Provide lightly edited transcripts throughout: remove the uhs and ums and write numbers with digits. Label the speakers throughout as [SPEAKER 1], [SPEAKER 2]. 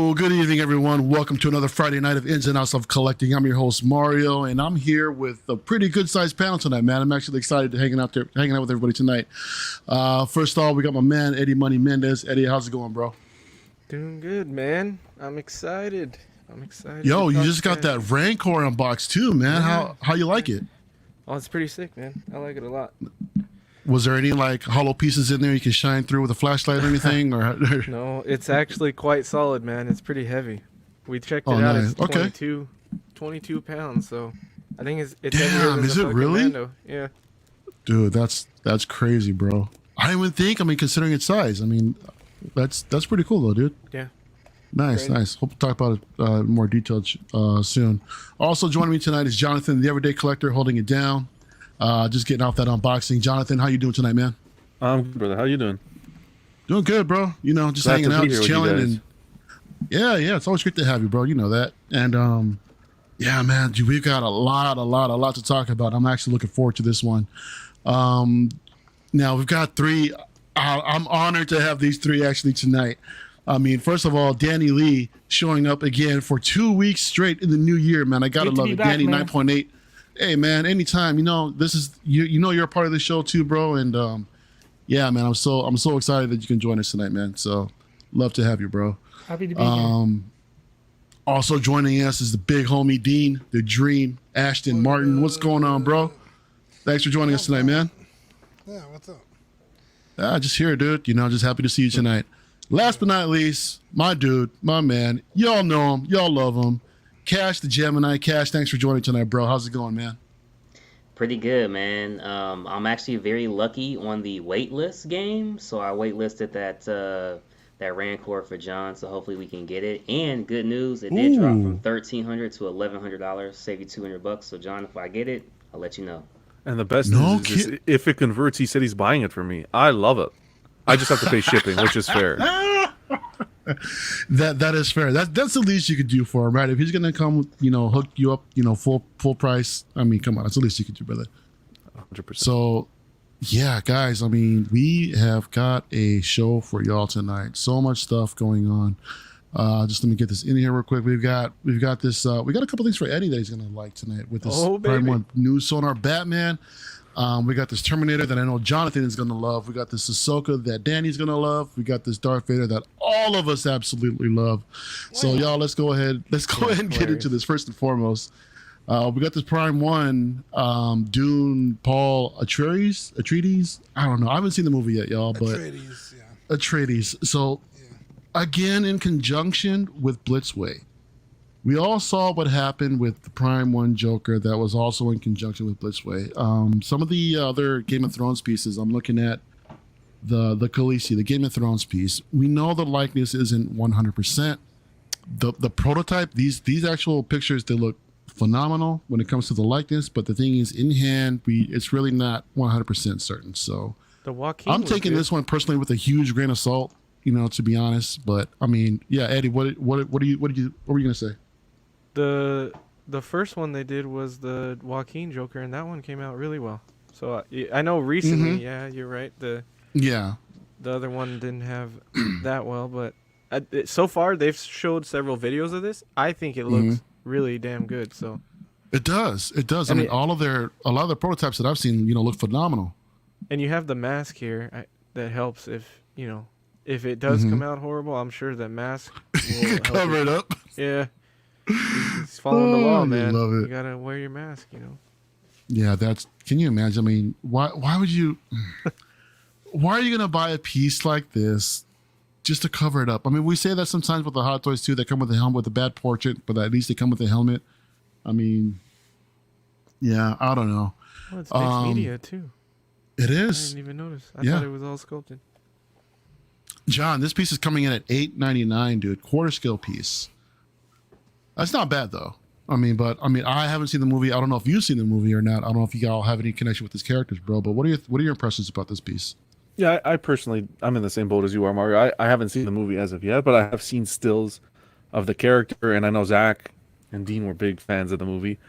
[SPEAKER 1] Yo, good evening, everyone. Welcome to another Friday night of Ins and Outs of Collecting. I'm your host, Mario, and I'm here with a pretty good-sized panel tonight, man. I'm actually excited to hanging out with everybody tonight. First off, we got my man, Eddie Money Mendez. Eddie, how's it going, bro?
[SPEAKER 2] Doing good, man. I'm excited.
[SPEAKER 1] Yo, you just got that Rancor unboxed too, man.
[SPEAKER 2] Yeah.
[SPEAKER 1] How you like it?
[SPEAKER 2] Oh, it's pretty sick, man. I like it a lot.
[SPEAKER 1] Was there any like hollow pieces in there you can shine through with a flashlight or anything? Or
[SPEAKER 2] No, it's actually quite solid, man. It's pretty heavy. We checked it out.
[SPEAKER 1] Nice.
[SPEAKER 2] It's
[SPEAKER 1] Okay.
[SPEAKER 2] 22 pounds, so I think it's
[SPEAKER 1] Damn,
[SPEAKER 2] heavier than
[SPEAKER 1] is
[SPEAKER 2] the
[SPEAKER 1] it
[SPEAKER 2] fucking
[SPEAKER 1] really?
[SPEAKER 2] Mando. Yeah.
[SPEAKER 1] Dude, that's crazy, bro. I didn't even think. I mean, considering its size, I mean, that's pretty cool though, dude.
[SPEAKER 2] Yeah.
[SPEAKER 1] Nice,
[SPEAKER 2] Great.
[SPEAKER 1] nice. Hope to talk about it more detailed soon. Also joining me tonight is Jonathan, the Everyday Collector, holding it down. Just getting off that unboxing. Jonathan, how you doing tonight, man?
[SPEAKER 3] I'm good, brother. How you doing?
[SPEAKER 1] Doing good, bro. You know, just
[SPEAKER 3] Glad
[SPEAKER 1] hanging
[SPEAKER 3] to
[SPEAKER 1] out,
[SPEAKER 3] be
[SPEAKER 1] just
[SPEAKER 3] here with you
[SPEAKER 1] chilling,
[SPEAKER 3] guys.
[SPEAKER 1] and yeah, it's always great to have you, bro. You know that. And yeah, man, dude, we've got a lot to talk about. I'm actually looking forward to this one. Now we've got three. I'm honored to have these three actually tonight. I mean, first of all, Danny Lee showing up again for 2 weeks straight in the new year, man. I gotta
[SPEAKER 4] Good to
[SPEAKER 1] love
[SPEAKER 4] be
[SPEAKER 1] it.
[SPEAKER 4] back,
[SPEAKER 1] Danny
[SPEAKER 4] man.
[SPEAKER 1] 9.8. Hey, man, anytime. You know, this is you know you're a part of the show too, bro. And yeah, man, I'm so excited that you can join us tonight, man. So love to have you, bro.
[SPEAKER 4] Happy to be here.
[SPEAKER 1] Also joining us is the big homie Dean, the Dream, Ashton Martin. What's going on, bro? Thanks for joining us tonight, man.
[SPEAKER 5] Yeah, what's up?
[SPEAKER 1] Just here, dude. You know, just happy to see you tonight. Last but not least, my dude, my man. Y'all know him. Y'all love him. Cash the Gemini. Cash, thanks for joining tonight, bro. How's it going, man?
[SPEAKER 6] Pretty good, man. I'm actually very lucky on the waitlist game, so I waitlisted that Rancor for John, so hopefully we can get it. And good news, it did drop from $1,300 to $1,100, save you $200. So John, if I get it, I'll let you know.
[SPEAKER 3] And the best
[SPEAKER 1] No
[SPEAKER 3] news is
[SPEAKER 1] kid-
[SPEAKER 3] if it converts, he said he's buying it for me. I love it. I just have to pay shipping, which is fair.
[SPEAKER 1] That is fair. That's the least you could do for him, right? If he's gonna come, you know, hook you up, you know, full price. I mean, come on, that's the least you could do, brother.
[SPEAKER 3] 100%.
[SPEAKER 1] So, yeah, guys. I mean, we have got a show for y'all tonight. So much stuff going on. Just let me get this in here real quick. We've got this. We got a couple things for Eddie that he's gonna like tonight with this
[SPEAKER 2] Oh,
[SPEAKER 1] Prime
[SPEAKER 2] baby.
[SPEAKER 1] 1 new sonar Batman. We got this Terminator that I know Jonathan is gonna love. We got this Ahsoka that Danny's gonna love. We got this Darth Vader that all of us absolutely love. So y'all, let's go ahead and get into this first and foremost. We got this Prime 1 Dune Paul Atreides. I don't know. I haven't seen the movie yet, y'all, but
[SPEAKER 5] Atreides, yeah.
[SPEAKER 1] Atreides. So again, in conjunction with Blitzway. We all saw what happened with the Prime 1 Joker that was also in conjunction with Blitzway. Some of the other Game of Thrones pieces, I'm looking at the Khaleesi, the Game of Thrones piece. We know the likeness isn't 100%. The prototype, these actual pictures, they look phenomenal when it comes to the likeness, but the thing is, in hand, it's really not 100% certain. So
[SPEAKER 2] The Joaquin
[SPEAKER 1] I'm
[SPEAKER 2] was
[SPEAKER 1] taking
[SPEAKER 2] good.
[SPEAKER 1] this one personally with a huge grain of salt, you know, to be honest. But I mean, yeah, Eddie, what were you gonna say?
[SPEAKER 2] The first one they did was the Joaquin Joker, and that one came out really well. So I know recently,
[SPEAKER 1] Mm-hmm.
[SPEAKER 2] yeah, you're right. The
[SPEAKER 1] Yeah.
[SPEAKER 2] other one didn't have that well, but so far they've showed several videos of this. I think it looks
[SPEAKER 1] Mm-hmm.
[SPEAKER 2] really damn good. So
[SPEAKER 1] It does. It does. I
[SPEAKER 2] And
[SPEAKER 1] mean, a lot of the prototypes that I've seen, you know, look phenomenal.
[SPEAKER 2] and you have the mask here that helps if if it does come out horrible. I'm sure that mask will help
[SPEAKER 1] Cover
[SPEAKER 2] it.
[SPEAKER 1] it up.
[SPEAKER 2] Yeah, he's following the
[SPEAKER 1] Oh,
[SPEAKER 2] law,
[SPEAKER 1] you
[SPEAKER 2] man.
[SPEAKER 1] love it.
[SPEAKER 2] You gotta wear your mask,
[SPEAKER 1] Yeah, can you imagine? I mean, why would you? Why are you gonna buy a piece like this just to cover it up? I mean, we say that sometimes with the Hot Toys too. They come with a helmet with a bad portrait, but at least they come with a helmet. I mean, yeah, I don't know.
[SPEAKER 2] Well, it's mixed media too.
[SPEAKER 1] It
[SPEAKER 2] I
[SPEAKER 1] is.
[SPEAKER 2] didn't even notice. I
[SPEAKER 1] Yeah.
[SPEAKER 2] thought it was all sculpted.
[SPEAKER 1] John, this piece is coming in at $8.99, dude. Quarter scale piece. That's not bad though. I mean, I haven't seen the movie. I don't know if you've seen the movie or not. I don't know if you all have any connection with these characters, bro. But what are your impressions about this piece?
[SPEAKER 3] Yeah, I personally, I'm in the same boat as you are, Mario. I haven't seen the movie as of yet, but I have seen stills of the character, and I know Zach and Dean were big fans of the movie,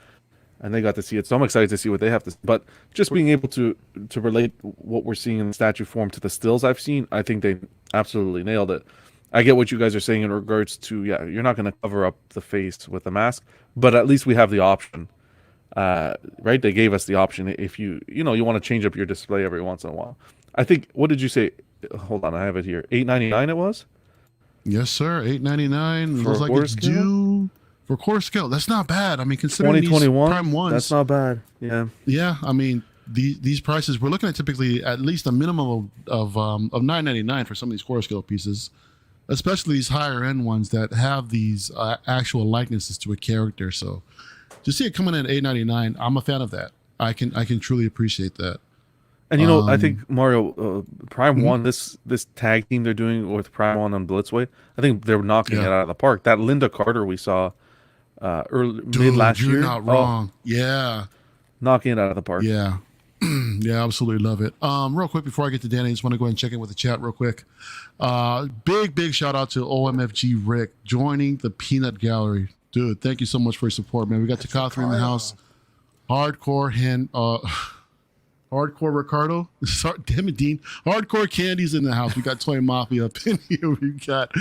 [SPEAKER 3] and they got to see it. So I'm excited to see what they have to. But just being able to relate what we're seeing in the statue form to the stills I've seen, I think they absolutely nailed it. I get what you guys are saying in regards to, yeah, you're not going to cover up the face with a mask, but at least we have the option, right? They gave us the option if you want to change up your display every once in a while. I think, what did you say? Hold on, I have it here. $8.99 it was?
[SPEAKER 1] Yes, sir. $8.99.
[SPEAKER 3] For
[SPEAKER 1] Looks like
[SPEAKER 3] core
[SPEAKER 1] it's
[SPEAKER 3] scale?
[SPEAKER 1] due for core scale. That's not bad. I mean, considering these
[SPEAKER 3] 2021?
[SPEAKER 1] Prime ones,
[SPEAKER 3] That's not bad. Yeah.
[SPEAKER 1] yeah. I mean, these prices, we're looking at typically at least a minimum of $9.99 for some of these core scale pieces, especially these higher end ones that have these actual likenesses to a character. So, to see it coming in at $8.99, I'm a fan of that. I can truly appreciate that.
[SPEAKER 3] And I think Mario Prime One, this tag team they're doing with Prime One on Blitzway, I think they're knocking it out of the park. That Linda Carter we saw mid last year,
[SPEAKER 1] you're not wrong. Yeah,
[SPEAKER 3] knocking it out of the park.
[SPEAKER 1] yeah, yeah, absolutely love it. Real quick before I get to Danny, I just want to go ahead and check in with the chat real quick. Big shout out to OMFG Rick joining the Peanut Gallery, dude. Thank you so much for your support, man. We got Takatri in the house, hardcore Hardcore Ricardo, damn it, Dean. Hardcore Candy's in the house. We got Toy Mafia up in here. We've got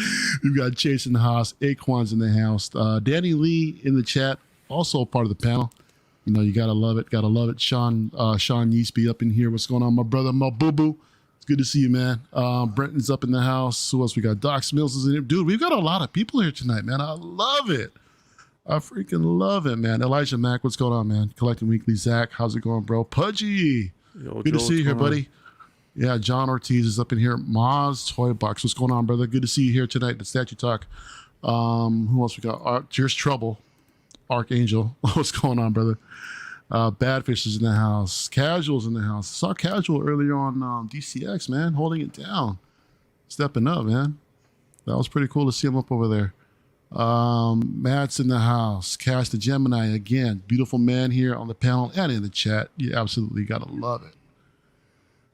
[SPEAKER 1] Chase in the house. Aquan's in the house. Danny Lee in the chat, also part of the panel. You gotta love it. Gotta love it. Sean Yeasby up in here. What's going on, my brother? My boo boo. It's good to see you, man. Brenton's up in the house. Who else we got? Doc Mills is in here. Dude, we've got a lot of people here tonight, man. I love it. I freaking love it, man. Elijah Mack, what's going on, man? Collecting Weekly. Zach, how's it going, bro? Pudgy.
[SPEAKER 3] Yo,
[SPEAKER 1] good
[SPEAKER 3] Joe,
[SPEAKER 1] to see you here,
[SPEAKER 3] what's going
[SPEAKER 1] buddy. Yeah, John Ortiz is up in here. Maz Toy Box, what's going on, brother? Good to see you here tonight. The Statue Talk. Who else we got? Here's Trouble. Archangel. What's going on, brother? Badfish is in the house. Casual's in the house. Saw Casual earlier on DCX, man, holding it down. Stepping up, man. That was pretty cool to see him up over there. Matt's in the house. Cash the Gemini again. Beautiful man here on the panel and in the chat. You absolutely gotta love it.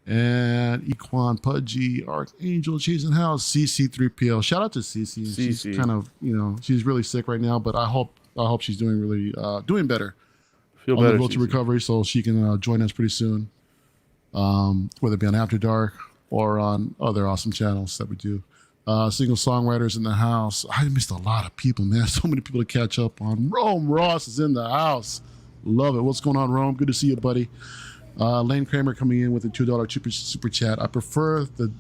[SPEAKER 1] And Equan, Pudgy, Archangel, Chasing House, CC3PL. Shout out to CC. She's kind of, she's really sick right now, but I hope she's doing really doing better.
[SPEAKER 3] Feel
[SPEAKER 1] on
[SPEAKER 3] better,
[SPEAKER 1] the road to recovery, so she can join us pretty soon. Whether it be on After Dark or on other awesome channels that we do. Single songwriters in the house. I missed a lot of people, man. So many people to catch up on. Rome Ross is in the house. Love it. What's going on, Rome? Good to see you, buddy. Lane Kramer coming in with a $2 super chat. I prefer the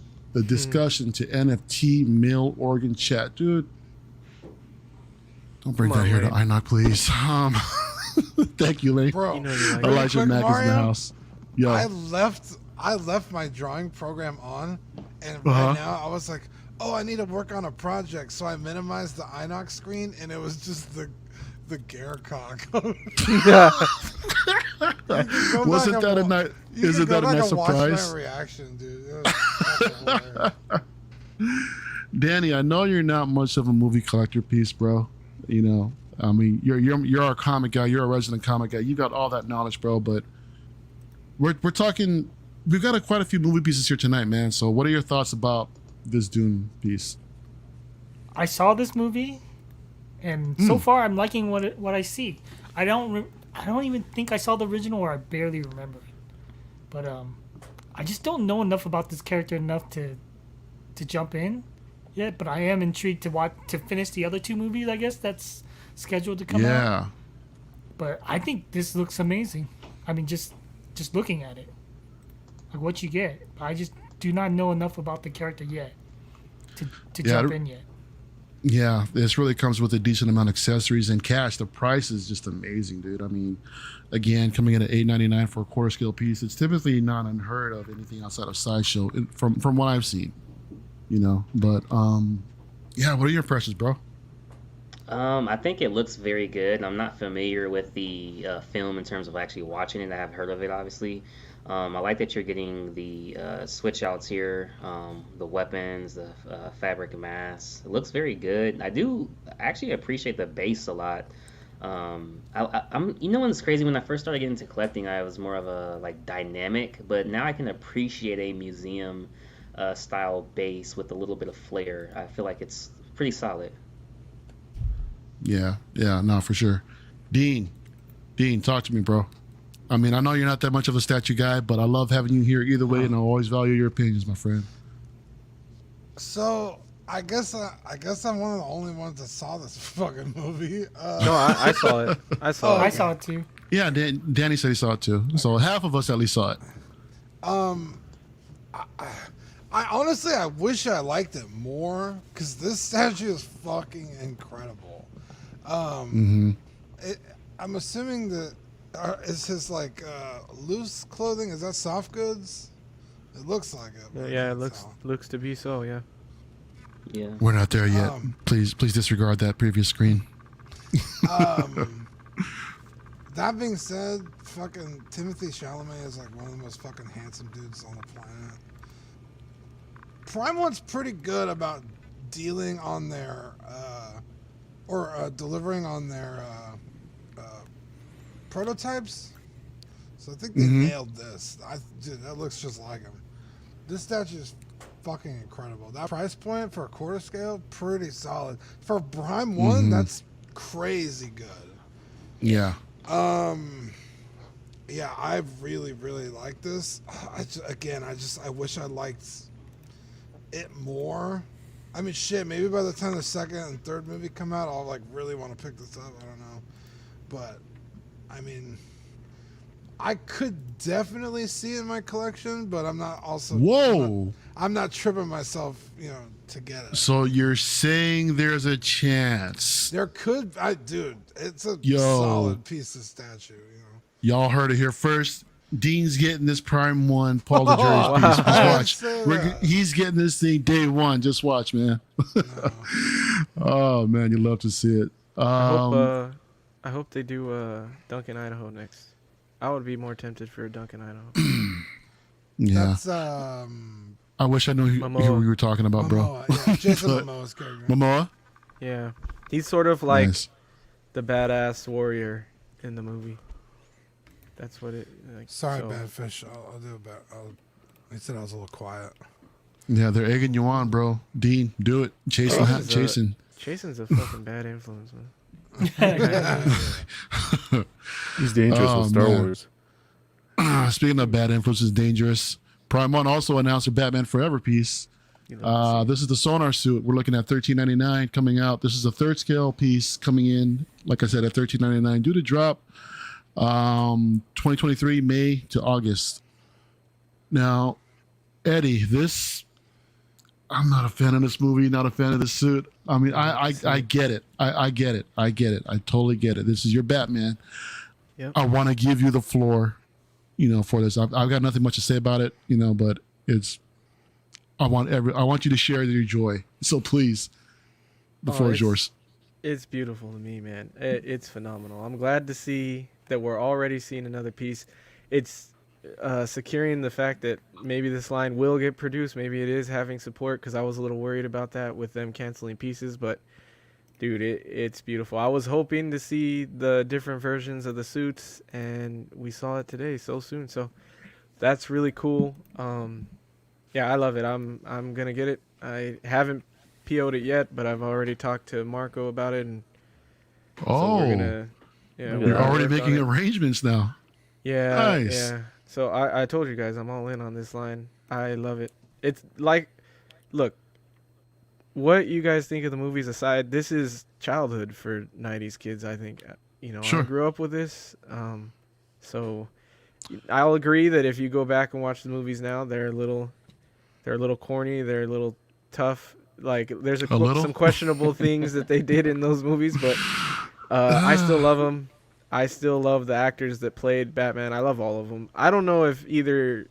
[SPEAKER 1] discussion to NFT mail organ chat. Dude, don't bring that here to INOC, please. Thank you, Lane.
[SPEAKER 5] Bro,
[SPEAKER 1] Elijah
[SPEAKER 5] quick,
[SPEAKER 1] Mack is in the house. Yo.
[SPEAKER 5] I left my drawing program on, and right now I was like, oh, I need to work on a project, so I minimized the INOC screen, and it was just the Garcock.
[SPEAKER 3] Yeah.
[SPEAKER 1] Wasn't that a nice? Isn't that a nice surprise?
[SPEAKER 5] Watch my reaction, dude. It was hilarious.
[SPEAKER 1] Danny, I know you're not much of a movie collector piece, bro. I mean, you're our comic guy. You're a resident comic guy. You got all that knowledge, bro. But we're talking. We've got quite a few movie pieces here tonight, man. So, what are your thoughts about this Dune piece?
[SPEAKER 4] I saw this movie, and so far I'm liking what I see. I don't even think I saw the original, or I barely remember it. But I just don't know enough about this character enough to jump in yet. But I am intrigued to finish the other two movies. I guess that's scheduled to come out.
[SPEAKER 1] Yeah.
[SPEAKER 4] But I think this looks amazing. I mean, just looking at it, like what you get. I just do not know enough about the character yet to jump in yet.
[SPEAKER 1] Yeah, this really comes with a decent amount of accessories and cash. The price is just amazing, dude. I mean, again, coming in at $8.99 for a quarter scale piece, it's typically not unheard of anything outside of Sideshow from what I've seen, But yeah, what are your impressions, bro?
[SPEAKER 6] I think it looks very good. I'm not familiar with the film in terms of actually watching it. I have heard of it, obviously. I like that you're getting the switch outs here, the weapons, the fabric mask. It looks very good. I do actually appreciate the base a lot. I'm when it's crazy, when I first started getting into collecting, I was more of a dynamic, but now I can appreciate a museum style base with a little bit of flair. I feel like it's pretty solid.
[SPEAKER 1] Yeah, no, for sure. Dean, talk to me, bro. I mean, I know you're not that much of a statue guy, but I love having you here either way, and I always value your opinions, my friend.
[SPEAKER 5] So I guess I'm one of the only ones that saw this fucking movie.
[SPEAKER 2] No, I saw it. I saw
[SPEAKER 4] I
[SPEAKER 2] it.
[SPEAKER 4] saw it too.
[SPEAKER 1] Yeah, Danny said he saw it too. So half of us at least saw it.
[SPEAKER 5] I honestly, I wish I liked it more because this statue is fucking incredible. I'm assuming that is his like loose clothing. Is that soft goods? It looks like it. but I
[SPEAKER 2] Yeah, it
[SPEAKER 5] can't
[SPEAKER 2] looks to be so. Yeah.
[SPEAKER 6] Yeah.
[SPEAKER 1] We're not there yet. Please disregard that previous screen.
[SPEAKER 5] tell. That being said, fucking Timothy Chalamet is like one of the most fucking handsome dudes on the planet. Prime One's pretty good about dealing on their delivering on their prototypes. So I think they nailed this. Dude, that looks just like him. This statue is fucking incredible. That price point for a quarter scale, pretty solid. For Prime One, that's crazy good.
[SPEAKER 1] Yeah.
[SPEAKER 5] Yeah, I really, really like this. I wish I liked it more. I mean, shit, maybe by the time the second and third movie come out, I'll like really want to pick this up. I don't know. But, I mean, I could definitely see it in my collection, but I'm not also...
[SPEAKER 1] Whoa.
[SPEAKER 5] I'm not tripping myself, to get it.
[SPEAKER 1] So you're saying there's a chance.
[SPEAKER 5] There could... dude, it's a
[SPEAKER 1] Yo.
[SPEAKER 5] solid piece of statue,
[SPEAKER 1] Y'all heard it here first. Dean's getting this Prime 1 Paul Atreides
[SPEAKER 2] wow.
[SPEAKER 1] piece. Just
[SPEAKER 5] I didn't
[SPEAKER 1] watch.
[SPEAKER 5] say that.
[SPEAKER 1] He's getting this thing day one. Just watch, man. Oh, man, you love to see it.
[SPEAKER 2] I hope they do Duncan, Idaho next. I would be more tempted for Duncan, Idaho.
[SPEAKER 1] Yeah.
[SPEAKER 5] That's,
[SPEAKER 1] I wish I knew who
[SPEAKER 2] Momoa.
[SPEAKER 1] we were talking about, bro.
[SPEAKER 5] Momoa, yeah, Jason
[SPEAKER 1] But-
[SPEAKER 5] Momoa's character.
[SPEAKER 1] Momoa?
[SPEAKER 2] Yeah, he's sort of like
[SPEAKER 1] Nice.
[SPEAKER 2] the badass warrior in the movie. That's what it. Like,
[SPEAKER 5] Sorry,
[SPEAKER 2] so-
[SPEAKER 5] bad fish. I'll do it. He said I was a little quiet.
[SPEAKER 1] Yeah, they're egging you on, bro. Dean, do it. Jason.
[SPEAKER 2] Jason's a fucking bad influence, man.
[SPEAKER 3] He's dangerous
[SPEAKER 1] Oh,
[SPEAKER 3] with Star
[SPEAKER 1] man.
[SPEAKER 3] Wars.
[SPEAKER 1] Speaking of bad influences, dangerous. Prime One also announced a Batman Forever piece.
[SPEAKER 2] You know,
[SPEAKER 1] This is the sonar suit. We're looking at $13.99 coming out. This is a third scale piece coming in, like I said, at $13.99 due to drop 2023 May to August. Now, Eddie, I'm not a fan of this movie, not a fan of this suit. I mean, I get it. I get it. I totally get it. This is your Batman.
[SPEAKER 2] Yep.
[SPEAKER 1] I want to give you the floor, for this. I've got nothing much to say about it, but I want you to share your joy. So please, the floor is yours.
[SPEAKER 2] It's beautiful to me, man. It's phenomenal. I'm glad to see that we're already seeing another piece. It's securing the fact that maybe this line will get produced. Maybe it is having support, because I was a little worried about that with them canceling pieces. But, dude, it's beautiful. I was hoping to see the different versions of the suits, and we saw it today so soon. So that's really cool. Yeah, I love it. I'm gonna get it. I haven't PO'd it yet, but I've already talked to Marco about it, and so we're gonna. Yeah,
[SPEAKER 1] You're
[SPEAKER 2] we're
[SPEAKER 1] already
[SPEAKER 2] working on
[SPEAKER 1] making
[SPEAKER 2] it.
[SPEAKER 1] arrangements now.
[SPEAKER 2] Yeah,
[SPEAKER 1] Nice.
[SPEAKER 2] yeah. So I told you guys I'm all in on this line. I love it. It's like, look, what you guys think of the movies aside, this is childhood for 90s kids, I think.
[SPEAKER 1] Sure.
[SPEAKER 2] I grew up with this. So I'll agree that if you go back and watch the movies now, they're a little corny, they're a little tough. Like there's
[SPEAKER 1] little?
[SPEAKER 2] some questionable things that they did in those movies, but I still love them. I still love the actors that played Batman. I love all of them. I don't know if either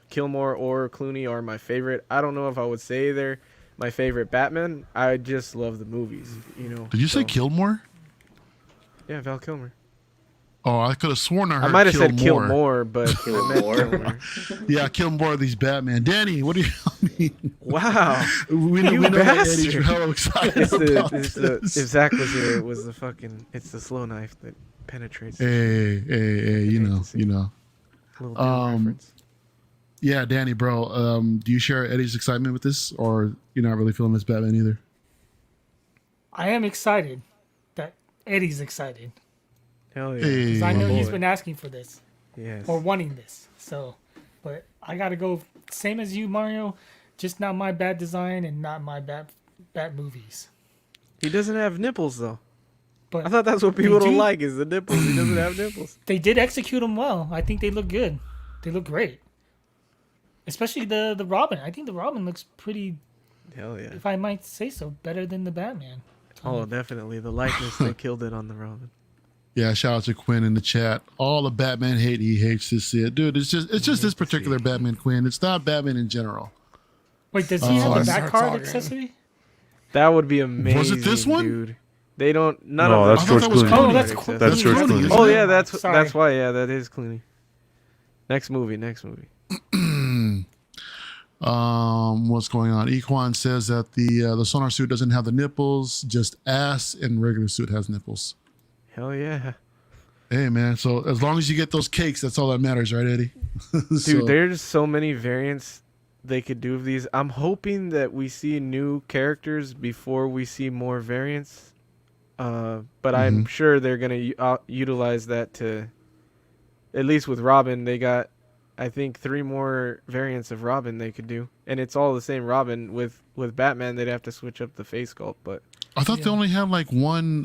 [SPEAKER 2] Kilmore or Clooney are my favorite. I don't know if I would say they're my favorite Batman. I just love the movies,
[SPEAKER 1] Did you say
[SPEAKER 2] so-
[SPEAKER 1] Kilmore?
[SPEAKER 2] Yeah, Val Kilmer.
[SPEAKER 1] Oh, I could have sworn I heard
[SPEAKER 2] I might have said
[SPEAKER 1] Kilmore.
[SPEAKER 2] Kilmore, but I meant
[SPEAKER 6] Kilmore.
[SPEAKER 2] Kilmer.
[SPEAKER 1] Yeah, Kilmore, these Batman. Danny, what do you mean?
[SPEAKER 2] Wow.
[SPEAKER 1] We know that
[SPEAKER 2] bastard.
[SPEAKER 1] Eddie's hella excited
[SPEAKER 2] It's
[SPEAKER 1] about
[SPEAKER 2] if
[SPEAKER 1] this.
[SPEAKER 2] Zach was here, it was it's the slow knife that penetrates.
[SPEAKER 1] Hey, you
[SPEAKER 2] hate
[SPEAKER 1] know,
[SPEAKER 2] to see
[SPEAKER 1] you know.
[SPEAKER 2] Little Doom reference.
[SPEAKER 1] Yeah, Danny, bro, do you share Eddie's excitement with this, or you're not really feeling this Batman either?
[SPEAKER 4] I am excited that Eddie's excited.
[SPEAKER 2] Hell yeah.
[SPEAKER 1] Hey.
[SPEAKER 4] Because I
[SPEAKER 1] My
[SPEAKER 4] know he's
[SPEAKER 2] boy.
[SPEAKER 4] been asking for this
[SPEAKER 2] Yes.
[SPEAKER 4] or wanting this. So, but I got to go same as you, Mario. just not my bad design and not my bad movies.
[SPEAKER 2] He doesn't have nipples though.
[SPEAKER 4] But
[SPEAKER 2] I thought that's what people
[SPEAKER 4] they
[SPEAKER 2] don't
[SPEAKER 4] do-
[SPEAKER 2] like is the nipples. He doesn't have nipples.
[SPEAKER 4] They did execute them well. I think they look good. They look great. Especially the Robin. I think the Robin looks pretty,
[SPEAKER 2] Hell yeah.
[SPEAKER 4] if I might say so, better than the Batman.
[SPEAKER 2] Oh, definitely. The likeness, they killed it on the Robin.
[SPEAKER 1] Yeah, shout out to Quinn in the chat. All the Batman hate he hates to see it, dude. It's just this particular Batman, Quinn. It's not Batman in general.
[SPEAKER 4] Wait, does he have
[SPEAKER 1] I
[SPEAKER 4] the
[SPEAKER 5] start
[SPEAKER 4] back card
[SPEAKER 5] talking.
[SPEAKER 4] accessory?
[SPEAKER 2] That would be amazing.
[SPEAKER 1] Was it this one?
[SPEAKER 2] Dude. They don't. None
[SPEAKER 3] No,
[SPEAKER 2] of
[SPEAKER 3] that's
[SPEAKER 2] them.
[SPEAKER 1] I thought
[SPEAKER 3] George
[SPEAKER 1] that was
[SPEAKER 3] Clooney.
[SPEAKER 4] Oh, that's
[SPEAKER 2] Accessory.
[SPEAKER 4] cool.
[SPEAKER 3] That's George Clooney.
[SPEAKER 2] Oh yeah, that's
[SPEAKER 4] Sorry.
[SPEAKER 2] why. Yeah, that is Clooney. Next movie.
[SPEAKER 1] What's going on? Equan says that the sonar suit doesn't have the nipples, just ass, and regular suit has nipples.
[SPEAKER 2] Hell yeah.
[SPEAKER 1] Hey man, so as long as you get those cakes, that's all that matters, right, Eddie?
[SPEAKER 2] Dude, there's so many variants they could do of these. I'm hoping that we see new characters before we see more variants. But I'm sure they're going to utilize that to, at least with Robin, they got, I think, 3 more variants of Robin they could do. And it's all the same Robin. With Batman, they'd have to switch up the face sculpt. But
[SPEAKER 1] I thought they only have like one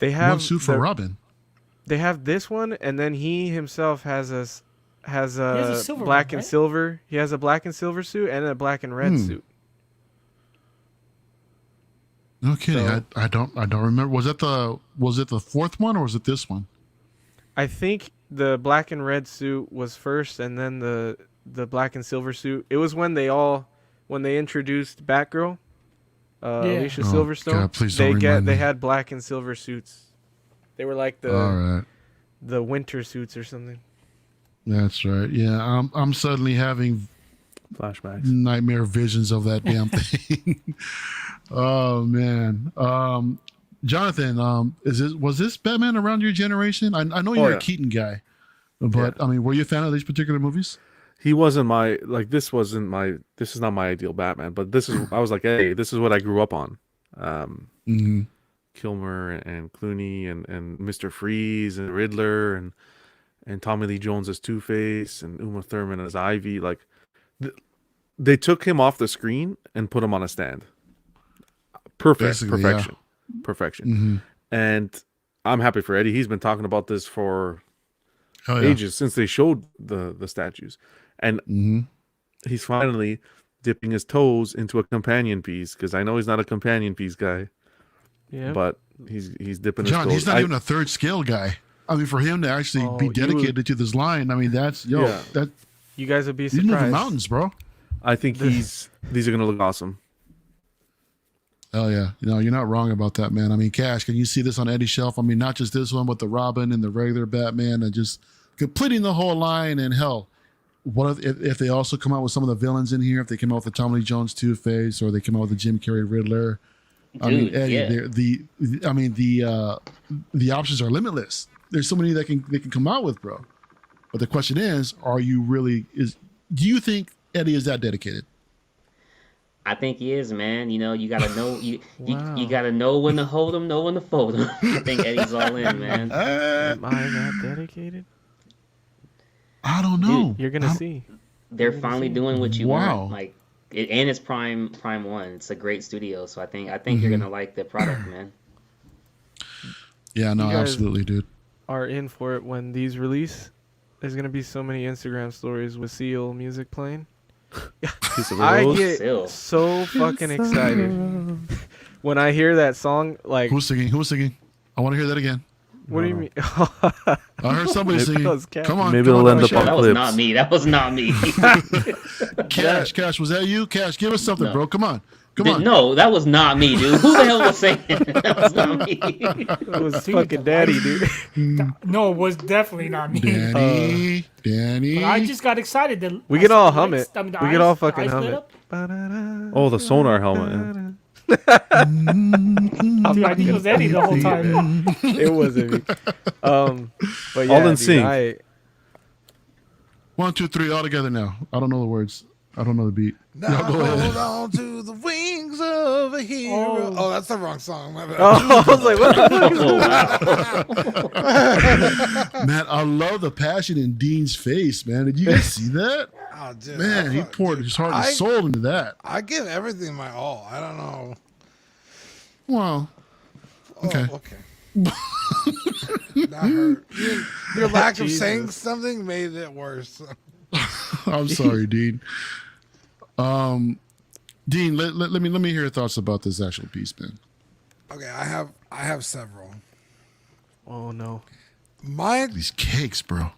[SPEAKER 2] they have
[SPEAKER 1] one suit for Robin.
[SPEAKER 2] They have this one, and then he himself has a
[SPEAKER 4] silver
[SPEAKER 2] black
[SPEAKER 4] one,
[SPEAKER 2] and
[SPEAKER 4] right?
[SPEAKER 2] silver. He has a black and silver suit and a black and red suit.
[SPEAKER 1] No kidding.
[SPEAKER 2] So-
[SPEAKER 1] I don't remember. Was it the fourth one or was it this one?
[SPEAKER 2] I think the black and red suit was first, and then the black and silver suit. It was when they introduced Batgirl, Alicia
[SPEAKER 1] Oh,
[SPEAKER 2] Silverstone.
[SPEAKER 1] God, please don't remind me.
[SPEAKER 2] They had black and silver suits. They were like
[SPEAKER 1] All right.
[SPEAKER 2] the winter suits or something.
[SPEAKER 1] That's right. Yeah, I'm suddenly having
[SPEAKER 3] Flashbacks.
[SPEAKER 1] nightmare visions of that damn thing. Oh man. Jonathan, was this Batman around your generation? I know you're
[SPEAKER 3] yeah.
[SPEAKER 1] a Keaton guy, but I mean, were you a fan of these particular movies?
[SPEAKER 3] He wasn't my like. This is not my ideal Batman. But this is. I was like, hey, this is what I grew up on. Kilmer and Clooney and Mr. Freeze and Riddler and Tommy Lee Jones as Two-Face and Uma Thurman as Ivy. Like, they took him off the screen and put him on a stand.
[SPEAKER 1] Basically,
[SPEAKER 3] Perfection. And I'm happy for Eddie. He's been talking about this for
[SPEAKER 1] Oh, yeah.
[SPEAKER 3] ages since they showed the statues, and he's finally dipping his toes into a companion piece, because I know he's not a companion piece guy.
[SPEAKER 2] Yeah,
[SPEAKER 3] But he's dipping his
[SPEAKER 1] John,
[SPEAKER 3] toes.
[SPEAKER 1] he's not even a third scale guy. I mean, for him to actually be dedicated to this line, I mean, that's
[SPEAKER 3] Yeah.
[SPEAKER 1] that
[SPEAKER 2] you guys would be
[SPEAKER 1] he's moving
[SPEAKER 2] surprised.
[SPEAKER 1] mountains, bro.
[SPEAKER 3] I think these are gonna look awesome.
[SPEAKER 1] Oh yeah, you're not wrong about that, man. I mean, Cash, can you see this on Eddie's shelf? I mean, not just this one, but the Robin and the regular Batman, and just completing the whole line. And hell, what if they also come out with some of the villains in here? If they come out with the Tommy Lee Jones Two-Face, or they come out with the Jim Carrey Riddler. I mean, Eddie,
[SPEAKER 6] yeah.
[SPEAKER 1] the options are limitless. There's so many that they can come out with, bro. But the question is, do you think Eddie is that dedicated?
[SPEAKER 6] I think he is, man. You know, you gotta know you
[SPEAKER 2] Wow.
[SPEAKER 6] gotta know when to hold him, know when to fold him. I think Eddie's all in, man.
[SPEAKER 2] Am I that dedicated?
[SPEAKER 1] I don't know.
[SPEAKER 2] You're gonna see.
[SPEAKER 6] They're finally doing what you
[SPEAKER 1] Wow.
[SPEAKER 6] want, like, and it's Prime One. It's a great studio, so I think you're gonna like the product, man.
[SPEAKER 1] Yeah, no,
[SPEAKER 2] You guys-
[SPEAKER 1] absolutely, dude.
[SPEAKER 2] Are in for it when these release. There's gonna be so many Instagram stories with Seal music playing.
[SPEAKER 3] Piece of
[SPEAKER 2] I
[SPEAKER 3] rose.
[SPEAKER 2] get
[SPEAKER 6] Seal.
[SPEAKER 2] so fucking excited when I hear that song. Like,
[SPEAKER 1] Who's singing? I want to hear that again.
[SPEAKER 2] what do you mean?
[SPEAKER 1] I heard somebody singing.
[SPEAKER 2] That was Cash.
[SPEAKER 1] Come on,
[SPEAKER 3] Maybe
[SPEAKER 1] come
[SPEAKER 3] it'll
[SPEAKER 1] on,
[SPEAKER 3] end up
[SPEAKER 1] Cash.
[SPEAKER 3] on
[SPEAKER 6] That was
[SPEAKER 3] clips.
[SPEAKER 6] not me. That was not me.
[SPEAKER 1] Cash, was that you? Cash, give us something,
[SPEAKER 6] No.
[SPEAKER 1] bro. Come on. Come on.
[SPEAKER 6] No, that was not me, dude. Who the hell was saying that was not me?
[SPEAKER 2] That was fucking daddy, dude.
[SPEAKER 4] No, it was definitely not me.
[SPEAKER 1] Danny.
[SPEAKER 4] But I just got excited that
[SPEAKER 2] We
[SPEAKER 4] I
[SPEAKER 2] can all
[SPEAKER 4] saw the
[SPEAKER 2] hum
[SPEAKER 4] lights-
[SPEAKER 2] it.
[SPEAKER 4] I mean, the
[SPEAKER 2] We can
[SPEAKER 4] eyes-
[SPEAKER 2] all
[SPEAKER 4] the
[SPEAKER 2] fucking
[SPEAKER 4] eyes
[SPEAKER 2] hum
[SPEAKER 4] lit
[SPEAKER 2] it.
[SPEAKER 4] up.
[SPEAKER 3] Oh, the sonar helmet.
[SPEAKER 4] Dude, I think it was Eddie the whole time.
[SPEAKER 2] It wasn't me. But yeah,
[SPEAKER 3] All in
[SPEAKER 2] dude,
[SPEAKER 3] sync.
[SPEAKER 1] 1, 2, 3, all together now. I don't know the words. I don't know the beat.
[SPEAKER 5] Now
[SPEAKER 1] go ahead.
[SPEAKER 5] hold on to the wings of a hero. Oh, that's the wrong song. My bad.
[SPEAKER 2] Oh, I was like, what the fuck?
[SPEAKER 6] Oh wow.
[SPEAKER 1] Man, I love the passion in Dean's face, man. Did you guys see that?
[SPEAKER 5] Oh, dude,
[SPEAKER 1] Man, he poured his heart and soul into that.
[SPEAKER 5] I give everything my all. I don't know.
[SPEAKER 1] Well, okay.
[SPEAKER 5] Oh, okay. That hurt. Your lack of saying something made it worse.
[SPEAKER 1] I'm sorry, Dean. Dean, let me hear your thoughts about this actual piece, man.
[SPEAKER 5] Okay, I have several.
[SPEAKER 2] Oh no.
[SPEAKER 5] My
[SPEAKER 1] These cakes, bro.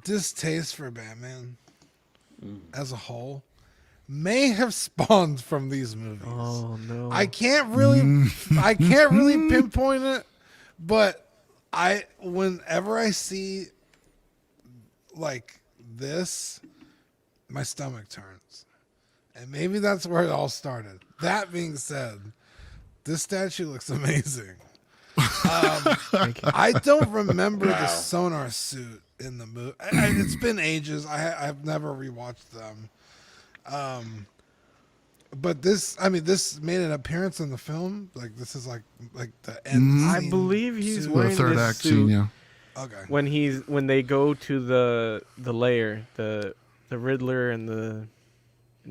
[SPEAKER 5] distaste for Batman as a whole may have spawned from these movies.
[SPEAKER 2] Oh no.
[SPEAKER 5] I can't really pinpoint it, but whenever I see like this, my stomach turns. And maybe that's where it all started. That being said, this statue looks amazing. I don't remember the sonar suit in the movie. It's been ages. I've never rewatched them. But this made an appearance in the film. Like this is like the end.
[SPEAKER 2] I
[SPEAKER 5] scene
[SPEAKER 2] believe he's
[SPEAKER 5] suit.
[SPEAKER 1] The
[SPEAKER 2] wearing
[SPEAKER 1] third
[SPEAKER 2] this
[SPEAKER 1] act
[SPEAKER 2] suit
[SPEAKER 1] scene, yeah.
[SPEAKER 5] Okay.
[SPEAKER 2] when they go to the lair, the Riddler and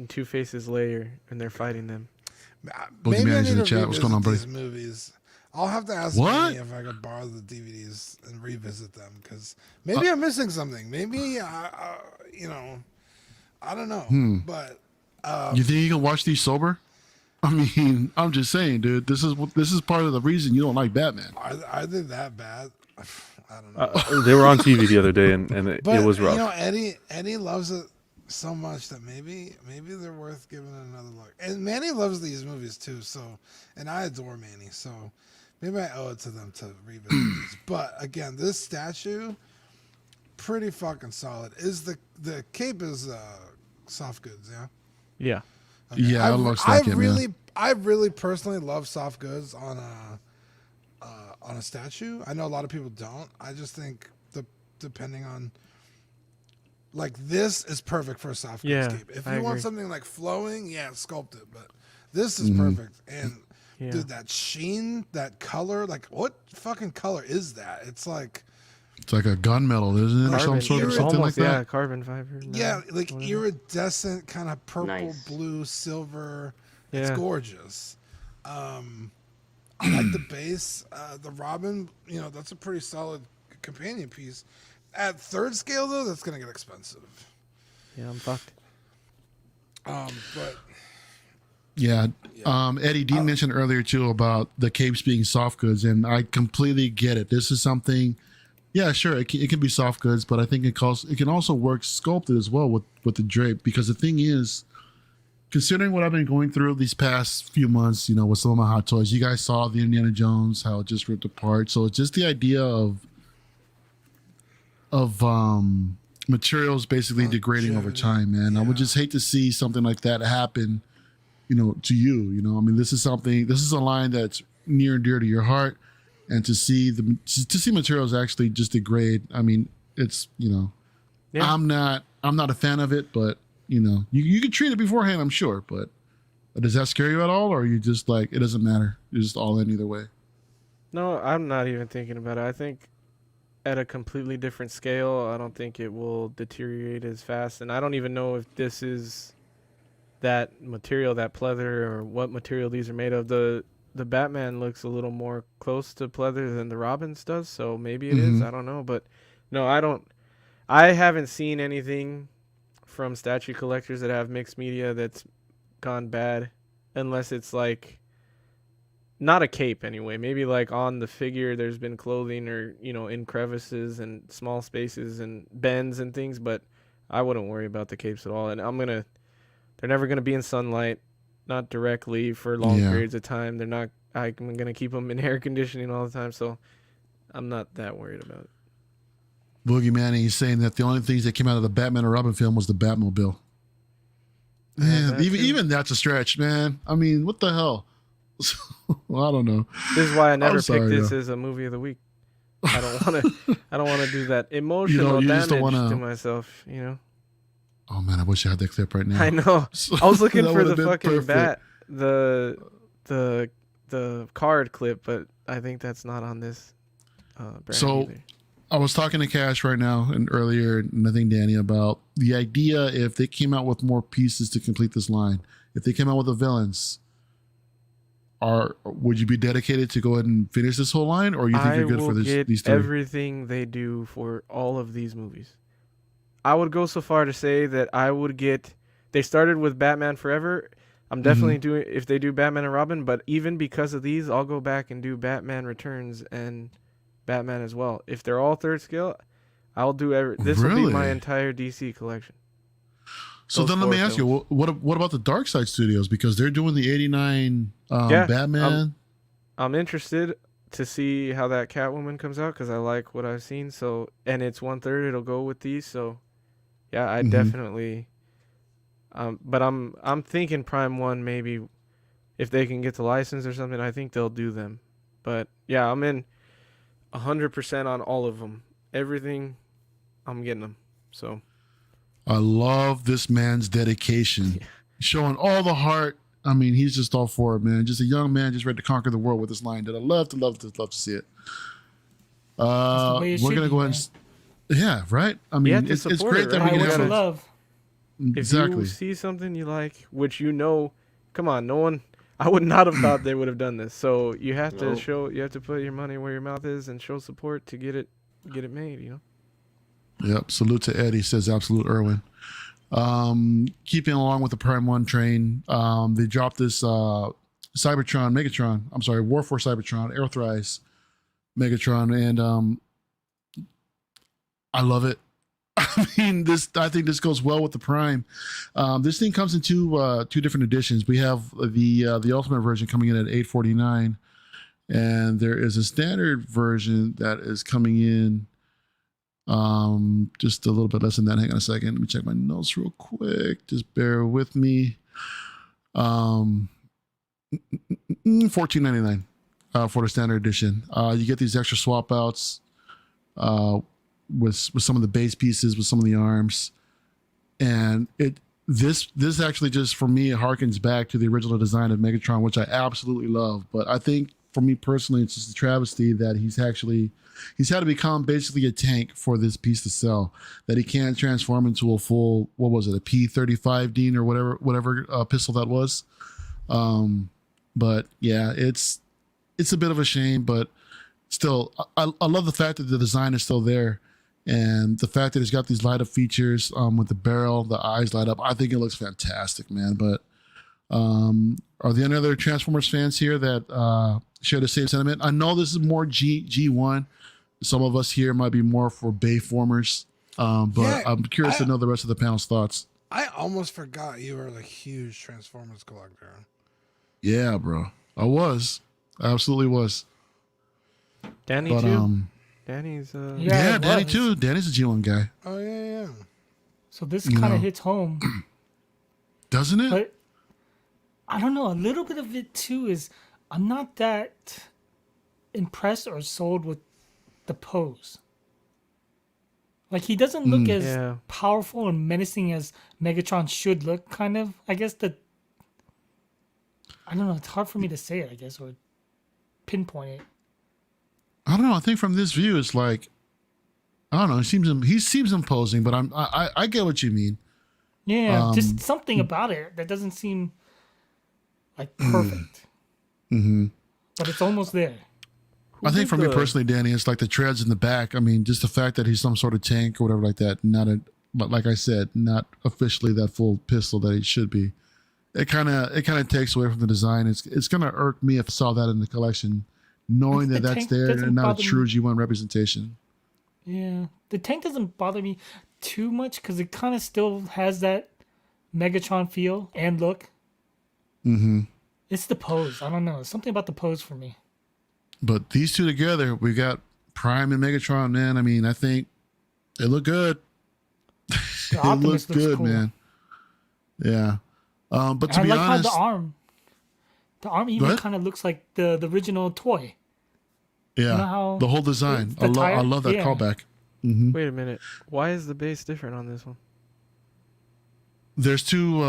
[SPEAKER 2] Two-Face's lair, and they're fighting them.
[SPEAKER 5] Maybe I
[SPEAKER 1] Boogeyman's
[SPEAKER 5] need
[SPEAKER 1] in the
[SPEAKER 5] to
[SPEAKER 1] chat. What's going on, buddy?
[SPEAKER 5] these movies. I'll have to ask
[SPEAKER 1] What?
[SPEAKER 5] Manny if I could borrow the DVDs and revisit them because maybe I'm missing something. Maybe I don't know. But
[SPEAKER 1] You think you can watch these sober? I mean, I'm just saying, dude. This is part of the reason you don't like Batman.
[SPEAKER 5] are they that bad? I don't know.
[SPEAKER 3] They were on TV the other day, and it was rough.
[SPEAKER 5] You know, Eddie loves it so much that maybe they're worth giving it another look. And Manny loves these movies too, and I adore Manny, so maybe I owe it to them to revisit these. But again, this statue, pretty fucking solid. Is the cape is soft goods, yeah?
[SPEAKER 2] Yeah.
[SPEAKER 5] Okay.
[SPEAKER 1] Yeah, I love that cape, man.
[SPEAKER 5] I really personally love soft goods on a statue. I know a lot of people don't. I just think depending on like this is perfect for a soft goods cape. If
[SPEAKER 2] I
[SPEAKER 5] you want
[SPEAKER 2] agree.
[SPEAKER 5] something like flowing, yeah, sculpt it. But this is perfect. And
[SPEAKER 2] Yeah.
[SPEAKER 5] dude, that sheen, that color, like what fucking color is that? It's like
[SPEAKER 1] It's like a gunmetal, isn't it, or some
[SPEAKER 2] Carbon.
[SPEAKER 1] sort of
[SPEAKER 5] It's
[SPEAKER 1] something
[SPEAKER 2] Almost,
[SPEAKER 1] like
[SPEAKER 2] yeah,
[SPEAKER 1] that?
[SPEAKER 2] carbon fiber.
[SPEAKER 5] yeah, like
[SPEAKER 2] whatever.
[SPEAKER 5] iridescent kind of purple,
[SPEAKER 6] Nice.
[SPEAKER 5] blue, silver. It's
[SPEAKER 2] Yeah.
[SPEAKER 5] gorgeous. I like the base. The Robin, that's a pretty solid companion piece. At third scale, though, that's going to get expensive.
[SPEAKER 2] Yeah, I'm fucked.
[SPEAKER 5] But
[SPEAKER 1] Yeah. Eddie, Dean mentioned earlier too about the capes being soft goods, and I completely get it. This is something. Yeah, sure, it can be soft goods, but I think it can also work sculpted as well with the drape, because the thing is, considering what I've been going through these past few months, with some of my hot toys, you guys saw the Indiana Jones, how it just ripped apart. So it's just the idea of materials basically degrading over time, man. I would just hate to see something like that happen, to you. I mean, this is a line that's near and dear to your heart, and to see materials actually just degrade. I mean, it's
[SPEAKER 2] Yeah.
[SPEAKER 1] I'm not a fan of it, but you can treat it beforehand, I'm sure. But does that scare you at all, or are you just like, it doesn't matter, you're just all in either way?
[SPEAKER 2] No, I'm not even thinking about it. I think at a completely different scale, I don't think it will deteriorate as fast. And I don't even know if this is that material, that pleather, or what material these are made of. The Batman looks a little more close to pleather than the Robins does, so maybe it is. I don't know. But no, I haven't seen anything from statue collectors that have mixed media that's gone bad, unless it's like not a cape anyway. Maybe like on the figure there's been clothing, or in crevices and small spaces and bends and things, but I wouldn't worry about the capes at all. And they're never gonna be in sunlight, not directly for long periods of time. I'm gonna keep them in air conditioning all the time, so I'm not that worried about it.
[SPEAKER 1] Boogeyman, he's saying that the only things that came out of the Batman or Robin film was the Batmobile. Man, even that's a stretch, man. I mean, what the hell? Well, I don't know.
[SPEAKER 2] This is why I never
[SPEAKER 1] sorry,
[SPEAKER 2] picked this
[SPEAKER 1] though.
[SPEAKER 2] as a movie of the week. I don't want to do that emotional
[SPEAKER 1] you
[SPEAKER 2] damage
[SPEAKER 1] just don't wanna-
[SPEAKER 2] to myself.
[SPEAKER 1] Oh man, I wish I had that clip right now.
[SPEAKER 2] I know.
[SPEAKER 1] So
[SPEAKER 2] I was looking
[SPEAKER 1] that
[SPEAKER 2] for the
[SPEAKER 1] would've been
[SPEAKER 2] fucking
[SPEAKER 1] perfect.
[SPEAKER 2] the card clip, but I think that's not on this brand
[SPEAKER 1] So
[SPEAKER 2] either.
[SPEAKER 1] I was talking to Cash right now and earlier, and I think Danny, about the idea if they came out with more pieces to complete this line. If they came out with the villains, would you be dedicated to go ahead and finish this whole line, or you think
[SPEAKER 2] I
[SPEAKER 1] you're good
[SPEAKER 2] will
[SPEAKER 1] for
[SPEAKER 2] get
[SPEAKER 1] these three?
[SPEAKER 2] everything they do for all of these movies. I would go so far to say that I would get. They started with Batman Forever. I'm definitely doing if they do Batman and Robin, but even because of these, I'll go back and do Batman Returns and Batman as well. If they're all third scale, I'll do this will be my
[SPEAKER 1] Really?
[SPEAKER 2] entire DC collection.
[SPEAKER 1] So
[SPEAKER 2] Those
[SPEAKER 1] then let
[SPEAKER 2] four
[SPEAKER 1] me ask you,
[SPEAKER 2] films.
[SPEAKER 1] what about the Dark Side Studios? Because they're doing the 89
[SPEAKER 2] Yeah,
[SPEAKER 1] Batman.
[SPEAKER 2] I'm interested to see how that Catwoman comes out because I like what I've seen. So and it's 1/3. It'll go with these. So yeah, I definitely. But I'm thinking Prime 1 maybe if they can get the license or something. I think they'll do them. But yeah, I'm in 100% on all of them. Everything, I'm getting them. So
[SPEAKER 1] I love this man's dedication, showing all the heart. I mean, he's just all for it, man. Just a young man, just ready to conquer the world with this line that I love to see it.
[SPEAKER 4] the way it
[SPEAKER 1] We're
[SPEAKER 4] should
[SPEAKER 1] gonna
[SPEAKER 4] be,
[SPEAKER 1] go ahead. Yeah, right. I
[SPEAKER 2] You
[SPEAKER 1] mean,
[SPEAKER 2] have to
[SPEAKER 1] it's
[SPEAKER 2] support
[SPEAKER 1] great
[SPEAKER 2] it,
[SPEAKER 1] that
[SPEAKER 2] right?
[SPEAKER 1] we
[SPEAKER 4] Buy
[SPEAKER 1] can
[SPEAKER 4] what
[SPEAKER 1] have
[SPEAKER 4] you love.
[SPEAKER 2] if
[SPEAKER 1] exactly.
[SPEAKER 2] you see something you like, which come on, no one. I would not have thought they would have done this. So you have to
[SPEAKER 6] Nope.
[SPEAKER 2] you have to put your money where your mouth is and show support to get it made.
[SPEAKER 1] Yep. Salute to Eddie, says Absolute Irwin. Keeping along with the Prime 1 train, they dropped this Megatron. I'm sorry, Warforce Cybertron, Aerothrise Megatron, and I love it. I mean, I think this goes well with the Prime. This thing comes in two different editions. We have the Ultimate version coming in at $849, and there is a standard version that is coming in just a little bit less than that. Hang on a second. Let me check my notes real quick. Just bear with me. $14.99 for the standard edition. You get these extra swap outs with some of the base pieces, with some of the arms, and this actually just for me it harkens back to the original design of Megatron, which I absolutely love. But I think for me personally, it's just a travesty that he's had to become basically a tank for this piece to sell. That he can't transform into a full, what was it, a P-35 Dean or whatever pistol that was. But yeah, it's a bit of a shame, but still, I love the fact that the design is still there, and the fact that it's got these light up features with the barrel, the eyes light up. I think it looks fantastic, man. But are there any other Transformers fans here that share the same sentiment? I know this is more G1. Some of us here might be more for Bayformers, but
[SPEAKER 5] Yeah,
[SPEAKER 1] I'm curious to know the rest of the panel's thoughts.
[SPEAKER 5] I almost forgot you were like a huge Transformers collector.
[SPEAKER 1] Yeah, bro, I absolutely was.
[SPEAKER 2] Danny
[SPEAKER 1] But
[SPEAKER 2] too. Danny's
[SPEAKER 4] Yeah.
[SPEAKER 1] yeah,
[SPEAKER 4] it
[SPEAKER 1] Danny
[SPEAKER 4] was.
[SPEAKER 1] too. Danny's a G1 guy,
[SPEAKER 5] Oh yeah.
[SPEAKER 4] So this
[SPEAKER 1] You
[SPEAKER 4] kind
[SPEAKER 1] know.
[SPEAKER 4] of hits home.
[SPEAKER 1] doesn't it?
[SPEAKER 4] But I don't know. A little bit of it too is I'm not that impressed or sold with the pose. Like he doesn't look as
[SPEAKER 2] Yeah.
[SPEAKER 4] powerful and menacing as Megatron should look. Kind of. I guess I don't know. It's hard for me to say it. I guess or pinpoint it.
[SPEAKER 1] I don't know. I think from this view, it's like, I don't know. He seems imposing, but I get what you mean.
[SPEAKER 4] Yeah, just something about it that doesn't seem like perfect. But it's almost there.
[SPEAKER 1] I think for me
[SPEAKER 2] did the-
[SPEAKER 1] personally, Danny, it's like the treads in the back. I mean, just the fact that he's some sort of tank or whatever like that. But like I said, not officially that full pistol that he should be. It kind of takes away from the design. It's gonna irk me if I saw that in the collection, knowing
[SPEAKER 4] The
[SPEAKER 1] that that's
[SPEAKER 4] tank
[SPEAKER 1] there
[SPEAKER 4] doesn't
[SPEAKER 1] and not a
[SPEAKER 4] bother me.
[SPEAKER 1] true G1 representation.
[SPEAKER 4] Yeah, the tank doesn't bother me too much because it kind of still has that Megatron feel and look. It's the pose. I don't know. It's something about the pose for me.
[SPEAKER 1] But these two together, we got Prime and Megatron, man. I mean, I think they look good.
[SPEAKER 4] The
[SPEAKER 1] It
[SPEAKER 4] Optimus
[SPEAKER 1] looks good,
[SPEAKER 4] cool.
[SPEAKER 1] man. Yeah. But to
[SPEAKER 4] And I
[SPEAKER 1] be
[SPEAKER 4] like
[SPEAKER 1] honest,
[SPEAKER 4] how the arm even
[SPEAKER 1] ahead.
[SPEAKER 4] kind of looks like the original toy.
[SPEAKER 1] yeah,
[SPEAKER 4] know how
[SPEAKER 1] the whole design.
[SPEAKER 4] the
[SPEAKER 1] I
[SPEAKER 4] tire-
[SPEAKER 1] love that
[SPEAKER 4] yeah.
[SPEAKER 1] callback.
[SPEAKER 2] Wait a minute. Why is the base different on this one?
[SPEAKER 1] there's two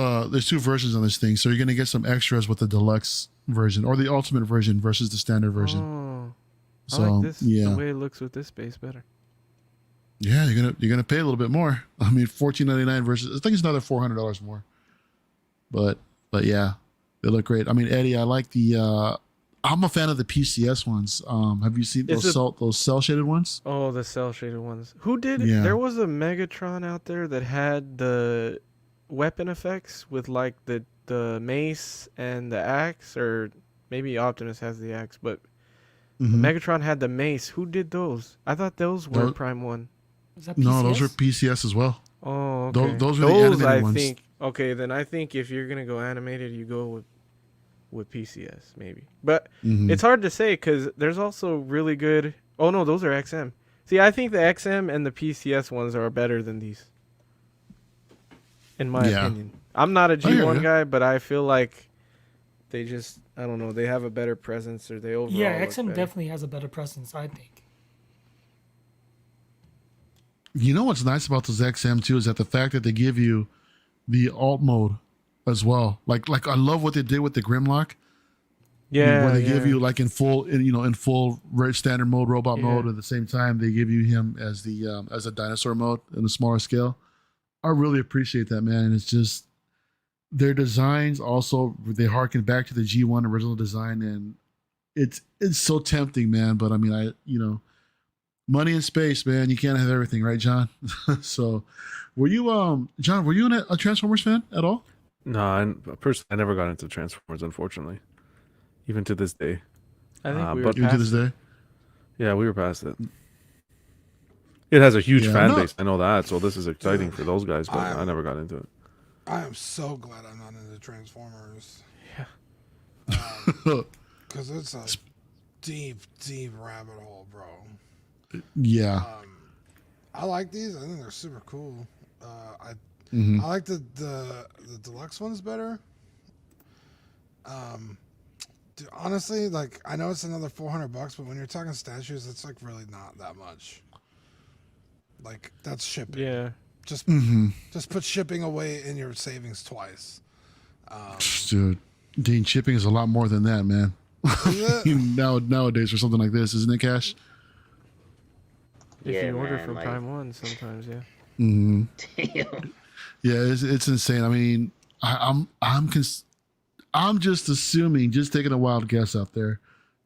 [SPEAKER 1] versions on this thing, so you're gonna get some extras with the deluxe version or the ultimate version versus the standard version.
[SPEAKER 2] Oh,
[SPEAKER 1] So
[SPEAKER 2] I like this.
[SPEAKER 1] yeah,
[SPEAKER 2] The way it looks with this base better.
[SPEAKER 1] yeah, you're gonna pay a little bit more. I mean, $14.99 versus I think it's another $400 more. But yeah, they look great. I mean, Eddie, I like the. I'm a fan of the PCS ones. Have you seen those cell shaded ones?
[SPEAKER 2] Oh, the cell shaded ones. Who did?
[SPEAKER 1] Yeah.
[SPEAKER 2] There was a Megatron out there that had the weapon effects with like the mace and the axe, or maybe Optimus has the axe, but
[SPEAKER 1] Mhm.
[SPEAKER 2] Megatron had the mace. Who did those? I thought those were Prime 1.
[SPEAKER 4] Is that
[SPEAKER 1] No, those are
[SPEAKER 4] PCS?
[SPEAKER 1] PCS as well.
[SPEAKER 2] Oh, okay.
[SPEAKER 1] Those were the animated
[SPEAKER 2] I
[SPEAKER 1] ones.
[SPEAKER 2] think. Okay, then I think if you're gonna go animated, you go with PCS maybe. But
[SPEAKER 1] Mhm.
[SPEAKER 2] it's hard to say because there's also really good. Oh no, those are XM. See, I think the XM and the PCS ones are better than these. In my
[SPEAKER 1] Yeah.
[SPEAKER 2] opinion, I'm not a
[SPEAKER 1] hear
[SPEAKER 2] G1
[SPEAKER 1] ya.
[SPEAKER 2] guy, but I feel like they just, I don't know, they have a better presence, or they overall.
[SPEAKER 4] Yeah,
[SPEAKER 2] look
[SPEAKER 4] XM
[SPEAKER 2] better.
[SPEAKER 4] definitely has a better presence, I think.
[SPEAKER 1] You know what's nice about those XM too is that the fact that they give you the alt mode as well. Like I love what they did with the Grimlock.
[SPEAKER 2] Yeah,
[SPEAKER 1] where they
[SPEAKER 2] yeah.
[SPEAKER 1] give you like in full standard mode, robot
[SPEAKER 2] Yeah.
[SPEAKER 1] mode. At the same time, they give you him as the as a dinosaur mode in a smaller scale. I really appreciate that, man. And it's just their designs also, they harken back to the G1 original design, and it's so tempting, man. But I mean, money and space, man. You can't have everything, right, John? So, were you John? Were you a Transformers fan at all?
[SPEAKER 3] No, personally, I never got into Transformers, unfortunately, even to this day.
[SPEAKER 2] I think we were
[SPEAKER 3] but
[SPEAKER 1] Even to
[SPEAKER 2] past
[SPEAKER 1] this day.
[SPEAKER 3] Yeah, we were past it. It has a huge
[SPEAKER 1] Yeah,
[SPEAKER 3] fan
[SPEAKER 1] no.
[SPEAKER 3] base. I know that, so this is exciting for those guys. But I never got into it.
[SPEAKER 5] I am so glad I'm not into Transformers.
[SPEAKER 2] Yeah.
[SPEAKER 5] Because it's a deep, deep rabbit hole, bro.
[SPEAKER 1] Yeah.
[SPEAKER 5] I like these. I think they're super cool.
[SPEAKER 1] Mhm.
[SPEAKER 5] I like the deluxe ones better. Dude, honestly, like I know it's another $400, but when you're talking statues, it's like really not that much. Like that's shipping.
[SPEAKER 2] Yeah.
[SPEAKER 5] Just
[SPEAKER 1] Mhm.
[SPEAKER 5] just put shipping away in your savings twice.
[SPEAKER 1] Dude, Dean, shipping is a lot more than that, man.
[SPEAKER 5] Is it?
[SPEAKER 1] Nowadays for something like this, isn't it, Cash?
[SPEAKER 2] If
[SPEAKER 6] Yeah,
[SPEAKER 2] you order
[SPEAKER 6] man,
[SPEAKER 2] from
[SPEAKER 6] like-
[SPEAKER 2] Prime 1, sometimes, yeah.
[SPEAKER 1] Mm-hmm.
[SPEAKER 6] Damn.
[SPEAKER 1] Yeah, it's insane. I mean, I'm just assuming, just taking a wild guess out there.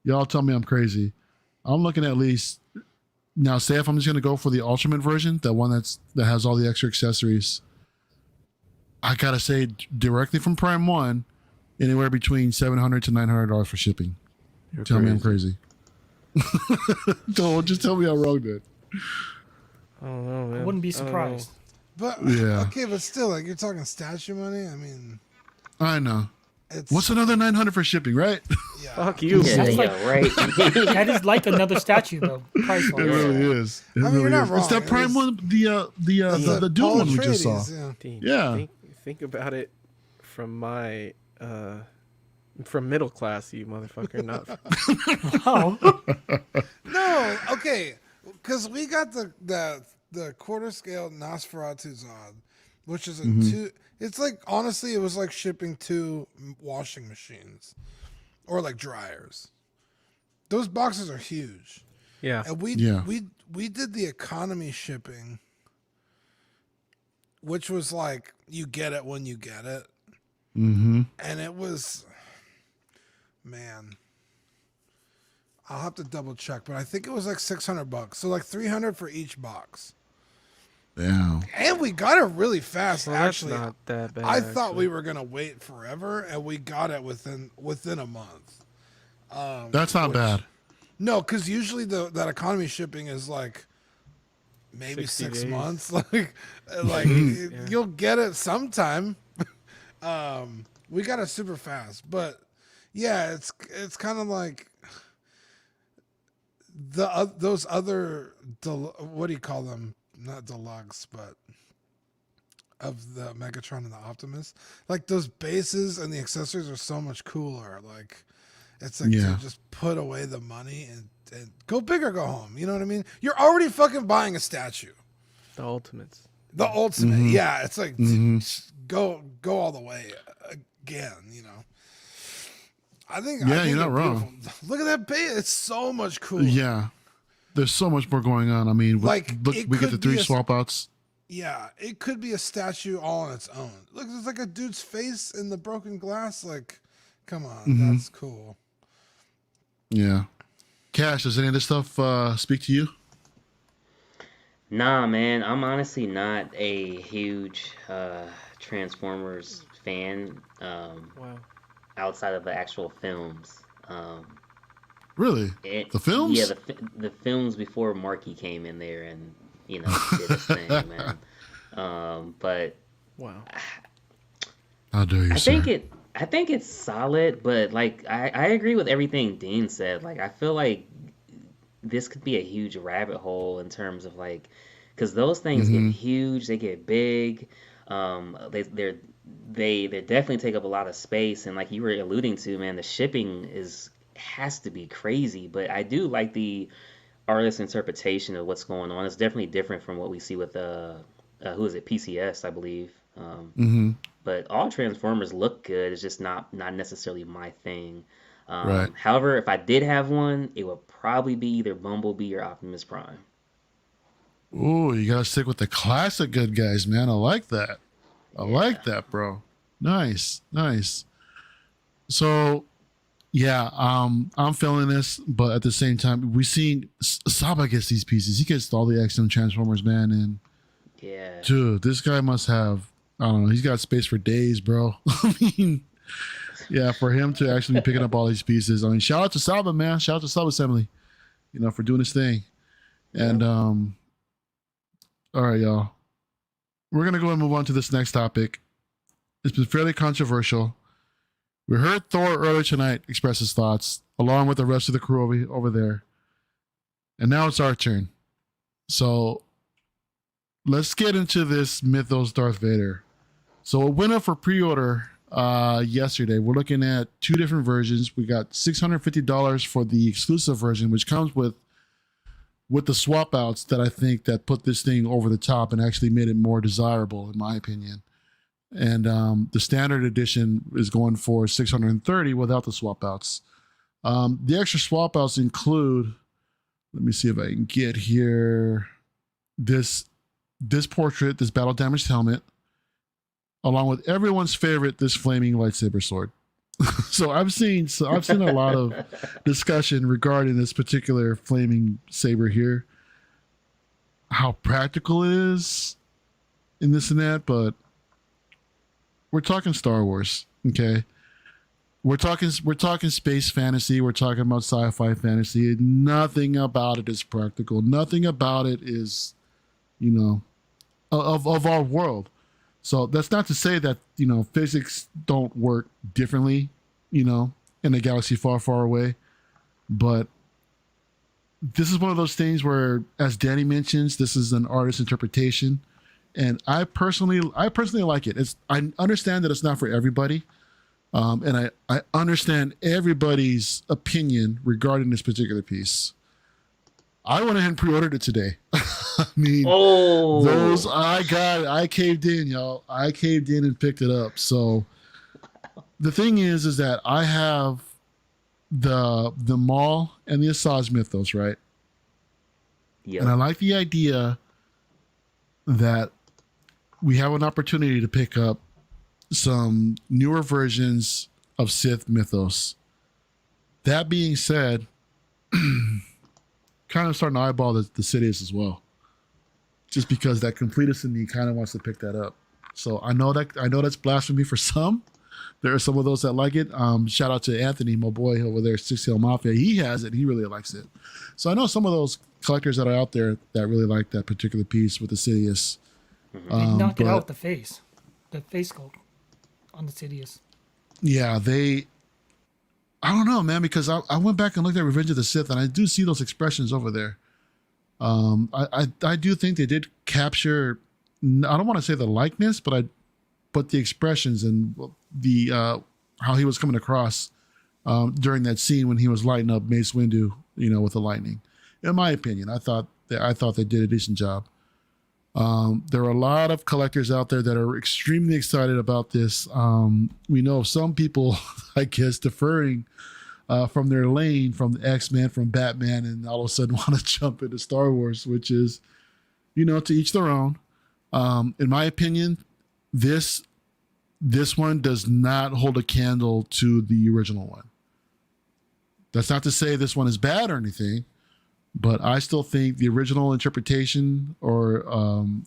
[SPEAKER 1] Y'all tell me I'm crazy. I'm looking at least now. Say if I'm just gonna go for the Ultimate version, that one that has all the extra accessories. I gotta say, directly from Prime 1, anywhere between $700 to $900 for shipping.
[SPEAKER 3] You're
[SPEAKER 1] Tell me I'm crazy. Don't just tell me I'm wrong, dude.
[SPEAKER 2] I don't know, man.
[SPEAKER 4] I wouldn't be
[SPEAKER 2] I don't know.
[SPEAKER 4] surprised.
[SPEAKER 5] But
[SPEAKER 1] Yeah.
[SPEAKER 5] okay, but still, like you're talking statue money. I mean,
[SPEAKER 1] I know.
[SPEAKER 5] it's
[SPEAKER 1] What's another $900 for shipping, right?
[SPEAKER 5] yeah.
[SPEAKER 2] Fuck you.
[SPEAKER 6] Yeah,
[SPEAKER 4] That's
[SPEAKER 6] yeah,
[SPEAKER 4] like-
[SPEAKER 6] right.
[SPEAKER 4] That is like another statue, though. Price
[SPEAKER 1] It
[SPEAKER 4] wise.
[SPEAKER 1] really is. It
[SPEAKER 5] I mean,
[SPEAKER 1] really
[SPEAKER 5] you're not
[SPEAKER 1] is.
[SPEAKER 5] wrong.
[SPEAKER 1] It's that
[SPEAKER 5] It
[SPEAKER 1] Prime
[SPEAKER 5] is-
[SPEAKER 1] one, the Dune
[SPEAKER 5] Paul
[SPEAKER 1] one we just saw.
[SPEAKER 5] Atreides, yeah.
[SPEAKER 2] Dean,
[SPEAKER 1] Yeah.
[SPEAKER 2] Think about it from my from middle class, you motherfucker, not
[SPEAKER 4] Oh,
[SPEAKER 5] No, okay, because we got the quarter scale Nosferatu Zod, which is a two. It's like honestly, it was like shipping 2 washing machines, or like dryers. Those boxes are huge,
[SPEAKER 2] yeah.
[SPEAKER 5] and we
[SPEAKER 1] Yeah.
[SPEAKER 5] we did the economy shipping, which was like you get it when you get it,
[SPEAKER 1] Mm-hmm.
[SPEAKER 5] and it was, man. I'll have to double check, but I think it was like $600. So like $300 for each box.
[SPEAKER 1] Yeah.
[SPEAKER 5] And we got it really fast.
[SPEAKER 2] Well,
[SPEAKER 5] actually,
[SPEAKER 2] that's not that bad.
[SPEAKER 5] I thought we
[SPEAKER 2] actually.
[SPEAKER 5] were gonna wait forever, and we got it within a month.
[SPEAKER 1] That's not bad.
[SPEAKER 5] No, because usually that economy shipping is like maybe
[SPEAKER 2] 60
[SPEAKER 5] 6
[SPEAKER 2] days.
[SPEAKER 5] months. Like
[SPEAKER 2] Yeah.
[SPEAKER 5] you'll get it sometime. We got it super fast, but yeah, it's kind of like those other what do you call them? Not deluxe, but of the Megatron and the Optimus. Like those bases and the accessories are so much cooler. Like it's like
[SPEAKER 1] Yeah.
[SPEAKER 5] to just put away the money and go big or go home. You know what I mean? You're already fucking buying a statue.
[SPEAKER 2] The Ultimates.
[SPEAKER 5] The ultimate,
[SPEAKER 1] Mhm.
[SPEAKER 5] yeah. It's like
[SPEAKER 1] Mhm.
[SPEAKER 5] go all the way again. I think
[SPEAKER 1] Yeah, you're
[SPEAKER 5] they're
[SPEAKER 1] not wrong.
[SPEAKER 5] beautiful. Look at that bait. It's so much cooler.
[SPEAKER 1] Yeah, there's so much more going on. I mean,
[SPEAKER 5] Like,
[SPEAKER 1] look,
[SPEAKER 5] it
[SPEAKER 1] we get the
[SPEAKER 5] could be
[SPEAKER 1] 3
[SPEAKER 5] a-
[SPEAKER 1] swap outs.
[SPEAKER 5] Yeah, it could be a statue all on its own. Look, there's like a dude's face in the broken glass. Like, come on,
[SPEAKER 1] Mhm.
[SPEAKER 5] that's cool.
[SPEAKER 1] Yeah. Cash, does any of this stuff speak to you?
[SPEAKER 6] Nah, man, I'm honestly not a huge Transformers fan
[SPEAKER 2] Wow.
[SPEAKER 6] outside of the actual films.
[SPEAKER 1] Really? The films?
[SPEAKER 6] Yeah, the films before Marky came in there and did his thing, man. But
[SPEAKER 2] Wow.
[SPEAKER 1] How dare you, sir?
[SPEAKER 6] I think it's solid, but like I agree with everything Dean said. Like I feel like this could be a huge rabbit hole in terms of like, because those things get huge, they get big, they definitely take up a lot of space, and like you were alluding to, man, the shipping has to be crazy. But I do like the artist's interpretation of what's going on. It's definitely different from what we see with who is it, PCS, I believe.
[SPEAKER 1] Mm-hmm.
[SPEAKER 6] But all Transformers look good. It's just not necessarily my thing.
[SPEAKER 1] Right.
[SPEAKER 6] However, if I did have one, it would probably be either Bumblebee or Optimus Prime.
[SPEAKER 1] Ooh, you gotta stick with the classic good guys, man. I like that. I like that, bro. Nice, nice. So, yeah, I'm feeling this, but at the same time, we seen Saba gets these pieces. He gets all the X-Men Transformers, man, and
[SPEAKER 6] Yeah.
[SPEAKER 1] dude, this guy must have, I don't know, he's got space for days, bro. I mean, yeah, for him to actually be picking up all these pieces. I mean, shout out to Saba, man. Shout out to Saba Assembly, for doing his thing. And all right, y'all. We're gonna go and move on to this next topic. It's been fairly controversial. We heard Thor earlier tonight express his thoughts, along with the rest of the crew over there. And now it's our turn. So let's get into this Mythos Darth Vader. So a winner for pre-order yesterday. We're looking at 2 different versions. We got $650 for the exclusive version, which comes with the swap outs that I think that put this thing over the top and actually made it more desirable, in my opinion. And the standard edition is going for $630 without the swap outs. The extra swap outs include, let me see if I can get here, this portrait, this battle damaged helmet, along with everyone's favorite, this flaming lightsaber sword. So I've seen a lot of discussion regarding this particular flaming saber here, how practical it is in this and that, but we're talking Star Wars, okay? We're talking space fantasy, we're talking about sci-fi fantasy. Nothing about it is practical. Nothing about it is, of our world. So that's not to say that, physics don't work differently, in a galaxy far, far away. But this is one of those things where, as Danny mentions, this is an artist's interpretation. And I personally like it. I understand that it's not for everybody. And I understand everybody's opinion regarding this particular piece. I went ahead and pre-ordered it today. I mean, I caved in, y'all. I caved in and picked it up. So the thing is that I have the Maul and the Asajj Mythos, right?
[SPEAKER 6] Yeah.
[SPEAKER 1] And I like the idea that we have an opportunity to pick up some newer versions of Sith Mythos. That being said, kind of starting to eyeball the Sidious as well, just because that completist in me kind of wants to pick that up. So I know that's blasphemy for some. There are some of those that like it. Shout out to Anthony, my boy over there, Six Hill Mafia. He has it. He really likes it. So I know some of those collectors that are out there that really like that particular piece with the Sidious.
[SPEAKER 4] They knocked it out with the face sculpt on the Sidious.
[SPEAKER 1] Yeah, I don't know, man, because I went back and looked at Revenge of the Sith, and I do see those expressions over there. I do think they did capture, I don't want to say the likeness, but the expressions and the how he was coming across during that scene when he was lighting up Mace Windu, with the lightning. In my opinion, I thought they did a decent job. There are a lot of collectors out there that are extremely excited about this. We know some people, I guess, deferring from their lane, from the X-Men, from Batman, and all of a sudden want to jump into Star Wars, which is, to each their own. In my opinion, this one does not hold a candle to the original one. That's not to say this one is bad or anything, but I still think the original interpretation or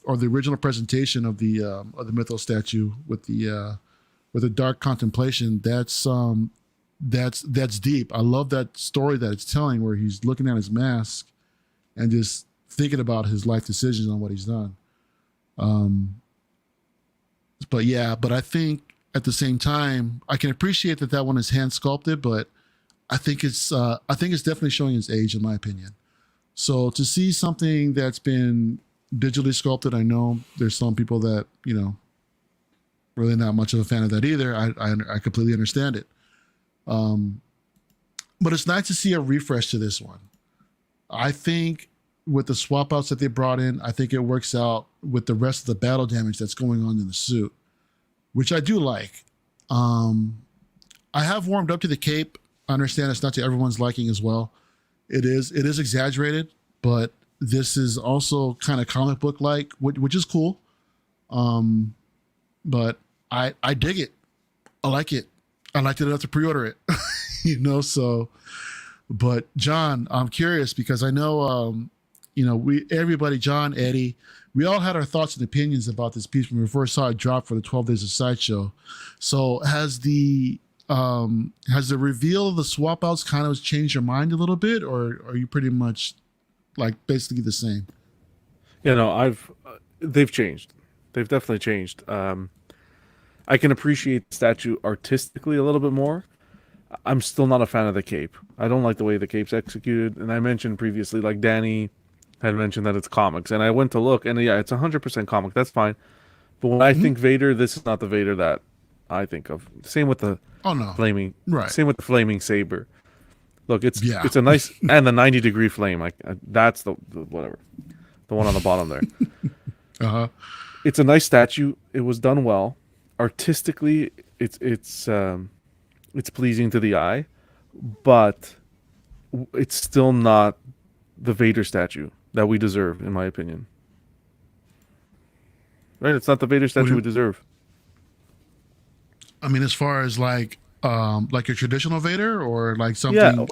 [SPEAKER 1] the original presentation of the Mythos statue with the dark contemplation, that's deep. I love that story that it's telling, where he's looking at his mask and just thinking about his life decisions on what he's done. But I think at the same time, I can appreciate that one is hand sculpted, but I think it's definitely showing its age, in my opinion. So to see something that's been digitally sculpted, I know there's some people that, really not much of a fan of that either. I completely understand it. But it's nice to see a refresh to this one. I think with the swap outs that they brought in, I think it works out with the rest of the battle damage that's going on in the suit, which I do like. I have warmed up to the cape. I understand it's not to everyone's liking as well. It is exaggerated, but this is also kind of comic book like, which is cool. But I dig it. I like it. I liked it enough to pre-order it, so, but John, I'm curious because I know, everybody, John, Eddie, we all had our thoughts and opinions about this piece when we first saw it drop for the 12 Days of Sideshow. So has the reveal of the swap outs kind of changed your mind a little bit, or are you pretty much like basically the same?
[SPEAKER 3] They've changed. They've definitely changed. I can appreciate the statue artistically a little bit more. I'm still not a fan of the cape. I don't like the way the cape's executed. And I mentioned previously, like Danny had mentioned that it's comics. And I went to look, and yeah, it's 100% comic. That's fine. But when I think Vader, this is not the Vader that I think of. Same with the flaming, right? Same with the flaming saber. Look, it's a nice, and the 90-degree flame. That's the whatever, the one on the bottom there. It's a nice statue. It was done well. Artistically, it's pleasing to the eye, but it's still not the Vader statue that we deserve, in my opinion. Right? It's not the Vader statue we deserve.
[SPEAKER 1] I mean, as far as like a traditional Vader, or like something kind of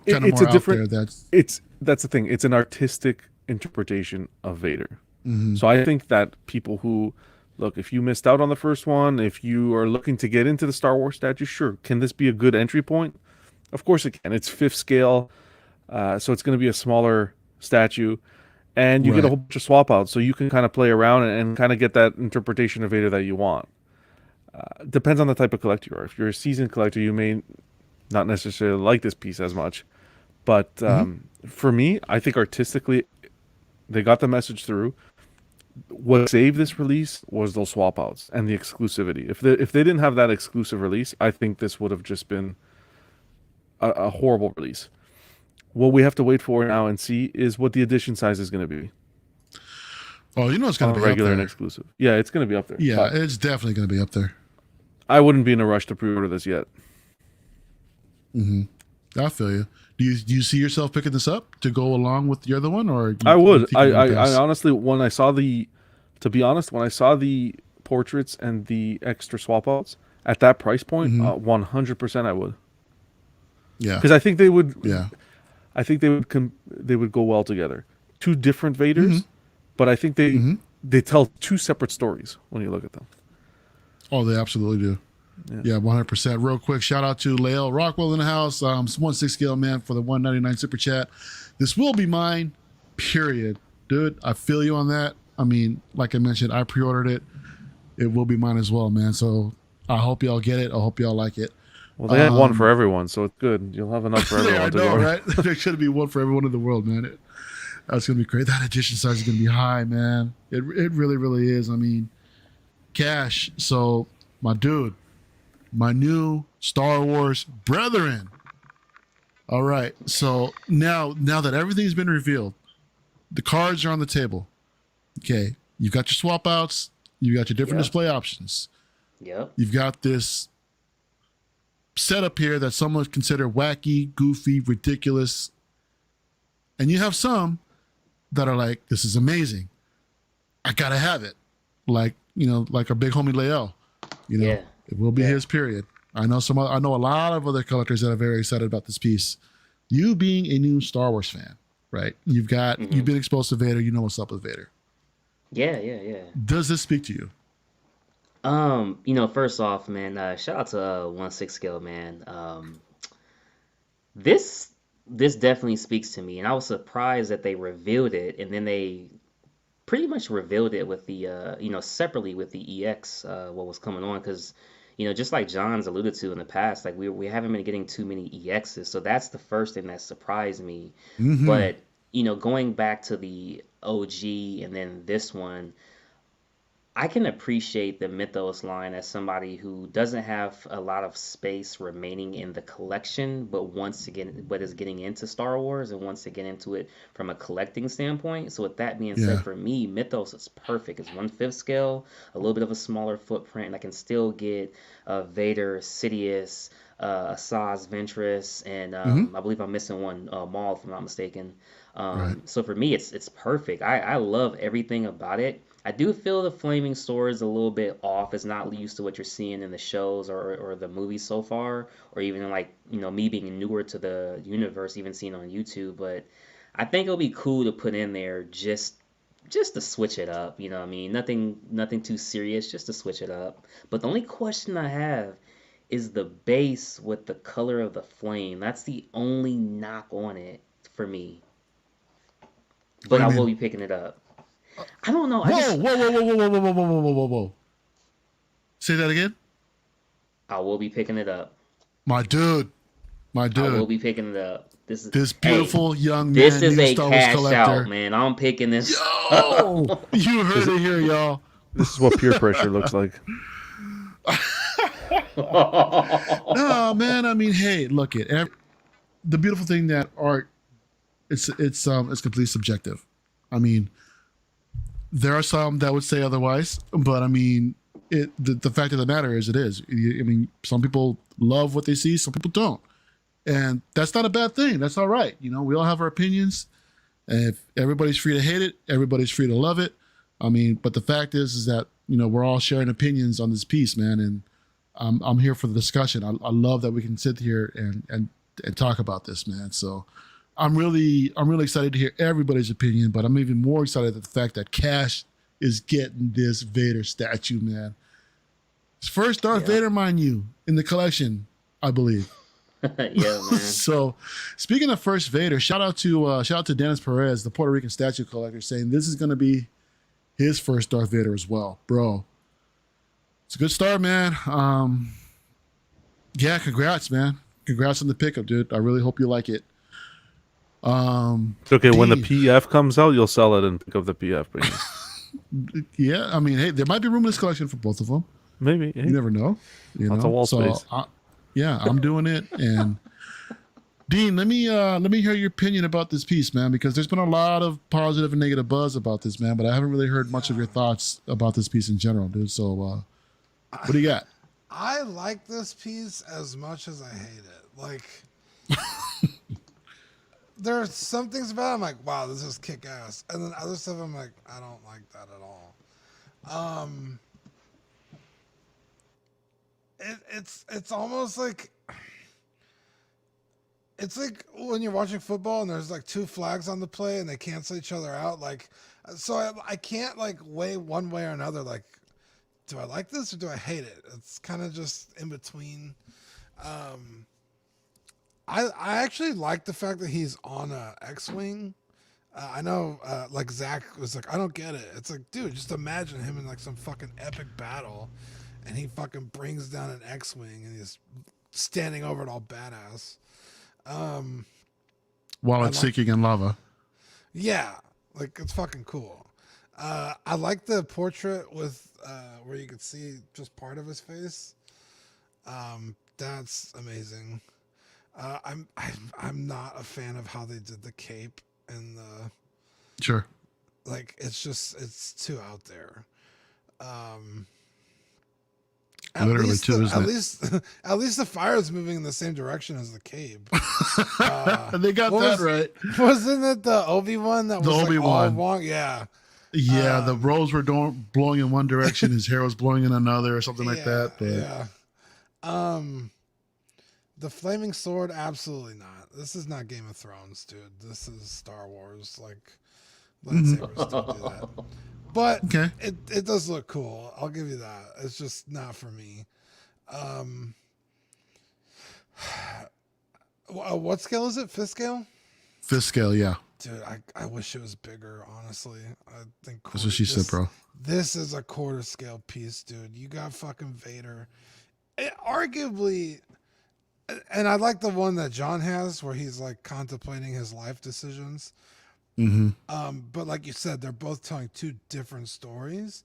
[SPEAKER 1] more out there.
[SPEAKER 3] That's the thing. It's an artistic interpretation of Vader. Mm-hmm. So I think that people who look, if you missed out on the first one, if you are looking to get into the Star Wars statue, sure. Can this be a good entry point? Of course it can. It's 5th scale, so it's going to be a smaller statue, and you get a whole bunch of swap outs, so you can kind of play around and kind of get that interpretation of Vader that you want. Depends on the type of collector you are. If you're a seasoned collector, you may not necessarily like this piece as much. But for me, I think artistically, they got the message through. What saved this release was those swap outs and the exclusivity. If they didn't have that exclusive release, I think this would have just been a horrible release. What we have to wait for now and see is what the edition size is going to be.
[SPEAKER 1] Oh, it's going to be
[SPEAKER 3] regular
[SPEAKER 1] up there.
[SPEAKER 3] And exclusive. Yeah, it's going to be up there.
[SPEAKER 1] Yeah, it's definitely going to be up there.
[SPEAKER 3] I wouldn't be in a rush to pre-order this yet.
[SPEAKER 1] I feel you. Do you see yourself picking this up to go along with the other one, or
[SPEAKER 3] I would? I honestly, when I saw the portraits and the extra swap outs at that price point, 100% I would.
[SPEAKER 1] Yeah,
[SPEAKER 3] because I think they would. Yeah, I think they would go well together. Two different Vaders, but I think they tell two separate stories when you look at them.
[SPEAKER 1] Oh, they absolutely do. Yeah, 100%. Real quick, shout out to Lael Rockwell in the house. 1/6 scale man for the 199 super chat. This will be mine, period. Dude, I feel you on that. I mean, like I mentioned, I pre-ordered it. It will be mine as well, man. So I hope y'all get it. I hope y'all like it.
[SPEAKER 3] Well, they had one for everyone, so it's good. You'll have enough for everyone.
[SPEAKER 1] I know, right? There should be one for everyone in the world, man. That's going to be great. That edition size is going to be high, man. It really, really is. I mean, cash. So, my dude, my new Star Wars brethren. All right. So now that everything's been revealed, the cards are on the table. Okay. You've got your swap outs. You've got your different
[SPEAKER 6] Yep.
[SPEAKER 1] display options.
[SPEAKER 6] Yep.
[SPEAKER 1] You've got this setup here that some would consider wacky, goofy, ridiculous. And you have some that are like, this is amazing. I gotta have it. Like, like our big homie Lael.
[SPEAKER 6] Yeah.
[SPEAKER 1] It will be
[SPEAKER 6] Yeah.
[SPEAKER 1] his period. I know I know a lot of other collectors that are very excited about this piece. You being a new Star Wars fan, right? You've been exposed to Vader, you know what's up with Vader.
[SPEAKER 6] Yeah.
[SPEAKER 1] Does this speak to you?
[SPEAKER 6] First off, man, shout out to 1/6 scale, man. This definitely speaks to me, and I was surprised that they revealed it, and then they pretty much revealed it with the separately with the EX what was coming on, because just like John's alluded to in the past, like we haven't been getting too many EXs, so that's the first thing that surprised me.
[SPEAKER 1] Mm-hmm.
[SPEAKER 6] But going back to the OG and then this one, I can appreciate the Mythos line as somebody who doesn't have a lot of space remaining in the collection, but is getting into Star Wars and wants to get into it from a collecting standpoint. So with that being
[SPEAKER 1] Yeah.
[SPEAKER 6] said, for me, Mythos is perfect. It's 1/5 scale, a little bit of a smaller footprint, and I can still get Vader, Sidious, Asajj Ventress, and I believe I'm missing one, Maul, if I'm not mistaken.
[SPEAKER 1] Right.
[SPEAKER 6] So for me, it's perfect. I love everything about it. I do feel the flaming sword is a little bit off. It's not used to what you're seeing in the shows or the movies so far, or even like me being newer to the universe, even seeing on YouTube. But I think it'll be cool to put in there just to switch it up. You know what I mean? Nothing too serious, just to switch it up. But the only question I have is the base with the color of the flame. That's the only knock on it for me. But I will be picking it up. I don't know.
[SPEAKER 1] Whoa. Say that again?
[SPEAKER 6] I will be picking it up.
[SPEAKER 1] My dude.
[SPEAKER 6] I will be picking it up.
[SPEAKER 1] This beautiful young man.
[SPEAKER 6] This is
[SPEAKER 1] new
[SPEAKER 6] a
[SPEAKER 1] Star Wars
[SPEAKER 6] cash
[SPEAKER 1] collector.
[SPEAKER 6] out, man. I'm picking this.
[SPEAKER 1] Yo! You heard it here, y'all.
[SPEAKER 3] This is what peer pressure looks like.
[SPEAKER 1] No, man. I mean, hey, look it. The beautiful thing that art, it's completely subjective. I mean, there are some that would say otherwise, but I mean, the fact of the matter is, it is. I mean, some people love what they see, some people don't, and that's not a bad thing. That's all right. We all have our opinions, and if everybody's free to hate it, everybody's free to love it. I mean, but the fact is that we're all sharing opinions on this piece, man, and I'm here for the discussion. I love that we can sit here and talk about this, man. So I'm really excited to hear everybody's opinion, but I'm even more excited at the fact that Cash is getting this Vader statue, man. It's first Darth Vader, mind you, in the collection, I believe.
[SPEAKER 6] Yeah, man.
[SPEAKER 1] So, speaking of first Vader, shout out to Dennis Perez, the Puerto Rican statue collector, saying this is going to be his first Darth Vader as well, bro. It's a good start, man. Yeah, congrats, man. Congrats on the pickup, dude. I really hope you like it.
[SPEAKER 3] It's okay, when the PF comes out, you'll sell it and pick up the PF.
[SPEAKER 1] Yeah, I mean, hey, there might be room in this collection for both of them.
[SPEAKER 3] Maybe. Hey.
[SPEAKER 1] You never know.
[SPEAKER 3] Lots of wall space.
[SPEAKER 1] I'm doing it. And Dean, let me hear your opinion about this piece, man, because there's been a lot of positive and negative buzz about this, man, but I haven't really heard much of your thoughts about this piece in general, dude. So, what do you got?
[SPEAKER 5] I like this piece as much as I hate it. Like, there are some things about it I'm like, wow, this is kick ass, and then other stuff I'm like, I don't like that at all. It's almost like it's like when you're watching football and there's like two flags on the play and they cancel each other out. Like, so I can't like weigh one way or another. Like, do I like this or do I hate it? It's kind of just in between. I actually like the fact that he's on a X-wing. I know, like Zach was like, I don't get it. It's like, dude, just imagine him in like some fucking epic battle, and he fucking brings down an X-wing and he's standing over it all badass.
[SPEAKER 1] While it's sinking in lava.
[SPEAKER 5] Yeah, like it's fucking cool. I like the portrait with where you could see just part of his face. That's amazing. I'm not a fan of how they did the cape and the
[SPEAKER 1] Sure.
[SPEAKER 5] Like it's too out there. At
[SPEAKER 1] Literally
[SPEAKER 5] least
[SPEAKER 1] too,
[SPEAKER 5] the,
[SPEAKER 1] isn't
[SPEAKER 5] at
[SPEAKER 1] it?
[SPEAKER 5] least at least the fire is moving in the same direction as the cape.
[SPEAKER 1] They got
[SPEAKER 5] what
[SPEAKER 1] that
[SPEAKER 5] was-
[SPEAKER 1] right.
[SPEAKER 5] Wasn't it the Obi-Wan that
[SPEAKER 1] The
[SPEAKER 5] was like all
[SPEAKER 1] Obi-Wan.
[SPEAKER 5] wrong? Yeah.
[SPEAKER 1] Yeah, the robes were blowing in one direction, his hair was blowing in another, or something like that. But
[SPEAKER 5] Yeah. The flaming sword, absolutely not. This is not Game of Thrones, dude. This is Star Wars. Like, lightsabers don't do that. But
[SPEAKER 1] okay,
[SPEAKER 5] it does look cool. I'll give you that. It's just not for me. What scale is it? Fifth scale?
[SPEAKER 1] fifth scale, yeah.
[SPEAKER 5] Dude, I wish it was bigger, honestly. I think
[SPEAKER 1] That's what she said, bro.
[SPEAKER 5] This is a quarter scale piece, dude. You got fucking Vader. Arguably, and I like the one that John has where he's like contemplating his life decisions. But like you said, they're both telling two different stories.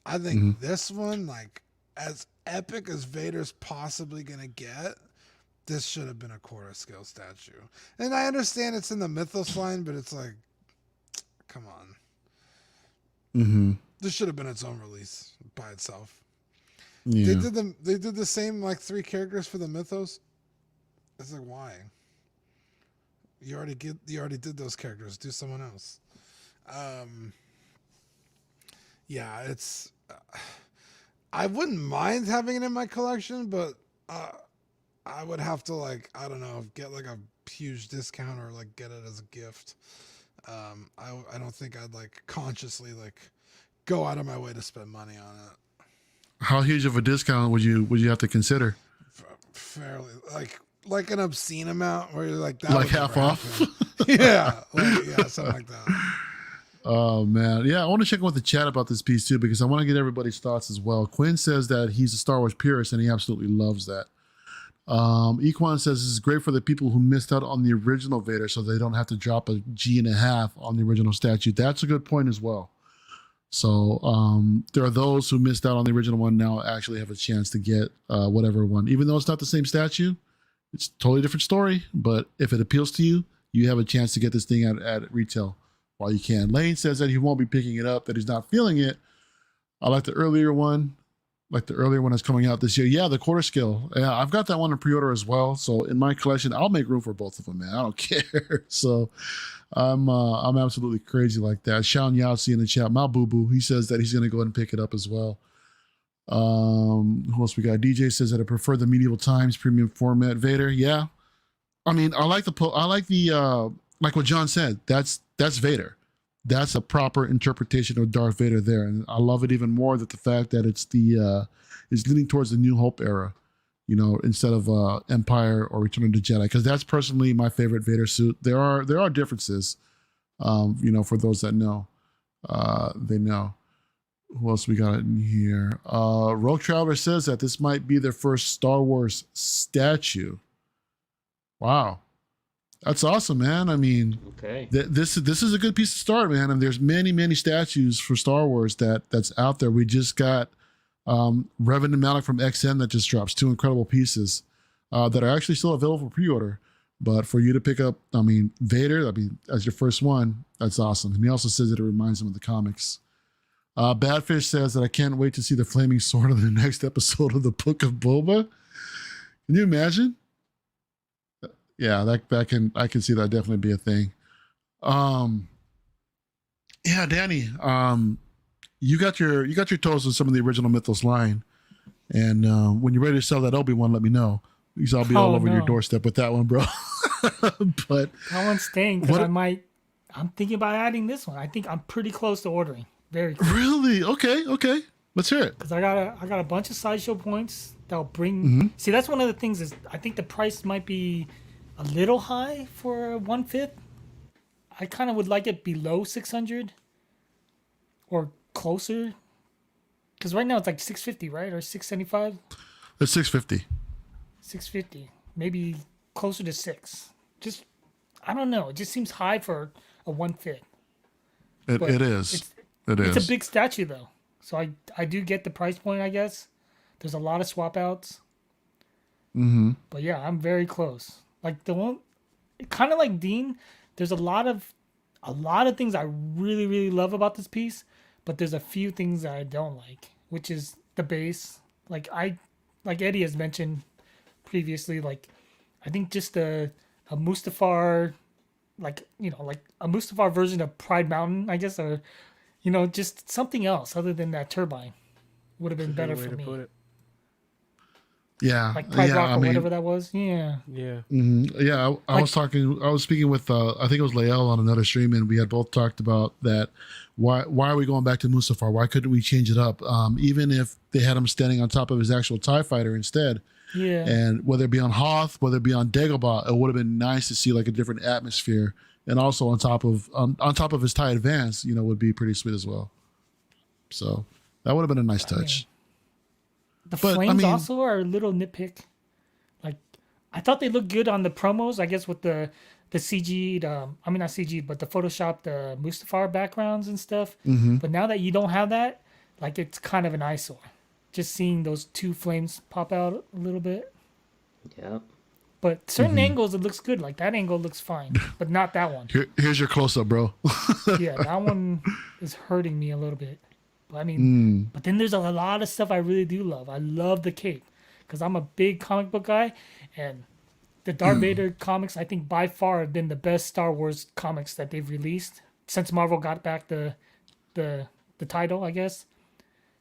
[SPEAKER 5] I think this one, like, as epic as Vader's possibly gonna get, this should have been a quarter scale statue. And I understand it's in the Mythos line, but it's like, come on. This should have been its own release by itself.
[SPEAKER 1] Yeah.
[SPEAKER 5] They did the same like 3 characters for the Mythos. It's like, why? You already did those characters. Do someone else. Yeah, it's. I wouldn't mind having it in my collection, but I would have to, like, I don't know, get like a huge discount or like get it as a gift. I don't think I'd like consciously like go out of my way to spend money on it.
[SPEAKER 1] How huge of a discount would you have to consider?
[SPEAKER 5] Fairly, like an obscene amount where you're like that,
[SPEAKER 1] Like
[SPEAKER 5] would
[SPEAKER 1] half
[SPEAKER 5] never
[SPEAKER 1] off?
[SPEAKER 5] happen. Yeah, something like that.
[SPEAKER 1] Oh man, yeah. I want to check in with the chat about this piece too because I want to get everybody's thoughts as well. Quinn says that he's a Star Wars purist and he absolutely loves that. Equan says this is great for the people who missed out on the original Vader, so they don't have to drop a G&a-half on the original statue. That's a good point as well. So there are those who missed out on the original one now actually have a chance to get whatever one, even though it's not the same statue. It's a totally different story, but if it appeals to you, you have a chance to get this thing at retail while you can. Lane says that he won't be picking it up, that he's not feeling it. I like the earlier one. That's coming out this year. Yeah, the quarter scale. Yeah, I've got that one in pre-order as well. So in my collection, I'll make room for both of them, man. I don't care. So I'm absolutely crazy like that. Shawn Yahtzee in the chat, my boo-boo, he says that he's going to go ahead and pick it up as well. Who else we got? DJ says that I prefer the medieval times premium format Vader. Yeah. I mean, I like like what John said, that's Vader. That's a proper interpretation of Darth Vader there. And I love it even more that the fact that it's leaning towards the New Hope era, you know, instead of Empire or Return of the Jedi, because that's personally my favorite Vader suit. There are differences, you know, for those that know, they know. Who else we got in here? Rogue Traveler says that this might be their first Star Wars statue. Wow. That's awesome, man. I mean,
[SPEAKER 6] Okay.
[SPEAKER 1] this is a good piece to start, man. And there's many statues for Star Wars that's out there. We just got Revan and Malik from XN that just drops 2 incredible pieces that are actually still available for pre-order. But for you to pick up, I mean, Vader, as your first one, that's awesome. And he also says that it reminds him of the comics. Badfish says that I can't wait to see the flaming sword in the next episode of the Book of Boba. Can you imagine? Yeah, I can see that definitely be a thing. Yeah, Danny, you got your toes in some of the original Mythos line, and when you're ready to sell that Obi-Wan, let me know because I'll be all over your doorstep with that one, bro. But
[SPEAKER 4] that one's staying because I'm thinking about adding this one. I think I'm pretty close to ordering. Very close.
[SPEAKER 1] Really? Okay. Let's hear it.
[SPEAKER 4] Because I got a bunch of sideshow points that'll bring. See, that's one of the things is I think the price might be a little high for 1/5. I kind of would like it below 600 or closer. Because right now it's like 650, right? Or 675?
[SPEAKER 1] It's 650.
[SPEAKER 4] 650. Maybe closer to 6. Just, I don't know. It just seems high for a 1/5.
[SPEAKER 1] It is.
[SPEAKER 4] It's a big statue, though. So I do get the price point, I guess. There's a lot of swap outs. But yeah, I'm very close. Like the one, kind of like Dean, there's a lot of a lot of things I really, really love about this piece, but there's a few things that I don't like, which is the base. Like Eddie has mentioned previously, like I think just a Mustafar, like a Mustafar version of Pride Mountain, I guess, or just something else other than that turbine would have been better for me.
[SPEAKER 1] Yeah,
[SPEAKER 4] like Pride Rock or whatever that was. Yeah.
[SPEAKER 1] Yeah, I was speaking with I think it was Lael on another stream, and we had both talked about that. Why are we going back to Mustafar? Why couldn't we change it up? Even if they had him standing on top of his actual TIE fighter instead.
[SPEAKER 4] Yeah.
[SPEAKER 1] And whether it be on Hoth, whether it be on Dagobah, it would have been nice to see like a different atmosphere. And also on top of his TIE Advance, would be pretty sweet as well. So that would have been a nice touch.
[SPEAKER 4] The flames also are a little nitpick. Like, I thought they looked good on the promos, I guess, with the CG, I mean, not CG, but the Photoshop, the Mustafar backgrounds and stuff.
[SPEAKER 1] Mm-hmm.
[SPEAKER 4] But now that you don't have that, like, it's kind of an eyesore. Just seeing those two flames pop out a little bit.
[SPEAKER 6] Yep.
[SPEAKER 4] But certain angles, it looks good. Like, that angle looks fine, but not that one.
[SPEAKER 1] Here's your close-up, bro.
[SPEAKER 4] Yeah, that one is hurting me a little bit. But I mean, but then there's a lot of stuff I really do love. I love the cape because I'm a big comic book guy, and the Darth Vader comics, I think by far have been the best Star Wars comics that they've released since Marvel got back the title, I guess.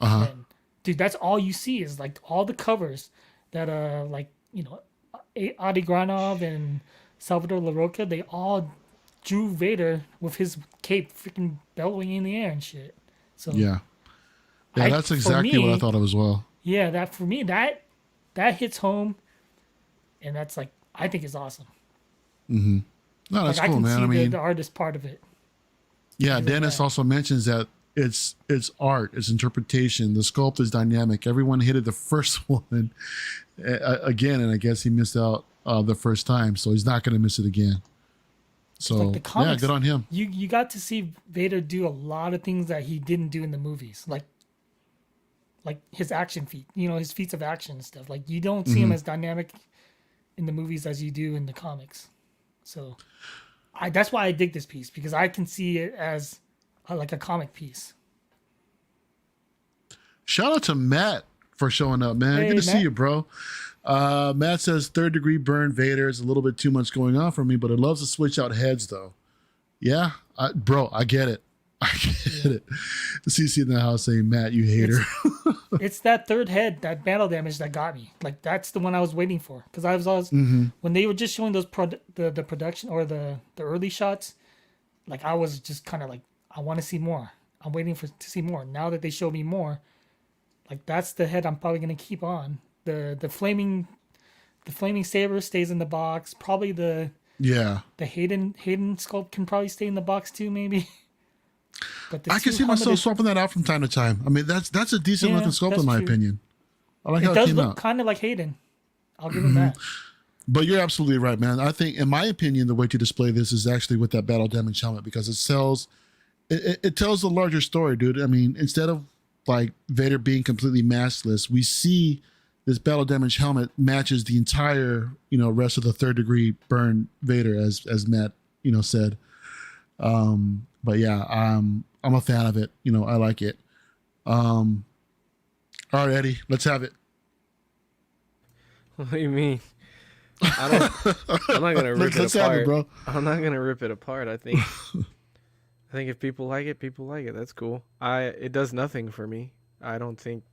[SPEAKER 4] And, dude, that's all you see is like all the covers that Adi Granov and Salvador LaRocca, they all drew Vader with his cape freaking bellowing in the air and shit. So
[SPEAKER 1] yeah, that's exactly what I thought of as well.
[SPEAKER 4] Yeah, that for me that hits home, and that's like I think is awesome.
[SPEAKER 1] Mm-hmm. No, that's cool, man.
[SPEAKER 4] I can see the artist part of it.
[SPEAKER 1] Yeah, Dennis also mentions that it's art, it's interpretation. The sculpt is dynamic. Everyone hated the first one again, and I guess he missed out the first time, so he's not going to miss it again. So
[SPEAKER 4] like the comics,
[SPEAKER 1] yeah, good on him.
[SPEAKER 4] You got to see Vader do a lot of things that he didn't do in the movies, like his action feat, his feats of action and stuff. Like you don't see him as dynamic in the movies as you do in the comics. So that's why I dig this piece, because I can see it as like a comic piece.
[SPEAKER 1] Shout out to Matt for showing up, man.
[SPEAKER 4] Hey,
[SPEAKER 1] good to
[SPEAKER 4] Matt.
[SPEAKER 1] see you, bro. Matt says 3rd degree burn Vader is a little bit too much going on for me, but it loves to switch out heads though. Yeah, bro, I get it. I get it. CC in the house saying, Matt, you hater.
[SPEAKER 4] It's that third head, that battle damage that got me. Like that's the one I was waiting for, because I was always when they were just showing those the production or the early shots, like I was just kind of like, I want to see more. I'm waiting to see more. Now that they showed me more, like that's the head I'm probably gonna keep on. The flaming saber stays in the box. Probably the Hayden sculpt can probably stay in the box too, maybe. But
[SPEAKER 1] I can see myself swapping that out from time to time. I mean, that's a decent looking sculpt in my opinion. I like how it came out. It does look
[SPEAKER 4] kind of like Hayden. I'll give him that.
[SPEAKER 1] But you're absolutely right, man. I think, in my opinion, the way to display this is actually with that battle damage helmet, because it tells a larger story, dude. I mean, instead of like Vader being completely maskless, we see this battle damage helmet matches the entire, rest of the 3rd degree burn Vader, as Matt, said. But yeah, I'm a fan of it. I like it. All right, Eddie, let's have it.
[SPEAKER 2] What do you mean? I'm not gonna rip it apart,
[SPEAKER 1] bro.
[SPEAKER 2] I'm not gonna rip it apart. I think if people like it, people like it. That's cool. It does nothing for me. I don't think.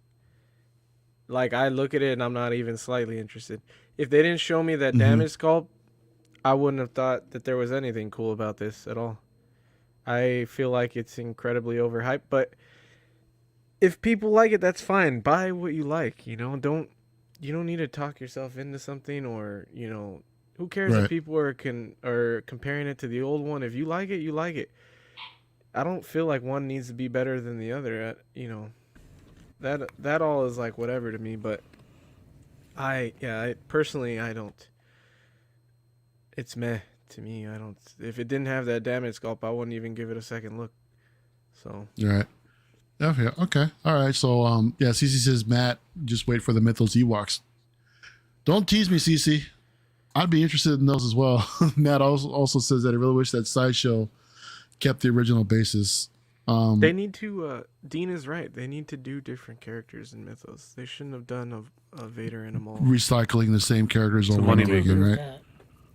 [SPEAKER 2] Like, I look at it and I'm not even slightly interested. If they didn't show me that damage sculpt, I wouldn't have thought that there was anything cool about this at all. I feel like it's incredibly overhyped, but if people like it, that's fine. Buy what you like, you don't need to talk yourself into something, or, who cares if people are comparing it to the old one. If you like it, you like it. I don't feel like one needs to be better than the other. That all is like whatever to me, but I personally, I don't. It's meh to me. I don't. If it didn't have that damage sculpt, I wouldn't even give it a second look. So.
[SPEAKER 1] Right. Yeah. Okay. All right. So CC says, Matt, just wait for the Mythos Ewoks. Don't tease me, CC. I'd be interested in those as well. Matt also says that I really wish that Sideshow kept the original basis.
[SPEAKER 2] They need to. Dean is right. They need to do different characters in Mythos. They shouldn't have done a Vader and a Maul.
[SPEAKER 1] Recycling the same characters over and
[SPEAKER 3] money
[SPEAKER 1] over
[SPEAKER 3] maker.
[SPEAKER 1] again, right?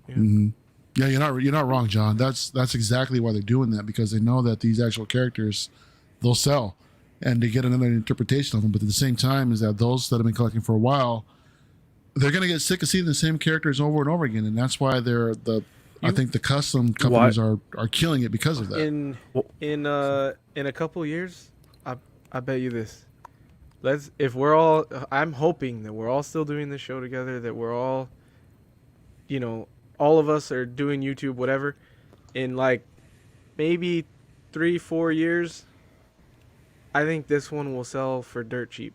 [SPEAKER 4] Yeah.
[SPEAKER 1] Mm-hmm. Yeah, you're not wrong, John. That's exactly why they're doing that, because they know that these actual characters, they'll sell, and they get another interpretation of them. But at the same time, is that those that have been collecting for a while, they're gonna get sick of seeing the same characters over and over again, and that's why I think the custom companies are killing it because of that.
[SPEAKER 2] In a couple years, I bet you this. If we're all, I'm hoping that we're all still doing this show together, that we're all, all of us are doing YouTube, whatever. In like maybe 3-4 years, I think this one will sell for dirt cheap.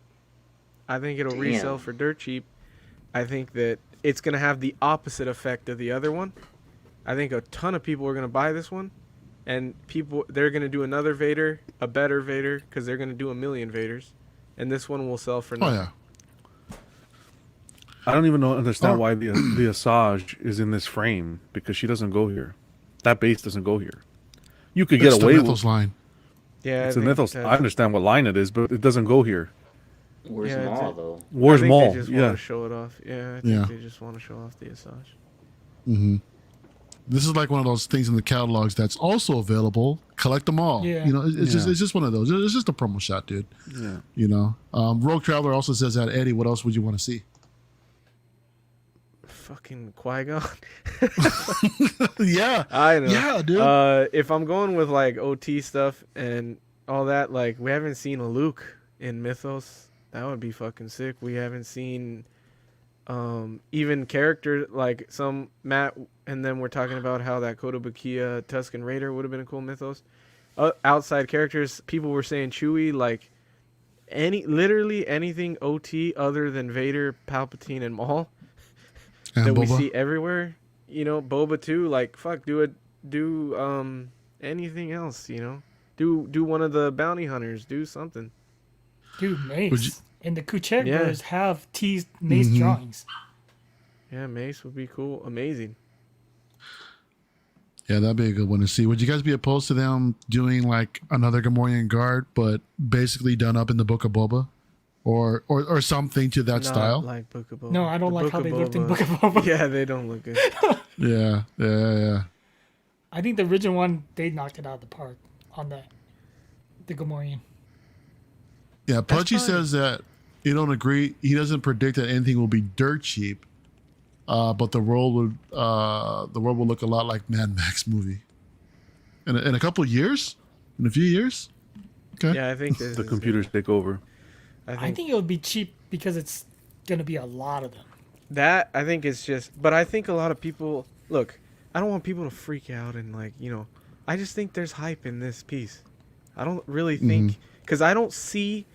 [SPEAKER 2] I think it'll resell for dirt cheap. I think that it's gonna have the opposite effect of the other one. I think a ton of people are going to buy this one, and they're going to do another Vader, a better Vader, because they're going to do 1 million Vaders, and this one will sell for nothing.
[SPEAKER 1] Oh yeah.
[SPEAKER 3] I don't even understand why the Asajj is in this frame, because she doesn't go here. That base doesn't go here. You could get
[SPEAKER 1] It's
[SPEAKER 3] away
[SPEAKER 1] the
[SPEAKER 3] with
[SPEAKER 1] Mythos line.
[SPEAKER 2] Yeah,
[SPEAKER 3] it's a Mythos. I understand what line it is, but it doesn't go here.
[SPEAKER 6] Where's
[SPEAKER 2] Yeah,
[SPEAKER 6] Maul though?
[SPEAKER 3] Where's
[SPEAKER 2] I think
[SPEAKER 3] Maul?
[SPEAKER 2] They just
[SPEAKER 3] Yeah.
[SPEAKER 2] want to show it off. Yeah, I think they just want to show off the Asajj.
[SPEAKER 1] Mm-hmm. This is like one of those things in the catalogs that's also available. Collect them all.
[SPEAKER 4] Yeah.
[SPEAKER 1] It's just one of those. It's just a promo shot, dude.
[SPEAKER 3] Yeah.
[SPEAKER 1] Rogue Traveler also says that, Eddie, what else would you want to see?
[SPEAKER 2] Fucking Qui-Gon.
[SPEAKER 1] Yeah.
[SPEAKER 2] I know.
[SPEAKER 1] Yeah, dude.
[SPEAKER 2] If I'm going with like OT stuff and all that, like we haven't seen a Luke in Mythos. That would be fucking sick. We haven't seen even characters like some Matt, and then we're talking about how that Kotobukiya Tusken Raider would have been a cool Mythos. Outside characters, people were saying Chewie, like literally anything OT other than Vader, Palpatine, and Maul
[SPEAKER 1] And
[SPEAKER 2] that we
[SPEAKER 1] Boba.
[SPEAKER 2] see everywhere. Boba too. Like fuck, do anything else. Do one of the bounty hunters. Do something.
[SPEAKER 4] Dude, Mace.
[SPEAKER 1] Would you-
[SPEAKER 4] And the Kuchek
[SPEAKER 2] Yeah.
[SPEAKER 4] brothers have teased Mace
[SPEAKER 1] Mhm.
[SPEAKER 4] drawings.
[SPEAKER 2] Yeah, Mace would be cool. Amazing.
[SPEAKER 1] Yeah, that'd be a good one to see. Would you guys be opposed to them doing like another Gamorrean guard, but basically done up in the Book of Boba, or something to that
[SPEAKER 2] Not
[SPEAKER 1] style?
[SPEAKER 2] like Book of Boba.
[SPEAKER 4] No, I don't
[SPEAKER 2] The
[SPEAKER 4] like
[SPEAKER 2] Book
[SPEAKER 4] how
[SPEAKER 2] of
[SPEAKER 4] they looked in
[SPEAKER 2] Boba-
[SPEAKER 4] Book of Boba.
[SPEAKER 2] Yeah, they don't look good.
[SPEAKER 1] Yeah.
[SPEAKER 4] I think the original one, they knocked it out of the park on that. The Gamorrean.
[SPEAKER 1] Yeah, Pudgy
[SPEAKER 2] fine.
[SPEAKER 1] says that he don't agree. He doesn't predict that anything will be dirt cheap, but the world will look a lot like Mad Max movie. In a couple of years, in a few years. Okay.
[SPEAKER 2] Yeah, I think this
[SPEAKER 3] The
[SPEAKER 2] is
[SPEAKER 3] computers take over.
[SPEAKER 2] good.
[SPEAKER 4] I think it would be cheap because it's going to be a lot of them.
[SPEAKER 2] that I think it's just. But I think a lot of people look. I don't want people to freak out and I just think there's hype in this piece. I don't really think because I don't see.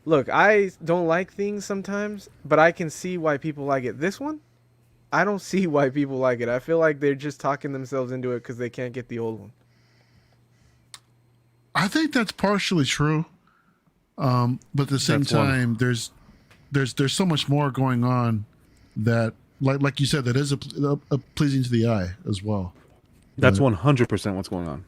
[SPEAKER 2] Look, I don't like things sometimes, but I can see why people like it. This one, I don't see why people like it. I feel like they're just talking themselves into it because they can't get the old one.
[SPEAKER 1] I think that's partially true, but at the same
[SPEAKER 3] That's one.
[SPEAKER 1] time, there's so much more going on that, like you said, that is a pleasing to the eye as well.
[SPEAKER 3] That's 100% what's going on.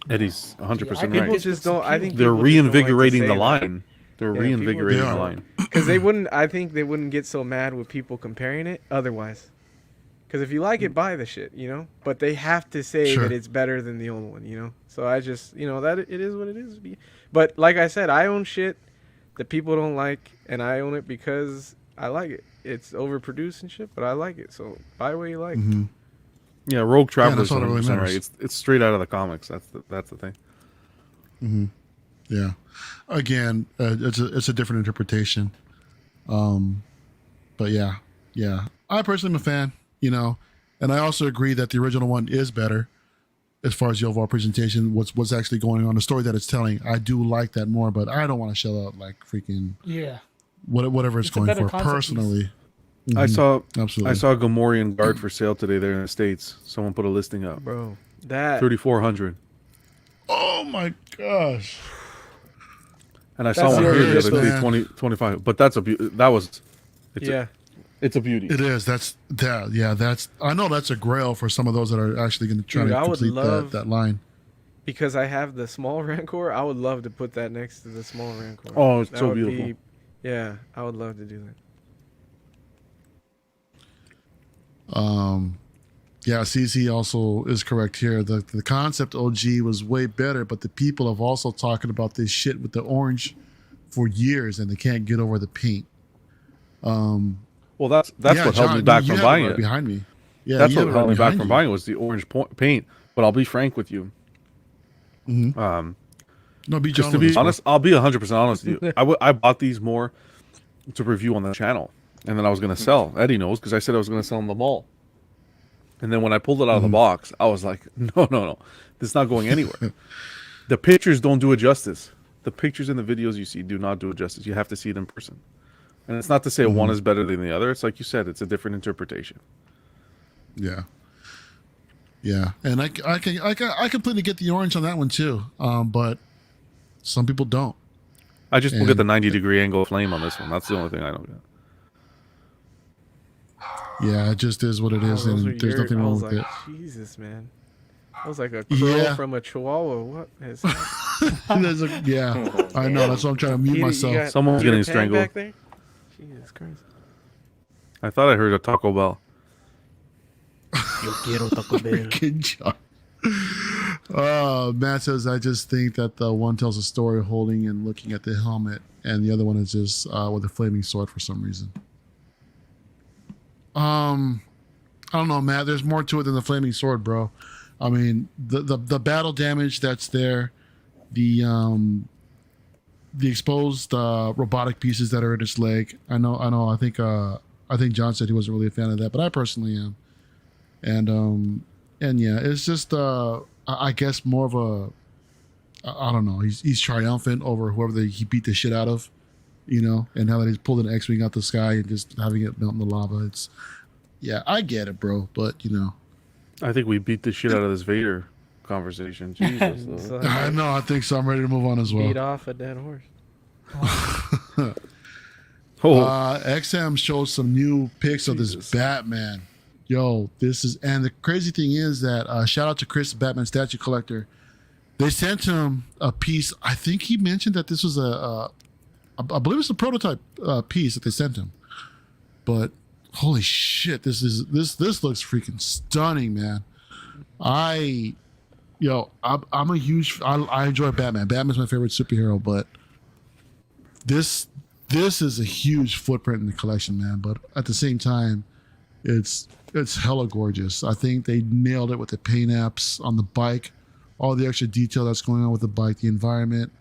[SPEAKER 3] Eddie's 100%
[SPEAKER 4] Yeah, I think
[SPEAKER 3] right.
[SPEAKER 2] People
[SPEAKER 4] This
[SPEAKER 2] just
[SPEAKER 4] looks
[SPEAKER 2] don't. I think
[SPEAKER 3] They're
[SPEAKER 2] people just don't like to
[SPEAKER 3] reinvigorating
[SPEAKER 2] say
[SPEAKER 3] the
[SPEAKER 2] that.
[SPEAKER 3] line. They're
[SPEAKER 2] Yeah,
[SPEAKER 3] reinvigorating
[SPEAKER 1] people-
[SPEAKER 3] the
[SPEAKER 1] Yeah.
[SPEAKER 3] line.
[SPEAKER 2] Because they wouldn't. I think they wouldn't get so mad with people comparing it otherwise. Because if you like it, buy the shit, But they have to say
[SPEAKER 1] Sure.
[SPEAKER 2] that it's better than the old one, So I just, that it is what it is. But like I said, I own shit that people don't like, and I own it because I like it. It's overproduced and shit, but I like it. So buy what you like.
[SPEAKER 1] Mm-hmm.
[SPEAKER 3] Yeah, Rogue Traveler's
[SPEAKER 1] that's all that really
[SPEAKER 3] 100% right.
[SPEAKER 1] matters.
[SPEAKER 3] It's straight out of the comics. That's the thing.
[SPEAKER 1] Mm-hmm. Yeah. Again, it's a different interpretation. But yeah. I personally am a fan, and I also agree that the original one is better as far as the overall presentation. What's actually going on, the story that it's telling. I do like that more, but I don't want to shell out like freaking
[SPEAKER 4] Yeah.
[SPEAKER 1] whatever it's
[SPEAKER 4] It's a
[SPEAKER 1] going
[SPEAKER 4] better
[SPEAKER 1] for
[SPEAKER 4] concept
[SPEAKER 1] personally.
[SPEAKER 3] I saw
[SPEAKER 1] Absolutely.
[SPEAKER 3] I saw a Gamorrean guard for sale today there in the States. Someone put a listing up.
[SPEAKER 2] Bro, that
[SPEAKER 3] 3,400.
[SPEAKER 1] Oh my gosh.
[SPEAKER 3] And I saw
[SPEAKER 2] That's
[SPEAKER 3] one
[SPEAKER 2] the
[SPEAKER 3] here the
[SPEAKER 2] earliest
[SPEAKER 3] other day,
[SPEAKER 1] one.
[SPEAKER 3] 25. But that's
[SPEAKER 2] yeah.
[SPEAKER 3] it's a beauty.
[SPEAKER 1] It is. That's. I know that's a grail for some of those that are actually going to try
[SPEAKER 2] Dude,
[SPEAKER 1] to
[SPEAKER 2] I would
[SPEAKER 1] complete
[SPEAKER 2] love-
[SPEAKER 1] that line.
[SPEAKER 2] because I have the small Rancor, I would love to put that next to the small Rancor.
[SPEAKER 3] Oh, it's
[SPEAKER 2] That
[SPEAKER 3] so
[SPEAKER 2] would
[SPEAKER 3] beautiful.
[SPEAKER 2] Yeah, I would love to do that.
[SPEAKER 1] Yeah, CC also is correct here. The concept OG was way better, but the people have also talking about this shit with the orange for years, and they can't get over the paint.
[SPEAKER 3] Well, that's
[SPEAKER 1] Yeah,
[SPEAKER 3] what held me
[SPEAKER 1] John,
[SPEAKER 3] back
[SPEAKER 1] you
[SPEAKER 3] from
[SPEAKER 1] have
[SPEAKER 3] buying
[SPEAKER 1] right
[SPEAKER 3] it.
[SPEAKER 1] behind me. Yeah,
[SPEAKER 3] That's
[SPEAKER 1] you
[SPEAKER 3] what
[SPEAKER 1] have
[SPEAKER 3] held me
[SPEAKER 1] right
[SPEAKER 3] back
[SPEAKER 1] behind
[SPEAKER 3] from
[SPEAKER 1] you.
[SPEAKER 3] buying it was the orange paint. But I'll be frank with you.
[SPEAKER 1] Mhm. No, be
[SPEAKER 3] Just
[SPEAKER 1] John
[SPEAKER 3] to
[SPEAKER 1] with
[SPEAKER 3] be
[SPEAKER 1] us, bro.
[SPEAKER 3] honest, I'll be 100% honest with you. I bought these more to review on the channel, and then I was gonna sell. Eddie knows because I said I was gonna sell in the mall. And then when I pulled it out of the box, I was like, no, this is not going anywhere. The pictures don't do it justice. The pictures and the videos you see do not do it justice. You have to see it in person. And it's not to say one is better than the other. It's like you said, it's a different interpretation.
[SPEAKER 1] Yeah. Yeah, and I completely get the orange on that one too. But some people don't.
[SPEAKER 3] I just will get
[SPEAKER 1] And-
[SPEAKER 3] the 90-degree angle flame on this one. That's the only thing I don't get.
[SPEAKER 1] Yeah, it just is what it is,
[SPEAKER 2] Those
[SPEAKER 1] and
[SPEAKER 2] are
[SPEAKER 1] there's
[SPEAKER 2] yours.
[SPEAKER 1] nothing
[SPEAKER 2] I
[SPEAKER 1] wrong
[SPEAKER 2] was
[SPEAKER 1] with
[SPEAKER 2] like,
[SPEAKER 1] it.
[SPEAKER 2] Jesus, man. That was like a crow
[SPEAKER 1] Yeah.
[SPEAKER 2] from a chihuahua. What is that?
[SPEAKER 1] Yeah, I know. That's why I'm trying to mute
[SPEAKER 2] Petey, you
[SPEAKER 1] myself.
[SPEAKER 2] got
[SPEAKER 3] Someone's
[SPEAKER 2] Peter
[SPEAKER 3] getting
[SPEAKER 2] Pan
[SPEAKER 3] strangled.
[SPEAKER 2] back there? Jesus Christ.
[SPEAKER 3] I thought I heard a Taco Bell.
[SPEAKER 2] Yo quiero Taco Bell.
[SPEAKER 1] Good job. Matt says, I just think that the one tells a story holding and looking at the helmet, and the other one is just with a flaming sword for some reason. I don't know, Matt. There's more to it than the flaming sword, bro. I mean, the battle damage that's there, the exposed robotic pieces that are in its leg. I know. I think John said he wasn't really a fan of that, but I personally am. And yeah, it's just I guess more of a I don't know. He's triumphant over whoever he beat the shit out of, you know. And now that he's pulled an X-wing out the sky and just having it melt in the lava, it's yeah, I get it, bro. But you know,
[SPEAKER 3] I think we beat the shit out of this Vader conversation. Jesus. though.
[SPEAKER 2] So
[SPEAKER 1] I know. I think so. I'm ready to move on as well.
[SPEAKER 2] beat off a dead horse.
[SPEAKER 1] XM showed some new pics of this
[SPEAKER 3] Jesus.
[SPEAKER 1] Batman. Yo, this is, and the crazy thing is that shout out to Chris, the Batman statue collector. They sent him a piece. I think he mentioned that this was I believe it's a prototype piece that they sent him. But holy shit, this looks freaking stunning, man. I'm a huge. I enjoy Batman. Batman's my favorite superhero, but this is a huge footprint in the collection, man. But at the same time, it's hella gorgeous. I think they nailed it with the paint apps on the bike, all the extra detail that's going on with the bike, the environment,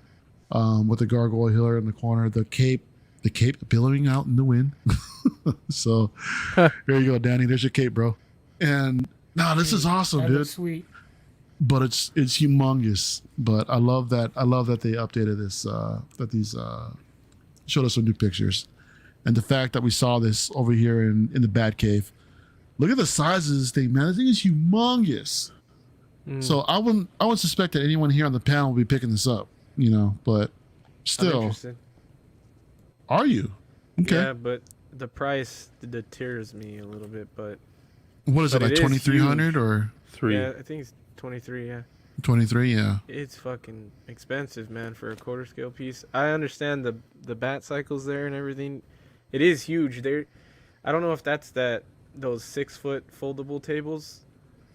[SPEAKER 1] with the gargoyle here in the corner, the cape billowing out in the wind. So here you go, Danny. There's your cape, bro. And no, this is awesome,
[SPEAKER 4] That
[SPEAKER 1] dude.
[SPEAKER 4] looks sweet.
[SPEAKER 1] But it's humongous. But I love that they updated this. That these showed us some new pictures, and the fact that we saw this over here in the Batcave. Look at the size of this thing, man. This thing is humongous. So I wouldn't suspect that anyone here on the panel will be picking this up, you know. But
[SPEAKER 2] I'm
[SPEAKER 1] still,
[SPEAKER 2] interested.
[SPEAKER 1] are you? Okay.
[SPEAKER 2] Yeah, but the price deters me a little bit. But
[SPEAKER 1] What is
[SPEAKER 2] but
[SPEAKER 1] it, like
[SPEAKER 2] it is
[SPEAKER 1] 2,300
[SPEAKER 2] huge.
[SPEAKER 1] or
[SPEAKER 3] 3.
[SPEAKER 2] yeah, I think it's 23. Yeah,
[SPEAKER 1] 23? Yeah.
[SPEAKER 2] it's fucking expensive, man, for a quarter scale piece. I understand the bat cycles there and everything. It is huge. I don't know if that's those 6-foot foldable tables,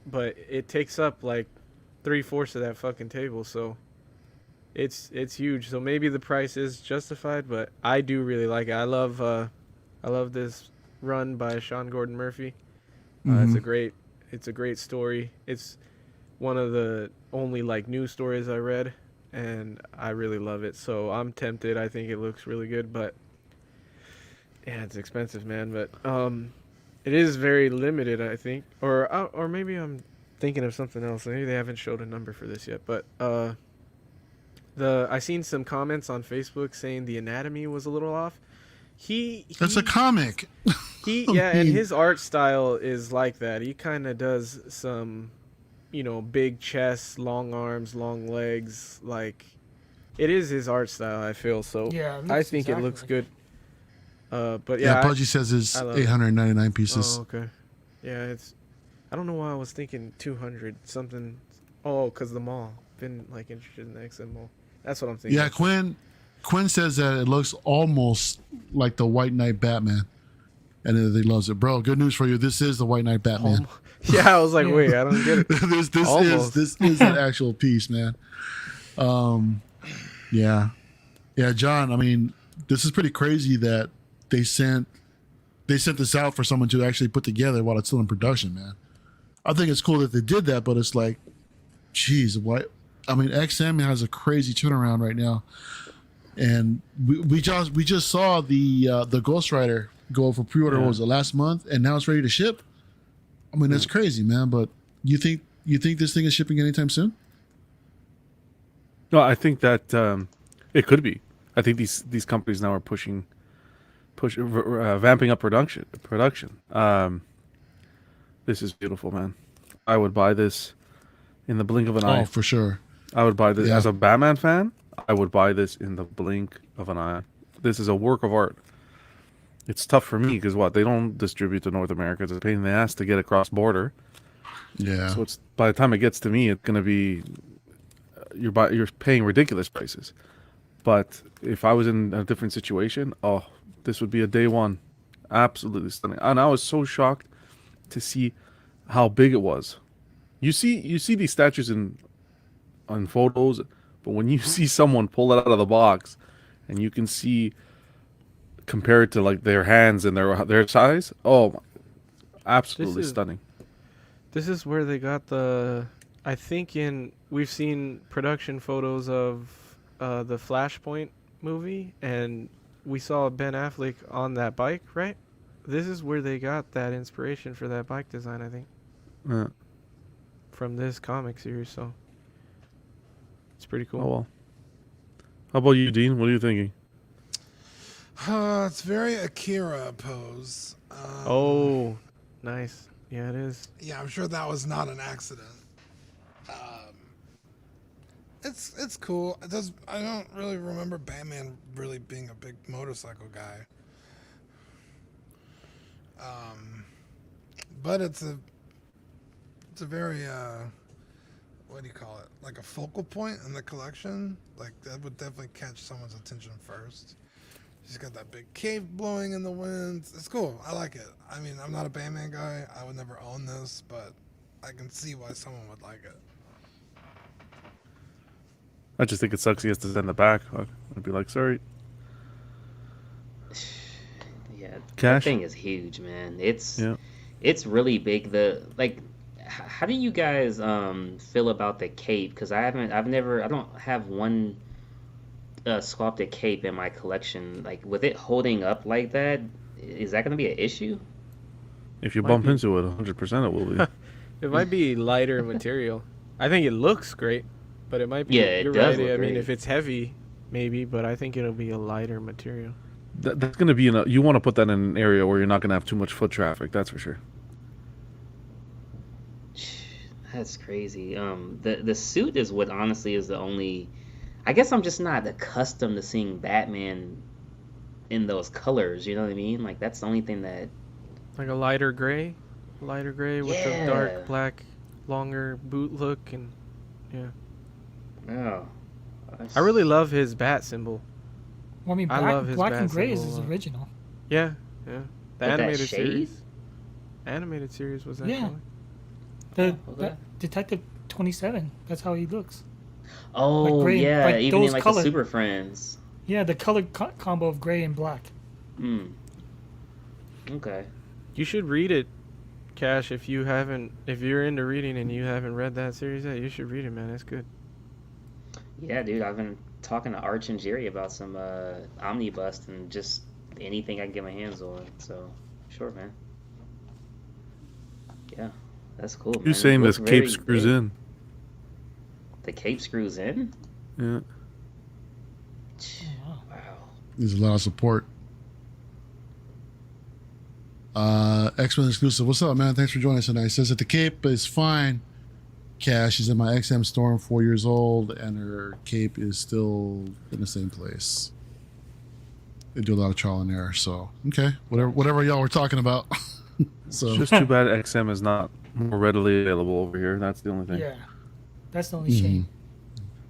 [SPEAKER 2] but it takes up like 3/4 of that fucking table. So it's huge. So maybe the price is justified, but I do really like it. I love this run by Sean Gordon Murphy. It's a great story. It's one of the only like news stories I read, and I really love it. So I'm tempted. I think it looks really good, but yeah, it's expensive, man. But it is very limited, I think, or maybe I'm thinking of something else. Maybe they haven't showed a number for this yet, but I seen some comments on Facebook saying the anatomy was a little off.
[SPEAKER 1] That's a comic.
[SPEAKER 2] And his art style is like that. He kind of does some, big chest, long arms, long legs. Like, it is his art style, I feel. So
[SPEAKER 4] Yeah, it
[SPEAKER 2] I
[SPEAKER 4] looks
[SPEAKER 2] think
[SPEAKER 4] exactly
[SPEAKER 2] it looks
[SPEAKER 4] like
[SPEAKER 2] good. But
[SPEAKER 1] Yeah,
[SPEAKER 2] yeah,
[SPEAKER 1] Pudgy says it's
[SPEAKER 2] I love it.
[SPEAKER 1] 899 pieces.
[SPEAKER 2] Oh, okay. Yeah, I don't know why I was thinking 200 something. Oh, because the mall. Been like interested in the XM mall. That's what I'm thinking.
[SPEAKER 1] Yeah, Quinn says that it looks almost like the White Knight Batman, and he loves it, bro. Good news for you. This is the White Knight Batman.
[SPEAKER 2] Yeah, I was like, wait, I don't get it.
[SPEAKER 1] this is an actual piece, man. Yeah, John. I mean, this is pretty crazy that they sent this out for someone to actually put together while it's still in production, man. I think it's cool that they did that, but it's like, geez, what? I mean, XM has a crazy turnaround right now, and we just saw the Ghost Rider go for pre-order.
[SPEAKER 3] Yeah.
[SPEAKER 1] What was it, last month, and now it's ready to ship. I mean, that's crazy, man. But you think this thing is shipping anytime soon?
[SPEAKER 3] No, I think that it could be. I think these companies now are vamping up production. This is beautiful, man. I would buy this in the blink of an eye.
[SPEAKER 1] Oh, for sure.
[SPEAKER 3] I would buy this
[SPEAKER 1] Yeah.
[SPEAKER 3] as a Batman fan. I would buy this in the blink of an eye. This is a work of art. It's tough for me because they don't distribute to North America. It's a pain in the ass to get across border.
[SPEAKER 1] Yeah.
[SPEAKER 3] So it's by the time it gets to me, it's gonna be you're paying ridiculous prices. But if I was in a different situation, this would be a day one. Absolutely stunning. And I was so shocked to see how big it was. You see these statues on photos, but when you see someone pull it out of the box, and you can see compared to like their hands and their size, absolutely stunning.
[SPEAKER 2] This is where they got I think we've seen production photos of the Flashpoint movie, and we saw Ben Affleck on that bike, right? This is where they got that inspiration for that bike design, I think.
[SPEAKER 3] Yeah.
[SPEAKER 2] From this comic series, so it's pretty cool.
[SPEAKER 3] Oh well. How about you, Dean? What are you thinking?
[SPEAKER 5] It's very Akira pose.
[SPEAKER 2] Oh, nice. Yeah, it is.
[SPEAKER 5] Yeah, I'm sure that was not an accident. It's cool. I don't really remember Batman really being a big motorcycle guy. But it's a very what do you call it? Like a focal point in the collection. Like that would definitely catch someone's attention first. She's got that big cape blowing in the wind. It's cool. I like it. I mean, I'm not a Batman guy. I would never own this, but I can see why someone would like it.
[SPEAKER 3] I just think it sucks he has to send it back. I'd be like, sorry.
[SPEAKER 6] Yeah,
[SPEAKER 3] Cash?
[SPEAKER 6] that thing is huge, man. It's really big. How do you guys feel about the cape? Because I don't have one sculpted cape in my collection. Like, with it holding up like that, is that going to be an issue?
[SPEAKER 3] If you bump into it, 100% it will be.
[SPEAKER 2] It might be lighter material. I think it looks great, but it might be.
[SPEAKER 6] Yeah, it
[SPEAKER 2] you're
[SPEAKER 6] does
[SPEAKER 2] right.
[SPEAKER 6] look
[SPEAKER 2] I mean,
[SPEAKER 6] great.
[SPEAKER 2] if it's heavy, maybe, but I think it'll be a lighter material.
[SPEAKER 3] That's going to be you want to put that in an area where you're not going to have too much foot traffic. That's for sure.
[SPEAKER 6] That's crazy. The suit is what honestly is the only. I guess I'm just not accustomed to seeing Batman in those colors. You know what I mean? Like that's the only thing that.
[SPEAKER 2] Like a lighter gray with the
[SPEAKER 6] Yeah.
[SPEAKER 2] dark black, longer boot look, and yeah.
[SPEAKER 6] Oh.
[SPEAKER 2] I really love his bat symbol.
[SPEAKER 4] Well, I mean,
[SPEAKER 2] I love his
[SPEAKER 4] black
[SPEAKER 2] bat
[SPEAKER 4] and gray is his
[SPEAKER 2] symbol.
[SPEAKER 4] original.
[SPEAKER 2] Yeah. The
[SPEAKER 6] With that
[SPEAKER 2] animated
[SPEAKER 6] shade?
[SPEAKER 2] series. Animated series was that
[SPEAKER 4] Yeah.
[SPEAKER 2] color?
[SPEAKER 4] The
[SPEAKER 6] okay.
[SPEAKER 4] Detective 27. That's how he looks.
[SPEAKER 6] Oh
[SPEAKER 4] gray and-
[SPEAKER 6] yeah,
[SPEAKER 4] like
[SPEAKER 6] even in
[SPEAKER 4] those
[SPEAKER 6] like
[SPEAKER 4] color-
[SPEAKER 6] the Super Friends.
[SPEAKER 4] Yeah, the color combo of gray and black.
[SPEAKER 6] Okay.
[SPEAKER 2] You should read it, Cash. If you're into reading and you haven't read that series yet, you should read it, man. It's good.
[SPEAKER 6] Yeah, dude, I've been talking to Arch and Jerry about some omnibus and just anything I can get my hands on. So, sure, man. Yeah, that's cool.
[SPEAKER 3] You're
[SPEAKER 6] man.
[SPEAKER 3] saying
[SPEAKER 6] It
[SPEAKER 3] this
[SPEAKER 6] looks
[SPEAKER 3] cape
[SPEAKER 6] very
[SPEAKER 3] screws
[SPEAKER 6] big.
[SPEAKER 3] in.
[SPEAKER 6] The cape screws in?
[SPEAKER 3] Yeah.
[SPEAKER 6] Wow.
[SPEAKER 1] There's a lot of support. X-Men exclusive. What's up, man? Thanks for joining us tonight. It says that the cape is fine. Cash is in my XM store. 4 years old, and her cape is still in the same place. They do a lot of trial and error. So okay, whatever y'all were talking about. So
[SPEAKER 3] It's just too bad XM is not more readily available over here. That's the only thing.
[SPEAKER 4] Yeah. That's the only shame.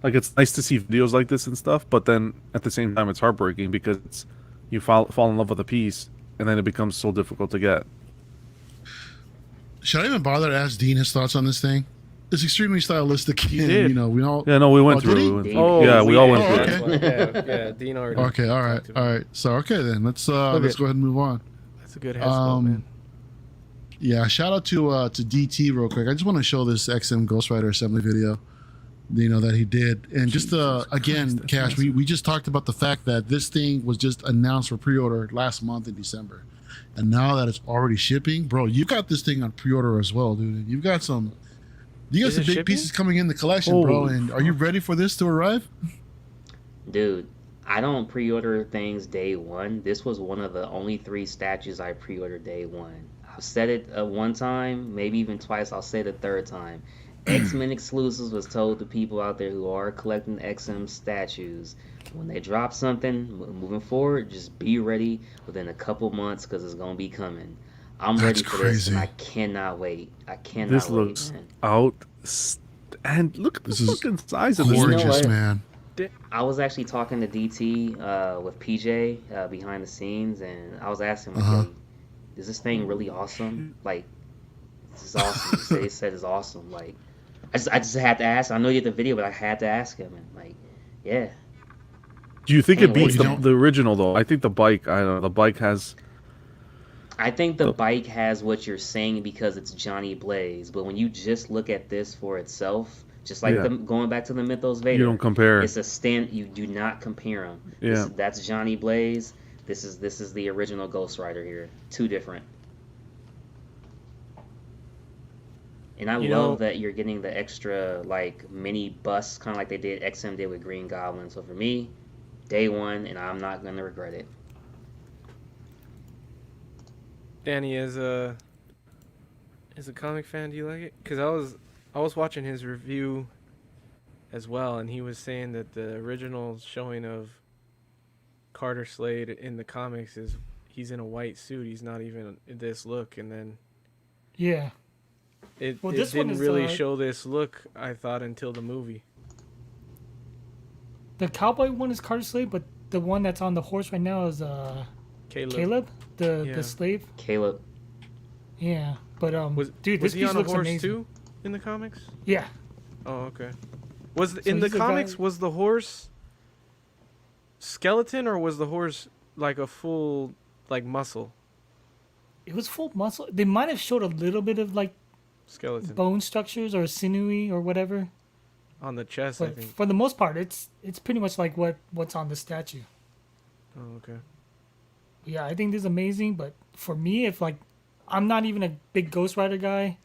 [SPEAKER 3] Like, it's nice to see videos like this and stuff, but then at the same time, it's heartbreaking because you fall in love with a piece, and then it becomes so difficult to get.
[SPEAKER 1] Should I even bother to ask Dean his thoughts on this thing? It's extremely stylistic.
[SPEAKER 2] You
[SPEAKER 1] and,
[SPEAKER 2] did.
[SPEAKER 1] you know, we all.
[SPEAKER 3] Yeah, no, we went
[SPEAKER 1] Oh,
[SPEAKER 3] through
[SPEAKER 1] did
[SPEAKER 3] it.
[SPEAKER 1] he?
[SPEAKER 3] We went through
[SPEAKER 6] Oh,
[SPEAKER 3] it. Yeah, we all went
[SPEAKER 1] did.
[SPEAKER 3] through
[SPEAKER 1] Okay.
[SPEAKER 3] it.
[SPEAKER 2] Yeah, Dean already.
[SPEAKER 1] Okay, all right,
[SPEAKER 2] talked to me.
[SPEAKER 1] all right. So okay then, let's go ahead and move on.
[SPEAKER 2] That's a good headspot, man.
[SPEAKER 1] Yeah, shout out to DT real quick. I just want to show this XM Ghost Rider assembly video, you know, that he did, and just again, Cash, we just talked about the fact that this thing was just announced for pre-order last month in December, and now that it's already shipping, bro, you got this thing on pre-order as well, dude. You got some big
[SPEAKER 2] shipping?
[SPEAKER 1] pieces coming in the collection, bro. And are you ready for this to arrive?
[SPEAKER 6] Dude, I don't pre-order things day one. This was one of the only 3 statues I pre-ordered day one. I've said it one time, maybe even twice. I'll say it a third time. X-Men exclusives was told to people out there who are collecting XM statues. When they drop something, moving forward, just be ready within a couple months because it's going to be coming. I'm ready for this, and I cannot wait. I cannot
[SPEAKER 3] This
[SPEAKER 6] wait,
[SPEAKER 3] looks
[SPEAKER 6] man.
[SPEAKER 3] and look at the
[SPEAKER 1] This is
[SPEAKER 3] fucking size of this.
[SPEAKER 6] You know
[SPEAKER 1] Gorgeous,
[SPEAKER 6] what?
[SPEAKER 1] man.
[SPEAKER 6] I was actually talking to DT with PJ behind the scenes, and I was asking him,
[SPEAKER 1] Uh-huh.
[SPEAKER 6] "Yo, is this thing really awesome? Like, this is awesome." He said it's awesome. Like, I just had to ask. I know you had the video, but I had to ask him, and like, yeah.
[SPEAKER 3] Do you think it
[SPEAKER 6] Can't wait,
[SPEAKER 3] beats
[SPEAKER 1] man.
[SPEAKER 3] the original though? I think the bike. I don't know. The bike has.
[SPEAKER 6] I think the bike has what you're saying because it's Johnny Blaze, but when you just look at this for itself, just like
[SPEAKER 3] Yeah.
[SPEAKER 6] going back to the Mythos Vader,
[SPEAKER 3] You don't compare.
[SPEAKER 6] It's a stand. You do not compare them.
[SPEAKER 3] Yeah.
[SPEAKER 6] That's Johnny Blaze. This is the original Ghost Rider here. 2 different. And I love that you're getting the extra like mini bus, kind of like they did XM did with Green Goblin. So for me, day one, and I'm not gonna regret it.
[SPEAKER 2] Danny, as a comic fan, do you like it? Because I was watching his review as well, and he was saying that the original showing of Carter Slade in the comics is he's in a white suit. He's not even this look, and then
[SPEAKER 4] Yeah.
[SPEAKER 2] it
[SPEAKER 4] Well, this one
[SPEAKER 2] didn't
[SPEAKER 4] is,
[SPEAKER 2] really show this look, I thought, until the movie.
[SPEAKER 4] The cowboy one is Carter Slade, but the one that's on the horse right now is Caleb, the
[SPEAKER 2] Yeah.
[SPEAKER 4] slave.
[SPEAKER 6] Caleb.
[SPEAKER 4] Yeah, but dude,
[SPEAKER 2] Was
[SPEAKER 4] this
[SPEAKER 2] he
[SPEAKER 4] piece
[SPEAKER 2] on a
[SPEAKER 4] looks
[SPEAKER 2] horse
[SPEAKER 4] amazing.
[SPEAKER 2] too in the comics?
[SPEAKER 4] Yeah,
[SPEAKER 2] Oh, okay. Was
[SPEAKER 4] So
[SPEAKER 2] in the
[SPEAKER 4] he's a guy-
[SPEAKER 2] comics was the horse skeleton or was the horse like a full like muscle
[SPEAKER 4] it was full muscle. They might have showed a little bit of like
[SPEAKER 2] skeleton
[SPEAKER 4] bone structures or sinewy or whatever,
[SPEAKER 2] on the chest? I
[SPEAKER 4] but
[SPEAKER 2] think.
[SPEAKER 4] for the most part, it's pretty much like what's on the statue.
[SPEAKER 2] Oh, okay.
[SPEAKER 4] Yeah, I think this is amazing. But for me, if like I'm not even a big Ghost Rider guy,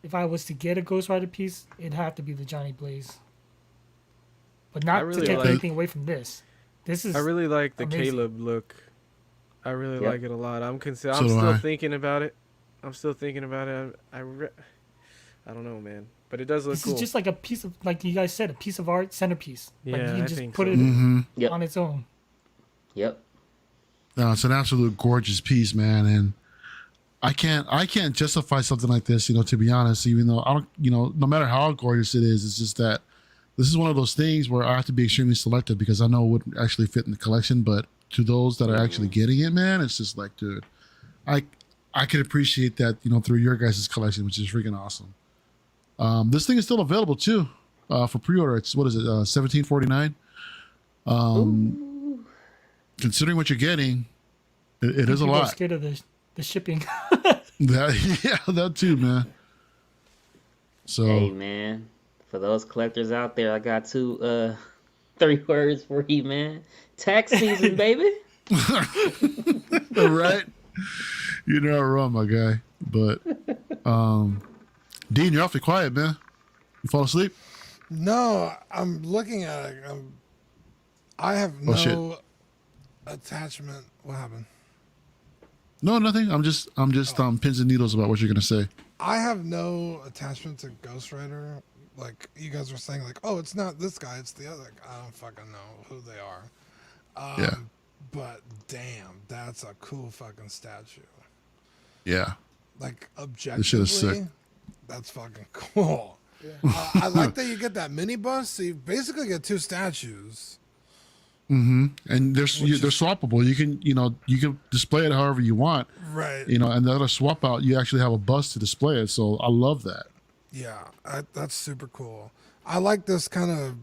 [SPEAKER 4] if I was to get a Ghost Rider piece, it'd have to be the Johnny Blaze. But not
[SPEAKER 2] really
[SPEAKER 4] to take
[SPEAKER 2] like-
[SPEAKER 4] anything away from this. This is
[SPEAKER 2] I really like the
[SPEAKER 4] amazing.
[SPEAKER 2] Caleb look. I really
[SPEAKER 6] Yep.
[SPEAKER 2] like it a lot. I'm
[SPEAKER 1] So
[SPEAKER 2] still
[SPEAKER 1] do I.
[SPEAKER 2] thinking about it. I'm still thinking about it. I don't know, man, but it does look
[SPEAKER 4] this
[SPEAKER 2] cool.
[SPEAKER 4] is just like a piece of, like you guys said, a piece of art centerpiece. Like
[SPEAKER 2] Yeah,
[SPEAKER 4] you
[SPEAKER 2] I
[SPEAKER 4] can just
[SPEAKER 2] think
[SPEAKER 4] put
[SPEAKER 2] so.
[SPEAKER 4] it
[SPEAKER 1] Mm-hmm.
[SPEAKER 6] Yep.
[SPEAKER 4] on its own.
[SPEAKER 6] Yep.
[SPEAKER 1] No, it's an absolute gorgeous piece, man, and I can't justify something like this, you know, to be honest, even though I don't, you know, no matter how gorgeous it is, it's just that this is one of those things where I have to be extremely selective because I know it wouldn't actually fit in the collection, but to those that are actually getting it, man, it's just like, dude, I could appreciate that, you know, through your guys' collection, which is freaking awesome. This thing is still available too, for pre-order. It's, what is it, $17.49? Considering what you're getting, it is a
[SPEAKER 4] People are
[SPEAKER 1] lot.
[SPEAKER 4] scared of the shipping.
[SPEAKER 1] That, yeah, that too, man. So
[SPEAKER 6] Hey man, for those collectors out there, I got 3 words for you, man. Tax season, baby.
[SPEAKER 1] right, you're not wrong, my guy. But Dean, you're awfully quiet, man. You fall asleep?
[SPEAKER 5] No, I'm looking at it. I have
[SPEAKER 1] Oh, shit.
[SPEAKER 5] no attachment. What happened?
[SPEAKER 1] No, nothing. I'm just pins and needles about what you're gonna say.
[SPEAKER 5] I have no attachment to Ghost Rider. Like you guys were saying, like, oh, it's not this guy, it's the other. I don't fucking know who they are.
[SPEAKER 1] Yeah.
[SPEAKER 5] But damn, that's a cool fucking statue.
[SPEAKER 1] Yeah.
[SPEAKER 5] Like
[SPEAKER 1] shit is sick.
[SPEAKER 5] objectively, that's fucking cool. I like that you get that mini bust. So you basically get 2 statues.
[SPEAKER 1] And they're swappable. You can display it however you want.
[SPEAKER 5] Right.
[SPEAKER 1] And the other swap out, you actually have a bust to display it. So I love that.
[SPEAKER 5] Yeah, that's super cool. I like this kind of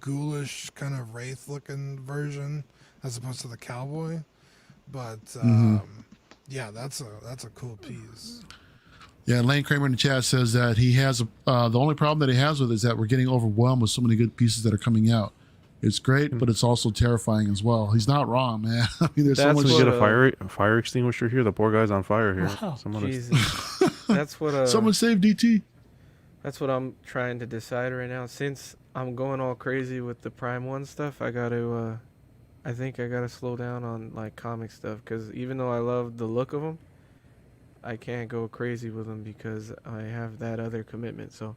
[SPEAKER 5] ghoulish, kind of wraith-looking version as opposed to the cowboy. But yeah, that's a cool piece.
[SPEAKER 1] Yeah, Lane Kramer in the chat says that he has the only problem that he has with it is that we're getting overwhelmed with so many good pieces that are coming out. It's great, but it's also terrifying as well. He's not wrong, man. I mean, there's so much.
[SPEAKER 3] We get a fire extinguisher here. The poor guy's on fire here.
[SPEAKER 4] Wow.
[SPEAKER 2] Jesus. That's what.
[SPEAKER 1] Someone save DT.
[SPEAKER 2] That's what I'm trying to decide right now. Since I'm going all crazy with the Prime 1 stuff, I think I gotta slow down on like comic stuff, because even though I love the look of them, I can't go crazy with them because I have that other commitment. So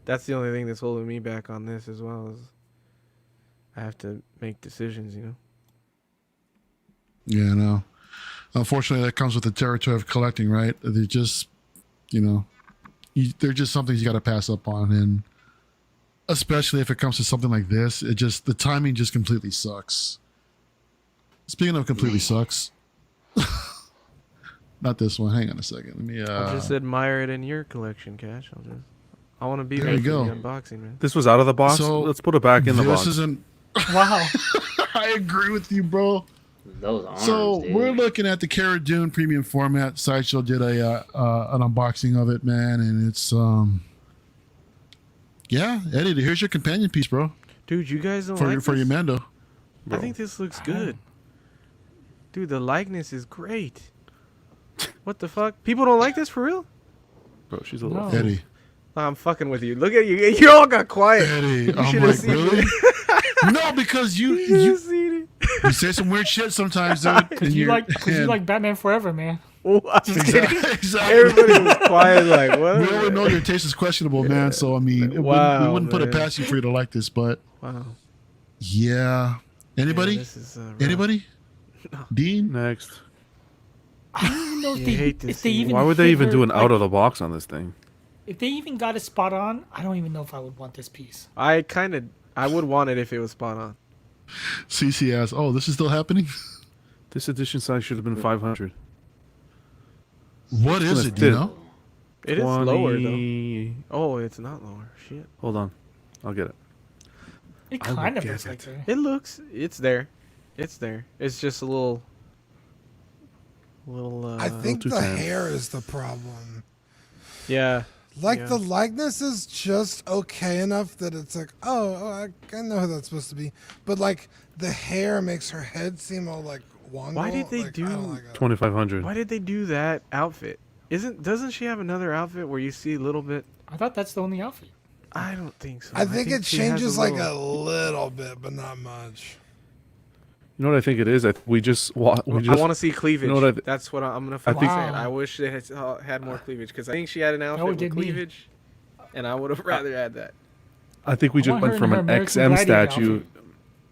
[SPEAKER 2] that's the only thing that's holding me back on this as well. Is I have to make decisions,
[SPEAKER 1] Yeah, no. Unfortunately, that comes with the territory of collecting, right? They're just, they're just something you got to pass up on, and especially if it comes to something like this, the timing just completely sucks. Speaking of completely sucks, not this one. Hang on a second. Let me.
[SPEAKER 2] I'll just admire it in your collection, Cash. I want to be
[SPEAKER 1] There
[SPEAKER 2] there
[SPEAKER 1] you
[SPEAKER 2] for
[SPEAKER 1] go.
[SPEAKER 2] the unboxing, man.
[SPEAKER 3] This was out of the box.
[SPEAKER 1] So,
[SPEAKER 3] let's put it back in the box.
[SPEAKER 1] This isn't.
[SPEAKER 4] Wow.
[SPEAKER 1] I agree with you, bro.
[SPEAKER 6] Those arms,
[SPEAKER 1] So
[SPEAKER 6] dude.
[SPEAKER 1] we're looking at the Cara Dune premium format. Sideshow did an unboxing of it, man, and it's yeah, Eddie. Here's your companion piece, bro,
[SPEAKER 2] Dude, you guys don't
[SPEAKER 1] for
[SPEAKER 2] like
[SPEAKER 1] your
[SPEAKER 2] this?
[SPEAKER 1] Mando.
[SPEAKER 2] I think this looks good. Dude, the likeness is great. What the fuck? People don't like this for real?
[SPEAKER 3] Bro, she's a little.
[SPEAKER 4] No.
[SPEAKER 1] Eddie.
[SPEAKER 2] I'm fucking with you. Look at you. You all got quiet.
[SPEAKER 1] Eddie, I'm
[SPEAKER 2] should have
[SPEAKER 1] like,
[SPEAKER 2] seen
[SPEAKER 1] really?
[SPEAKER 2] it.
[SPEAKER 1] No, because
[SPEAKER 2] You should
[SPEAKER 1] you
[SPEAKER 2] have seen it.
[SPEAKER 1] you say some weird shit sometimes, dude.
[SPEAKER 4] Cause you like Batman Forever, man.
[SPEAKER 2] Oh, I'm just kidding.
[SPEAKER 1] Exactly.
[SPEAKER 2] Everybody was quiet like, what?
[SPEAKER 1] We already know your taste is questionable, man. So I mean, we wouldn't put it
[SPEAKER 2] man.
[SPEAKER 1] past you for you to like this, but
[SPEAKER 2] Wow.
[SPEAKER 1] yeah. Anybody?
[SPEAKER 2] Yeah, this is, rough.
[SPEAKER 1] Anybody? Dean?
[SPEAKER 3] Next.
[SPEAKER 4] I don't even know
[SPEAKER 2] You hate to
[SPEAKER 4] if they
[SPEAKER 2] see
[SPEAKER 4] even
[SPEAKER 3] Why would they
[SPEAKER 4] hit
[SPEAKER 3] even
[SPEAKER 4] her,
[SPEAKER 3] do an
[SPEAKER 4] like,
[SPEAKER 3] out of the box on this thing?
[SPEAKER 4] If they even got it spot on, I don't even know if I would want this piece.
[SPEAKER 2] I would want it if it was spot on.
[SPEAKER 1] CC asks, oh, this is still happening?
[SPEAKER 3] This edition size should have been 500.
[SPEAKER 1] What is it? Do you know?
[SPEAKER 2] It is lower though.
[SPEAKER 3] 20.
[SPEAKER 2] Oh, it's not lower. Shit.
[SPEAKER 3] Hold on. I'll get it.
[SPEAKER 4] It
[SPEAKER 3] I would
[SPEAKER 4] kind of
[SPEAKER 3] guess
[SPEAKER 4] looks like
[SPEAKER 3] it.
[SPEAKER 4] there.
[SPEAKER 2] It's there. It's there. It's just a little.
[SPEAKER 5] I think
[SPEAKER 3] too
[SPEAKER 5] the
[SPEAKER 3] tan.
[SPEAKER 5] hair is the problem.
[SPEAKER 2] Yeah.
[SPEAKER 5] Like
[SPEAKER 2] Yeah.
[SPEAKER 5] the likeness is just okay enough that it's like, I know who that's supposed to be, but like the hair makes her head seem all like wongo.
[SPEAKER 2] Why did they
[SPEAKER 5] like,
[SPEAKER 2] do-
[SPEAKER 5] I don't like it.
[SPEAKER 3] 2500.
[SPEAKER 2] Why did they do that outfit? Doesn't she have another outfit where you see a little bit?
[SPEAKER 4] I thought that's the only outfit.
[SPEAKER 2] I don't think so.
[SPEAKER 5] I think it
[SPEAKER 2] she has
[SPEAKER 5] changes like
[SPEAKER 2] little-
[SPEAKER 5] a little bit, but not much.
[SPEAKER 3] You know what I think it is? We just
[SPEAKER 2] I want to see cleavage.
[SPEAKER 3] You know what
[SPEAKER 2] That's what I'm gonna
[SPEAKER 3] I
[SPEAKER 2] fucking
[SPEAKER 3] think-
[SPEAKER 2] say. I wish they had more cleavage, because I think she had an outfit with
[SPEAKER 4] did me.
[SPEAKER 2] cleavage, and I would have rather had that.
[SPEAKER 3] I think we
[SPEAKER 4] I
[SPEAKER 3] just
[SPEAKER 4] want
[SPEAKER 3] went
[SPEAKER 4] her
[SPEAKER 3] from
[SPEAKER 4] in
[SPEAKER 3] an
[SPEAKER 4] her American
[SPEAKER 3] XM
[SPEAKER 4] Gladiator
[SPEAKER 3] statue.
[SPEAKER 4] outfit.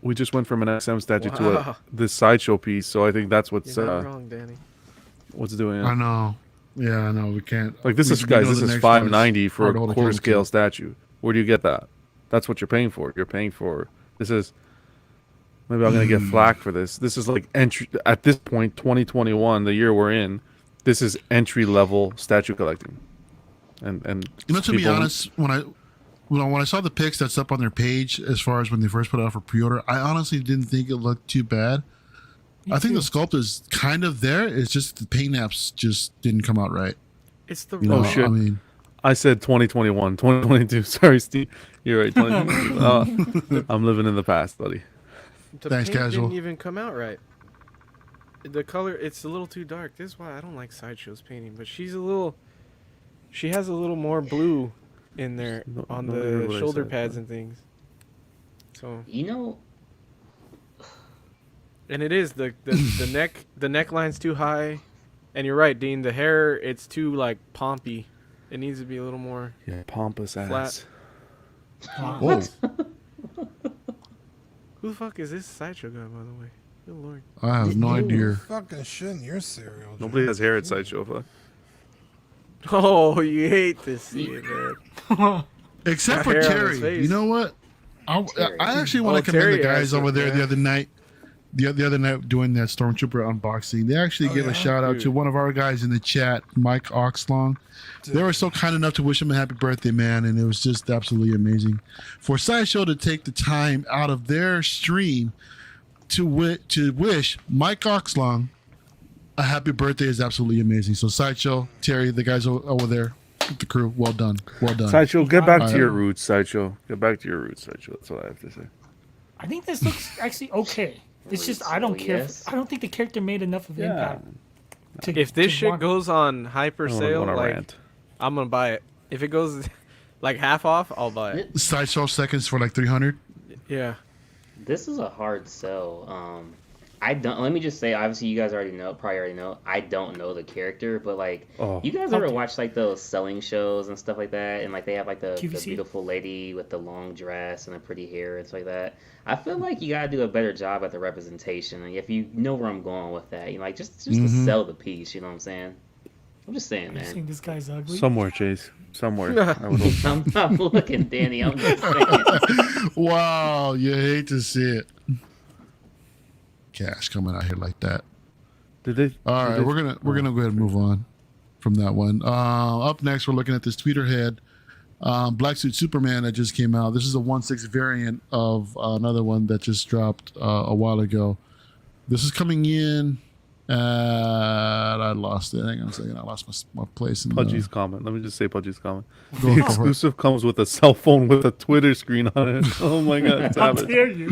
[SPEAKER 3] We just went from an XM statue to
[SPEAKER 2] Wow.
[SPEAKER 3] this sideshow piece. So I think that's what's
[SPEAKER 2] You're not wrong, Danny.
[SPEAKER 3] what's doing
[SPEAKER 1] I
[SPEAKER 3] it.
[SPEAKER 1] know. Yeah, I know. We can't.
[SPEAKER 3] Like this
[SPEAKER 1] we-
[SPEAKER 3] is
[SPEAKER 1] we
[SPEAKER 3] guys,
[SPEAKER 1] know
[SPEAKER 3] this
[SPEAKER 1] the
[SPEAKER 3] is
[SPEAKER 1] next one
[SPEAKER 3] 590 for
[SPEAKER 1] hard to
[SPEAKER 3] a
[SPEAKER 1] hold a
[SPEAKER 3] quarter
[SPEAKER 1] candle
[SPEAKER 3] scale
[SPEAKER 1] to.
[SPEAKER 3] statue. Where do you get that? That's what you're paying for. You're paying for this is. Maybe I'm gonna get flack for this. This is like entry at this point, 2021, the year we're in. This is entry level statue collecting, and
[SPEAKER 1] To be
[SPEAKER 3] people-
[SPEAKER 1] honest, when I saw the pics that's up on their page, as far as when they first put it out for pre-order, I honestly didn't think it looked too bad. I think the sculpt is kind of there. It's just the paint apps just didn't come out right.
[SPEAKER 2] It's the
[SPEAKER 1] You know,
[SPEAKER 3] Oh, shit.
[SPEAKER 1] I mean,
[SPEAKER 3] I said 2021, 2022. Sorry, Steve. You're right. 2022. I'm living in the past, buddy.
[SPEAKER 2] the
[SPEAKER 1] Thanks,
[SPEAKER 2] paint
[SPEAKER 1] casual.
[SPEAKER 2] didn't even come out right. The color, it's a little too dark. This is why I don't like Sideshow's painting. But she has a little more blue in there on
[SPEAKER 3] nobody heard
[SPEAKER 2] the
[SPEAKER 3] what I
[SPEAKER 2] shoulder
[SPEAKER 3] said,
[SPEAKER 2] pads
[SPEAKER 3] but-
[SPEAKER 2] and things. So,
[SPEAKER 6] You know,
[SPEAKER 2] and it is the the neckline's too high, and you're right, Dean. The hair, it's too like pompy. It needs to be a little more.
[SPEAKER 3] Yeah, pompous ass.
[SPEAKER 2] Flat.
[SPEAKER 1] whoa.
[SPEAKER 2] Who the fuck is this Sideshow guy, by the way? Good lord.
[SPEAKER 1] I have no idea.
[SPEAKER 5] Fucking shit in your cereal.
[SPEAKER 3] Nobody
[SPEAKER 5] Jay.
[SPEAKER 3] has hair at sideshow. Fuck.
[SPEAKER 2] Oh, you hate to see it, man.
[SPEAKER 1] Except for
[SPEAKER 2] Hair on his
[SPEAKER 1] Terry.
[SPEAKER 2] face.
[SPEAKER 1] You know what?
[SPEAKER 6] Terry.
[SPEAKER 1] I actually want to commend
[SPEAKER 2] Terry
[SPEAKER 1] the guys
[SPEAKER 2] has
[SPEAKER 1] over
[SPEAKER 2] it,
[SPEAKER 1] there the
[SPEAKER 2] yeah.
[SPEAKER 1] other night. The other night doing that Stormtrooper unboxing. They actually gave
[SPEAKER 5] yeah?
[SPEAKER 1] a shout out to
[SPEAKER 2] Dude.
[SPEAKER 1] one of our guys in the chat, Mike Oxlong. They were so kind enough to wish him a happy birthday, man, and it was just absolutely amazing. For Sideshow to take the time out of their stream to wish Mike Oxlong a happy birthday is absolutely amazing. So Sideshow, Terry, the guys over there, the crew, well done. Well done.
[SPEAKER 3] Sideshow, get back
[SPEAKER 1] Alright.
[SPEAKER 3] to your roots, Sideshow. Get back to your roots, Sideshow. That's all I have to say.
[SPEAKER 4] I think this looks actually okay. It's just I don't care.
[SPEAKER 6] Yes.
[SPEAKER 4] I don't think the character made enough of impact.
[SPEAKER 2] If this shit
[SPEAKER 4] want-
[SPEAKER 2] goes on hyper
[SPEAKER 3] I don't
[SPEAKER 2] sale,
[SPEAKER 3] wanna
[SPEAKER 2] like
[SPEAKER 3] rant.
[SPEAKER 2] I'm gonna buy it. If it goes like half off, I'll buy it.
[SPEAKER 1] Sideshow seconds for like 300.
[SPEAKER 2] Yeah.
[SPEAKER 6] This is a hard sell. I don't. Let me just say, obviously, you guys probably already know. I don't know the character, but like,
[SPEAKER 3] Oh.
[SPEAKER 6] you guys ever
[SPEAKER 4] Okay.
[SPEAKER 6] watch like those selling shows and stuff like that, and like they have like the
[SPEAKER 4] QVC?
[SPEAKER 6] beautiful lady with the long dress and the pretty hair and stuff like that. I feel like you gotta do a better job at the representation, and if you know where I'm going with that, you know, like just to sell the piece. You know what I'm saying? I'm just saying,
[SPEAKER 4] You think
[SPEAKER 6] man.
[SPEAKER 4] this guy's ugly?
[SPEAKER 3] Somewhere, Chase. Somewhere. I would hope.
[SPEAKER 6] I'm not looking, Danny. I'm just saying.
[SPEAKER 1] Wow, you hate to see it. Cash coming out here like that.
[SPEAKER 3] Did they?
[SPEAKER 1] All right, we're gonna go ahead and move on from that one. Up next, we're looking at this tweeter head, Black Suit Superman that just came out. This is a 1/6 variant of another one that just dropped a while ago. This is coming in. I lost it. Hang on a second. I lost my place. In
[SPEAKER 3] Pudgy's comment. Let me just say Pudgy's comment.
[SPEAKER 1] Go
[SPEAKER 3] The
[SPEAKER 1] for it.
[SPEAKER 3] exclusive comes with a cell phone with a Twitter screen on it. Oh my god,
[SPEAKER 4] How
[SPEAKER 3] savage.
[SPEAKER 4] dare you?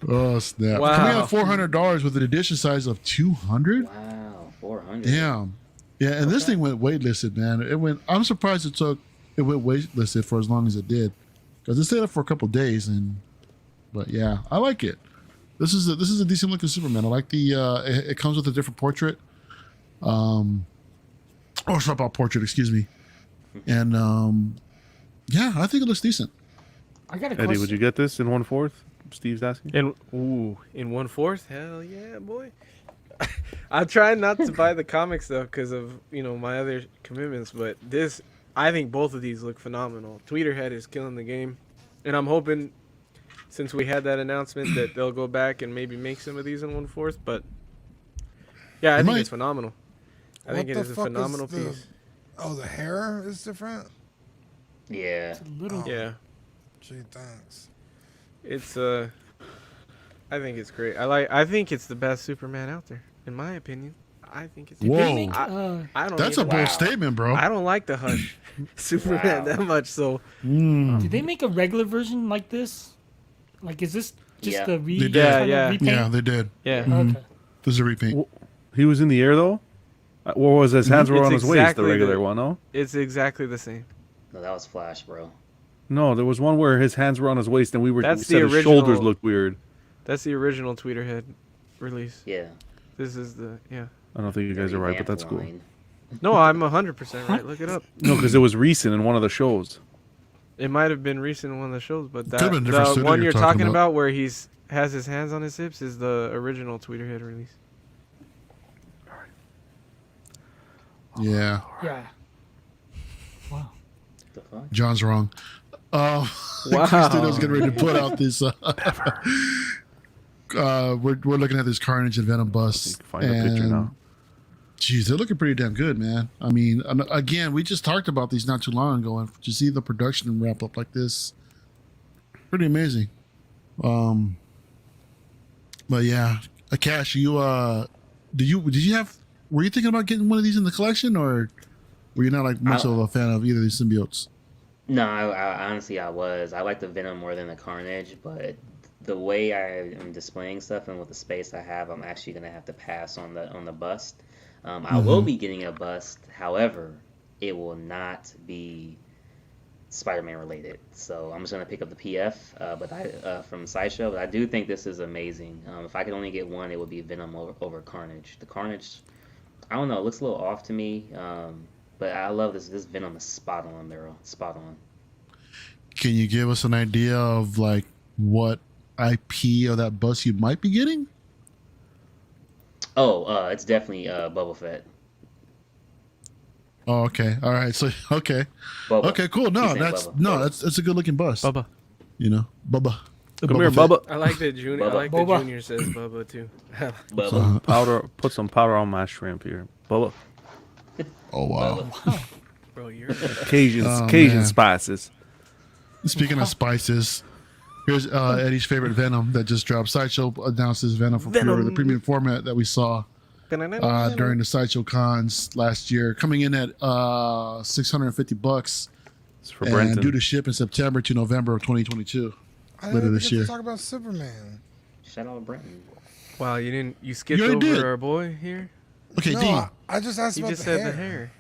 [SPEAKER 1] Oh snap!
[SPEAKER 2] Wow.
[SPEAKER 1] Coming out $400 with an edition size of 200.
[SPEAKER 6] Wow, 400.
[SPEAKER 1] Damn. Yeah, and this thing went waitlisted, man. It went. I'm surprised it went waitlisted for as long as it did, because it stayed up for a couple days. But yeah, I like it. This is a decent looking Superman. I like the. It comes with a different portrait. Or swap out portrait. Excuse me. And yeah, I think it looks decent.
[SPEAKER 4] I got a
[SPEAKER 3] Eddie,
[SPEAKER 4] question.
[SPEAKER 3] would you get this in 1/4? Steve's asking.
[SPEAKER 2] In 1/4? Hell yeah, boy. I try not to buy the comic stuff because of my other commitments, but this, I think both of these look phenomenal. Tweeterhead is killing the game, and I'm hoping, since we had that announcement, that they'll go back and maybe make some of these in 1/4. But yeah, I think
[SPEAKER 1] might.
[SPEAKER 2] it's phenomenal. I think it is a phenomenal piece.
[SPEAKER 5] Oh, the hair is different?
[SPEAKER 6] Yeah.
[SPEAKER 4] It's a little.
[SPEAKER 2] Yeah,
[SPEAKER 5] Gee, thanks.
[SPEAKER 2] it's I think it's great. I think it's the best Superman out there, in my opinion. I think it's.
[SPEAKER 1] Whoa.
[SPEAKER 4] They make,
[SPEAKER 2] I don't.
[SPEAKER 1] That's a
[SPEAKER 2] even-
[SPEAKER 1] bold
[SPEAKER 6] Wow.
[SPEAKER 1] statement, bro.
[SPEAKER 2] I don't like the Hush Superman
[SPEAKER 6] Wow.
[SPEAKER 2] that much, so
[SPEAKER 4] did they make a regular version like this? Like, is this just
[SPEAKER 6] Yeah.
[SPEAKER 4] the
[SPEAKER 1] They did.
[SPEAKER 2] Yeah, yeah.
[SPEAKER 4] repaint?
[SPEAKER 1] Yeah, they did.
[SPEAKER 2] yeah.
[SPEAKER 4] Okay.
[SPEAKER 1] This is a repaint.
[SPEAKER 3] He was in the air though. Or was his hands were
[SPEAKER 2] It's
[SPEAKER 3] on his waist?
[SPEAKER 2] exactly
[SPEAKER 3] The regular
[SPEAKER 2] the-
[SPEAKER 3] one, no.
[SPEAKER 2] It's exactly the same.
[SPEAKER 6] No, that was Flash, bro.
[SPEAKER 3] No, there was one where his hands were on his waist, and we
[SPEAKER 2] That's
[SPEAKER 3] said
[SPEAKER 2] the
[SPEAKER 3] his shoulders
[SPEAKER 2] original-
[SPEAKER 3] looked weird.
[SPEAKER 2] That's the original Tweeterhead release.
[SPEAKER 6] Yeah.
[SPEAKER 2] This is the
[SPEAKER 3] I don't think you guys are right, but
[SPEAKER 6] Revamped
[SPEAKER 3] that's cool.
[SPEAKER 6] line.
[SPEAKER 2] No, I'm 100% right. Look it up.
[SPEAKER 3] No, because it was recent in one of the shows.
[SPEAKER 2] It might have been recent in one of the shows, but
[SPEAKER 1] Could've been a different
[SPEAKER 2] the
[SPEAKER 1] studio
[SPEAKER 2] one
[SPEAKER 1] you're
[SPEAKER 2] you're
[SPEAKER 1] talking
[SPEAKER 2] talking
[SPEAKER 1] about.
[SPEAKER 2] about where has his hands on his hips is the original Tweeterhead release.
[SPEAKER 1] Yeah,
[SPEAKER 4] Yeah. Wow.
[SPEAKER 6] The fuck?
[SPEAKER 1] John's wrong.
[SPEAKER 2] Wow.
[SPEAKER 1] Studio's getting ready to put out this. We're looking at this Carnage and Venom bust.
[SPEAKER 3] Find a picture
[SPEAKER 1] and,
[SPEAKER 3] now.
[SPEAKER 1] Geez, they're looking pretty damn good, man. I mean, again, we just talked about these not too long ago, and to see the production wrap up like this, pretty amazing. But yeah, Akash, did you have? Were you thinking about getting one of these in the collection, or were you not like much of a fan of either of these symbiotes?
[SPEAKER 6] No, I honestly I was. I like the Venom more than the Carnage, but the way I am displaying stuff and with the space I have, I'm actually gonna have to pass on the bust. I will be getting a bust. However, it will not be Spider-Man related. So I'm just gonna pick up the PF, from Sideshow. But I do think this is amazing. If I could only get one, it would be Venom over Carnage. The Carnage, I don't know, it looks a little off to me. But I love this. This Venom is spot on, bro. Spot on.
[SPEAKER 1] Can you give us an idea of like what IP of that bus you might be getting?
[SPEAKER 6] Oh, it's definitely Boba Fett.
[SPEAKER 1] Oh, okay. All right. So okay.
[SPEAKER 6] Bubba.
[SPEAKER 1] Okay. Cool. No,
[SPEAKER 6] He's saying
[SPEAKER 1] that's
[SPEAKER 6] Bubba.
[SPEAKER 1] no,
[SPEAKER 6] Bubba.
[SPEAKER 1] that's a good looking bust.
[SPEAKER 3] Bubba.
[SPEAKER 1] You know, Bubba.
[SPEAKER 3] Come here,
[SPEAKER 1] Fett.
[SPEAKER 3] Bubba.
[SPEAKER 2] I like that Junior. I
[SPEAKER 6] Bubba.
[SPEAKER 2] like that
[SPEAKER 4] Bubba.
[SPEAKER 2] Junior says Bubba too.
[SPEAKER 6] Bubba.
[SPEAKER 3] Powder. Put some powder on my shrimp here, Bubba.
[SPEAKER 1] Oh wow.
[SPEAKER 2] Bro, you're
[SPEAKER 3] Cajun
[SPEAKER 1] Oh,
[SPEAKER 3] Cajun
[SPEAKER 1] man.
[SPEAKER 3] spices.
[SPEAKER 1] Speaking of spices, here's Eddie's favorite Venom that just dropped. Sideshow announces Venom for pre-order, the premium format that we saw during the Sideshow cons last year, coming in at $650,
[SPEAKER 3] It's for
[SPEAKER 1] and
[SPEAKER 3] Brenton.
[SPEAKER 1] due to ship in September to November of 2022.
[SPEAKER 5] I
[SPEAKER 1] Later
[SPEAKER 5] didn't
[SPEAKER 1] this
[SPEAKER 5] get to
[SPEAKER 1] year.
[SPEAKER 5] talk about Superman.
[SPEAKER 6] Shout out Brenton.
[SPEAKER 2] Wow, you skipped
[SPEAKER 1] You already
[SPEAKER 2] over
[SPEAKER 1] did.
[SPEAKER 2] our boy here.
[SPEAKER 1] Okay,
[SPEAKER 5] No,
[SPEAKER 1] Dean.
[SPEAKER 5] I just asked
[SPEAKER 2] You
[SPEAKER 5] about
[SPEAKER 2] just
[SPEAKER 5] the
[SPEAKER 2] said
[SPEAKER 5] hair.
[SPEAKER 2] the hair.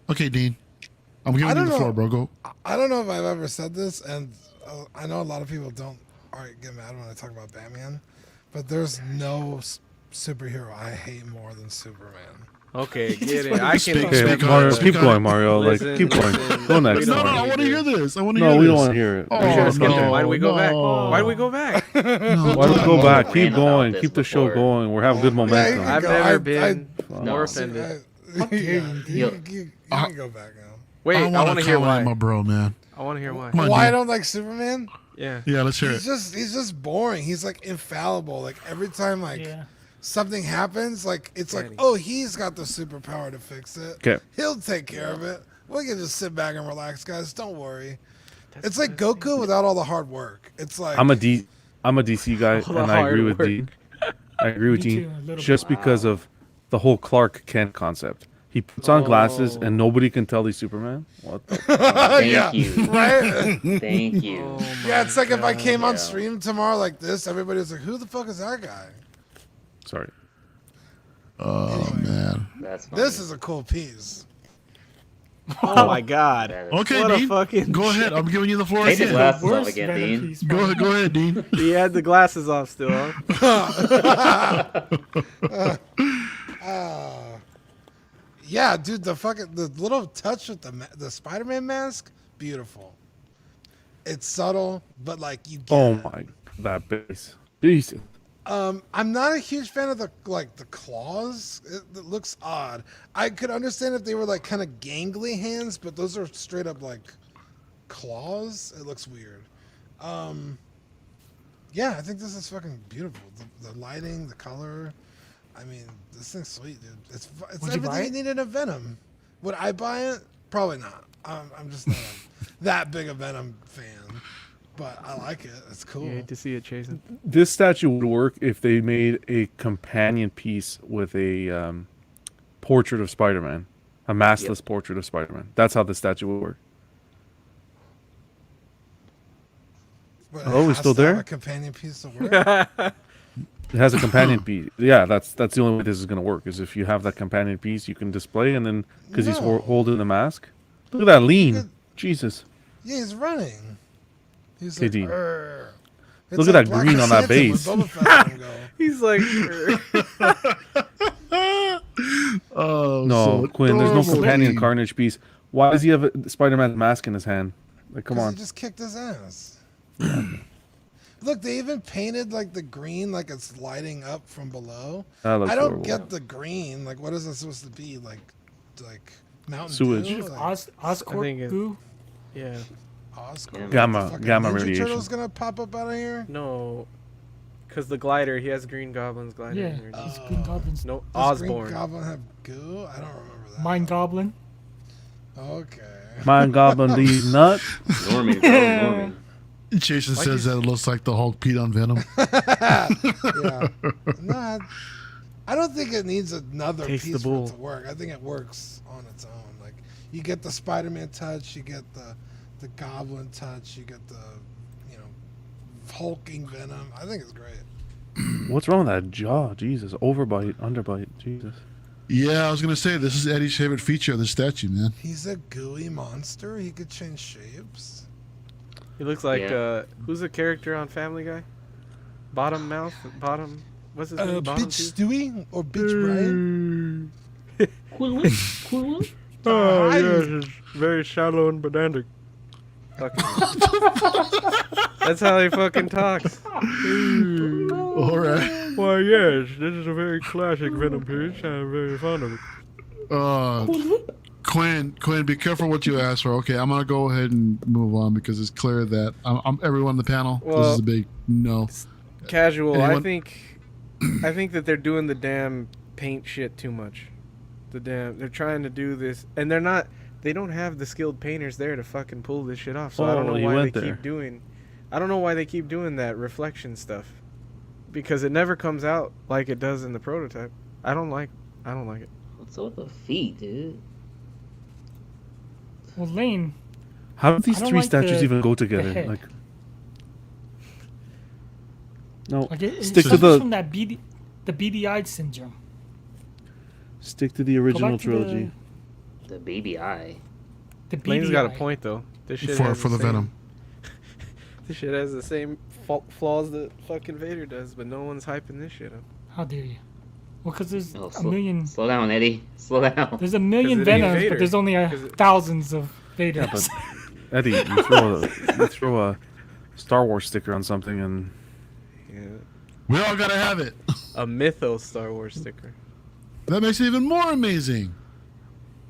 [SPEAKER 1] Okay, Dean. I'm giving
[SPEAKER 5] I
[SPEAKER 1] you
[SPEAKER 5] don't
[SPEAKER 1] the floor,
[SPEAKER 5] know.
[SPEAKER 1] bro. Go.
[SPEAKER 5] I don't know if I've ever said this, and I know a lot of people don't get mad when I talk about Batman, but there's no superhero I hate more than Superman.
[SPEAKER 2] Okay, get it. I can.
[SPEAKER 1] Speak-
[SPEAKER 3] Okay,
[SPEAKER 1] speak on
[SPEAKER 3] Mario,
[SPEAKER 1] it,
[SPEAKER 3] keep
[SPEAKER 1] speak on
[SPEAKER 3] going,
[SPEAKER 1] it.
[SPEAKER 3] Mario.
[SPEAKER 2] Listen,
[SPEAKER 3] like, keep going.
[SPEAKER 2] listen.
[SPEAKER 3] Go next.
[SPEAKER 2] We
[SPEAKER 1] No,
[SPEAKER 2] don't
[SPEAKER 1] no,
[SPEAKER 2] wanna
[SPEAKER 1] I want to
[SPEAKER 2] hear
[SPEAKER 1] hear
[SPEAKER 2] this.
[SPEAKER 1] this. I want to hear
[SPEAKER 3] No,
[SPEAKER 1] this.
[SPEAKER 3] we don't want to hear it.
[SPEAKER 1] Oh,
[SPEAKER 2] We should've skipped it.
[SPEAKER 1] no,
[SPEAKER 2] Why do we go back?
[SPEAKER 1] no.
[SPEAKER 2] Why do we go back?
[SPEAKER 1] No,
[SPEAKER 3] Why do we go
[SPEAKER 1] no.
[SPEAKER 3] back?
[SPEAKER 6] Ran
[SPEAKER 3] Keep
[SPEAKER 6] about
[SPEAKER 3] going.
[SPEAKER 6] this
[SPEAKER 3] Keep the show
[SPEAKER 6] before.
[SPEAKER 3] going. We're having good
[SPEAKER 5] Yeah, you
[SPEAKER 3] momentum.
[SPEAKER 5] can
[SPEAKER 2] I've
[SPEAKER 5] go.
[SPEAKER 2] never
[SPEAKER 5] I-
[SPEAKER 2] been
[SPEAKER 6] No.
[SPEAKER 2] more offended.
[SPEAKER 5] You
[SPEAKER 6] Yo.
[SPEAKER 5] can go back now.
[SPEAKER 2] Wait, I
[SPEAKER 1] wanna
[SPEAKER 2] want to hear
[SPEAKER 1] comment on
[SPEAKER 2] why.
[SPEAKER 1] my bro, man.
[SPEAKER 2] I want to hear why.
[SPEAKER 1] Come on,
[SPEAKER 5] Why I
[SPEAKER 1] Dean.
[SPEAKER 5] don't like Superman?
[SPEAKER 2] Yeah.
[SPEAKER 1] Yeah, let's hear
[SPEAKER 5] He's
[SPEAKER 1] it.
[SPEAKER 5] just boring. He's like infallible. Like every time
[SPEAKER 4] Yeah.
[SPEAKER 5] something happens, like it's like,
[SPEAKER 2] Daddy.
[SPEAKER 5] oh, he's got the superpower to fix it.
[SPEAKER 3] Okay.
[SPEAKER 5] He'll take care of it. We can just sit back and relax, guys. Don't worry. It's like Goku without all the hard work. It's like
[SPEAKER 3] I'm a DC guy,
[SPEAKER 2] All the
[SPEAKER 3] and I agree
[SPEAKER 2] hard
[SPEAKER 3] with
[SPEAKER 2] work.
[SPEAKER 3] Dean. I agree with
[SPEAKER 4] Me
[SPEAKER 3] Dean
[SPEAKER 4] too, a little
[SPEAKER 3] just
[SPEAKER 6] bit.
[SPEAKER 3] because of the whole Clark Kent concept. He puts on glasses,
[SPEAKER 2] Oh.
[SPEAKER 3] and nobody can tell he's Superman. What the?
[SPEAKER 6] Thank
[SPEAKER 5] yeah,
[SPEAKER 6] you.
[SPEAKER 5] right?
[SPEAKER 6] Thank you.
[SPEAKER 2] Oh
[SPEAKER 5] Yeah, it's like if I
[SPEAKER 2] God.
[SPEAKER 5] came on
[SPEAKER 6] Yeah.
[SPEAKER 5] stream tomorrow like this, everybody's like, "Who the fuck is that guy?"
[SPEAKER 3] Sorry.
[SPEAKER 1] Oh, man.
[SPEAKER 6] That's funny.
[SPEAKER 5] This is a cool piece.
[SPEAKER 2] Oh my God.
[SPEAKER 6] That is-
[SPEAKER 1] Okay,
[SPEAKER 2] What a
[SPEAKER 1] Dean.
[SPEAKER 2] fucking
[SPEAKER 1] Go ahead. I'm giving you the floor
[SPEAKER 6] Take the
[SPEAKER 1] again.
[SPEAKER 6] glasses off
[SPEAKER 4] Worst
[SPEAKER 6] again,
[SPEAKER 4] Venom
[SPEAKER 6] Dean.
[SPEAKER 4] piece,
[SPEAKER 1] Go
[SPEAKER 4] probably.
[SPEAKER 1] ahead, go ahead, Dean.
[SPEAKER 2] He had the glasses off still, huh?
[SPEAKER 5] Yeah, dude, the little touch with the Spider-Man mask, beautiful. It's subtle, but like you get
[SPEAKER 3] Oh
[SPEAKER 5] it.
[SPEAKER 3] my, that base. Jesus.
[SPEAKER 5] I'm not a huge fan of the claws. It looks odd. I could understand if they were like kind of gangly hands, but those are straight up like claws. It looks weird. Yeah, I think this is fucking beautiful. The lighting, the color. I mean, this thing's sweet, dude. It's
[SPEAKER 4] Would you buy
[SPEAKER 5] everything you
[SPEAKER 4] it?
[SPEAKER 5] need in a Venom. Would I buy it? Probably not. I'm just not that big a Venom fan. But I like it. It's cool.
[SPEAKER 2] You hate to see it, Jason.
[SPEAKER 3] This statue would work if they made a companion piece with a portrait of Spider-Man, a maskless portrait of Spider-Man. That's how the statue would work.
[SPEAKER 5] But
[SPEAKER 3] Oh,
[SPEAKER 5] it
[SPEAKER 3] he's
[SPEAKER 5] has
[SPEAKER 3] still
[SPEAKER 5] to have
[SPEAKER 3] there?
[SPEAKER 5] A companion piece to work.
[SPEAKER 3] It has a companion piece. Yeah, that's the only way this is gonna work. Is if you have that companion piece, you can display, and then because he's
[SPEAKER 5] No.
[SPEAKER 3] holding the mask. Look at that lean.
[SPEAKER 5] Look
[SPEAKER 3] Jesus.
[SPEAKER 5] Yeah, he's running. He's
[SPEAKER 3] Hey,
[SPEAKER 5] like,
[SPEAKER 3] Dean.
[SPEAKER 5] "Arr." It's
[SPEAKER 3] Look at
[SPEAKER 5] like
[SPEAKER 3] that
[SPEAKER 5] Black
[SPEAKER 3] green on that
[SPEAKER 5] Panther when
[SPEAKER 3] base.
[SPEAKER 5] Boba Fett let him go.
[SPEAKER 2] He's like,
[SPEAKER 1] Oh,
[SPEAKER 3] No,
[SPEAKER 1] so
[SPEAKER 3] Quinn. There's no
[SPEAKER 1] adorable.
[SPEAKER 3] companion Carnage piece. Why does he have a Spider-Man mask in his hand? Like, come
[SPEAKER 5] 'Cause
[SPEAKER 3] on.
[SPEAKER 5] He just kicked his ass. Look, they even painted like the green, like it's lighting up from below.
[SPEAKER 3] That looks
[SPEAKER 5] I don't
[SPEAKER 3] horrible.
[SPEAKER 5] get the green. Like, what is it supposed to be? Like Mountain
[SPEAKER 3] Sewage.
[SPEAKER 5] Dew? Like,
[SPEAKER 4] Oscorp
[SPEAKER 2] think it-
[SPEAKER 4] goo.
[SPEAKER 2] yeah.
[SPEAKER 5] Oscorp?
[SPEAKER 3] Gamma-
[SPEAKER 5] The fucking
[SPEAKER 3] gamma
[SPEAKER 5] Ninja
[SPEAKER 3] radiation.
[SPEAKER 5] Turtle's gonna pop up out of here.
[SPEAKER 2] No, because the glider, he has Green Goblin's glider.
[SPEAKER 4] Yeah,
[SPEAKER 2] energy.
[SPEAKER 4] he's Green Goblin's
[SPEAKER 2] No,
[SPEAKER 5] Does Green
[SPEAKER 2] Osborn.
[SPEAKER 5] Goblin have goo? I don't remember that.
[SPEAKER 4] Mind Goblin.
[SPEAKER 5] Okay.
[SPEAKER 3] Mind Goblin these nuts.
[SPEAKER 6] Norman, bro, Norman.
[SPEAKER 1] Jason says that it looks like the Hulk peed on Venom.
[SPEAKER 5] Yeah. Nah, I don't think it needs another
[SPEAKER 2] Taste the
[SPEAKER 5] piece for
[SPEAKER 2] bull.
[SPEAKER 5] it to work. I think it works on its own. Like you get the Spider-Man touch, you get the Goblin touch, you get the hulking Venom. I think it's great.
[SPEAKER 3] What's wrong with that jaw? Jesus. Overbite, underbite. Jesus.
[SPEAKER 1] Yeah, I was gonna say this is Eddie's favorite feature of the statue, man.
[SPEAKER 5] He's a gooey monster. He could change shapes.
[SPEAKER 2] He looks like
[SPEAKER 6] Yeah.
[SPEAKER 2] who's a character on Family Guy? Bottom mouth, bottom. What's his name? Bottom
[SPEAKER 5] Bitch
[SPEAKER 2] tooth?
[SPEAKER 5] Stewie or Bitch Brian?
[SPEAKER 6] Cool, cool.
[SPEAKER 2] Oh
[SPEAKER 5] Hi.
[SPEAKER 2] yes, it's very shallow and pedantic. Fucking- That's how he fucking talks.
[SPEAKER 1] All right.
[SPEAKER 2] Why yes, this is a very classic Venom piece. I'm very fond of it.
[SPEAKER 1] Quinn, be careful what you ask for. Okay, I'm gonna go ahead and move on because it's clear that I'm everyone on the panel. This
[SPEAKER 2] Well,
[SPEAKER 1] is a big no.
[SPEAKER 2] Casual.
[SPEAKER 1] Anyone?
[SPEAKER 2] I think that they're doing the damn paint shit too much. They're trying to do this, and they're not. They don't have the skilled painters there to fucking pull this shit off. So I don't know
[SPEAKER 3] you
[SPEAKER 2] why they
[SPEAKER 3] went there.
[SPEAKER 2] keep doing. I don't know why they keep doing that reflection stuff, because it never comes out like it does in the prototype. I don't like it.
[SPEAKER 6] What's up with the feet, dude?
[SPEAKER 4] Well, Lane,
[SPEAKER 3] How do these
[SPEAKER 4] I don't
[SPEAKER 3] three
[SPEAKER 4] like
[SPEAKER 3] statues
[SPEAKER 4] the-
[SPEAKER 3] even go
[SPEAKER 4] the
[SPEAKER 3] together?
[SPEAKER 4] head.
[SPEAKER 3] Like, no,
[SPEAKER 4] like it
[SPEAKER 3] stick to
[SPEAKER 4] suffers
[SPEAKER 3] the
[SPEAKER 4] from that the beady-eyed syndrome.
[SPEAKER 3] stick to the
[SPEAKER 4] Go
[SPEAKER 3] original
[SPEAKER 4] back to
[SPEAKER 3] trilogy.
[SPEAKER 6] The BBI.
[SPEAKER 4] The
[SPEAKER 2] Lane's got a
[SPEAKER 4] beady-eye.
[SPEAKER 2] point though. This shit
[SPEAKER 1] For
[SPEAKER 2] has
[SPEAKER 1] the
[SPEAKER 2] same-
[SPEAKER 1] Venom.
[SPEAKER 2] This shit has the same flaws that fucking Vader does, but no one's hyping this shit up.
[SPEAKER 4] How dare you? Well, because there's
[SPEAKER 6] Oh,
[SPEAKER 4] a million.
[SPEAKER 6] Slow down, Eddie. Slow down.
[SPEAKER 4] There's a million
[SPEAKER 2] 'Cause it ain't
[SPEAKER 4] Venoms,
[SPEAKER 2] Vader.
[SPEAKER 4] but there's only
[SPEAKER 2] 'Cause it-
[SPEAKER 4] thousands of Vaders.
[SPEAKER 3] Yeah, but Eddie, you throw a Star Wars sticker on something, and
[SPEAKER 2] Yeah.
[SPEAKER 1] We all gotta have it.
[SPEAKER 2] A Mythos Star Wars sticker.
[SPEAKER 1] That makes it even more amazing.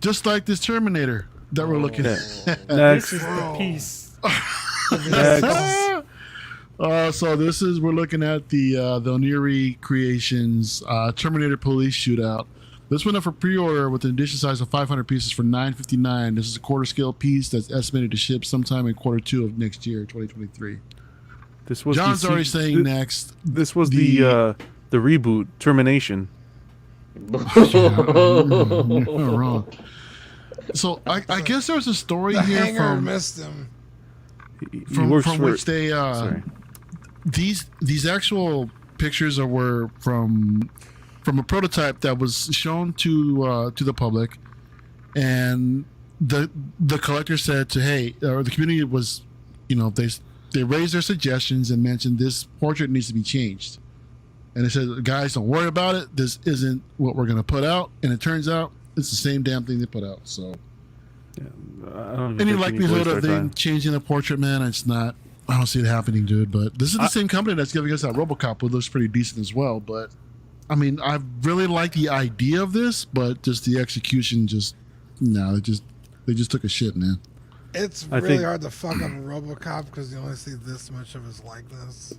[SPEAKER 1] Just like this Terminator that we're looking at.
[SPEAKER 4] This
[SPEAKER 3] next,
[SPEAKER 4] is the piece.
[SPEAKER 3] next.
[SPEAKER 1] So we're looking at the Oniri Creations Terminator Police Shootout. This went up for pre-order with an edition size of 500 pieces for $9.59. This is a quarter scale piece that's estimated to ship sometime in Q2 of next year, 2023.
[SPEAKER 3] This was
[SPEAKER 1] John's
[SPEAKER 3] the
[SPEAKER 1] already saying next.
[SPEAKER 3] This was
[SPEAKER 1] the-
[SPEAKER 3] the reboot Termination.
[SPEAKER 1] You're wrong. So I guess there's a story
[SPEAKER 5] The
[SPEAKER 1] here
[SPEAKER 5] hanger
[SPEAKER 1] from
[SPEAKER 5] missed him.
[SPEAKER 3] He
[SPEAKER 1] from
[SPEAKER 3] works for,
[SPEAKER 1] which they
[SPEAKER 3] sorry.
[SPEAKER 1] these actual pictures were from a prototype that was shown to the public, and the collector said or the community was, they raised their suggestions and mentioned this portrait needs to be changed, and they said, guys, don't worry about it, this isn't what we're going to put out, and it turns out it's the same damn thing they put out. So
[SPEAKER 3] I don't even
[SPEAKER 1] any
[SPEAKER 3] think you need to
[SPEAKER 1] likelihood
[SPEAKER 3] waste
[SPEAKER 1] of
[SPEAKER 3] our
[SPEAKER 1] them
[SPEAKER 3] time.
[SPEAKER 1] changing the portrait, man, it's not. I don't see it happening, dude. But this is the same company that's giving us that RoboCop, which looks pretty decent as well. But I mean, I really like the idea of this, but just the execution, they just took a shit, man.
[SPEAKER 5] It's
[SPEAKER 3] I
[SPEAKER 5] really
[SPEAKER 3] think-
[SPEAKER 5] hard to fuck up RoboCop because you only see this much of his likeness.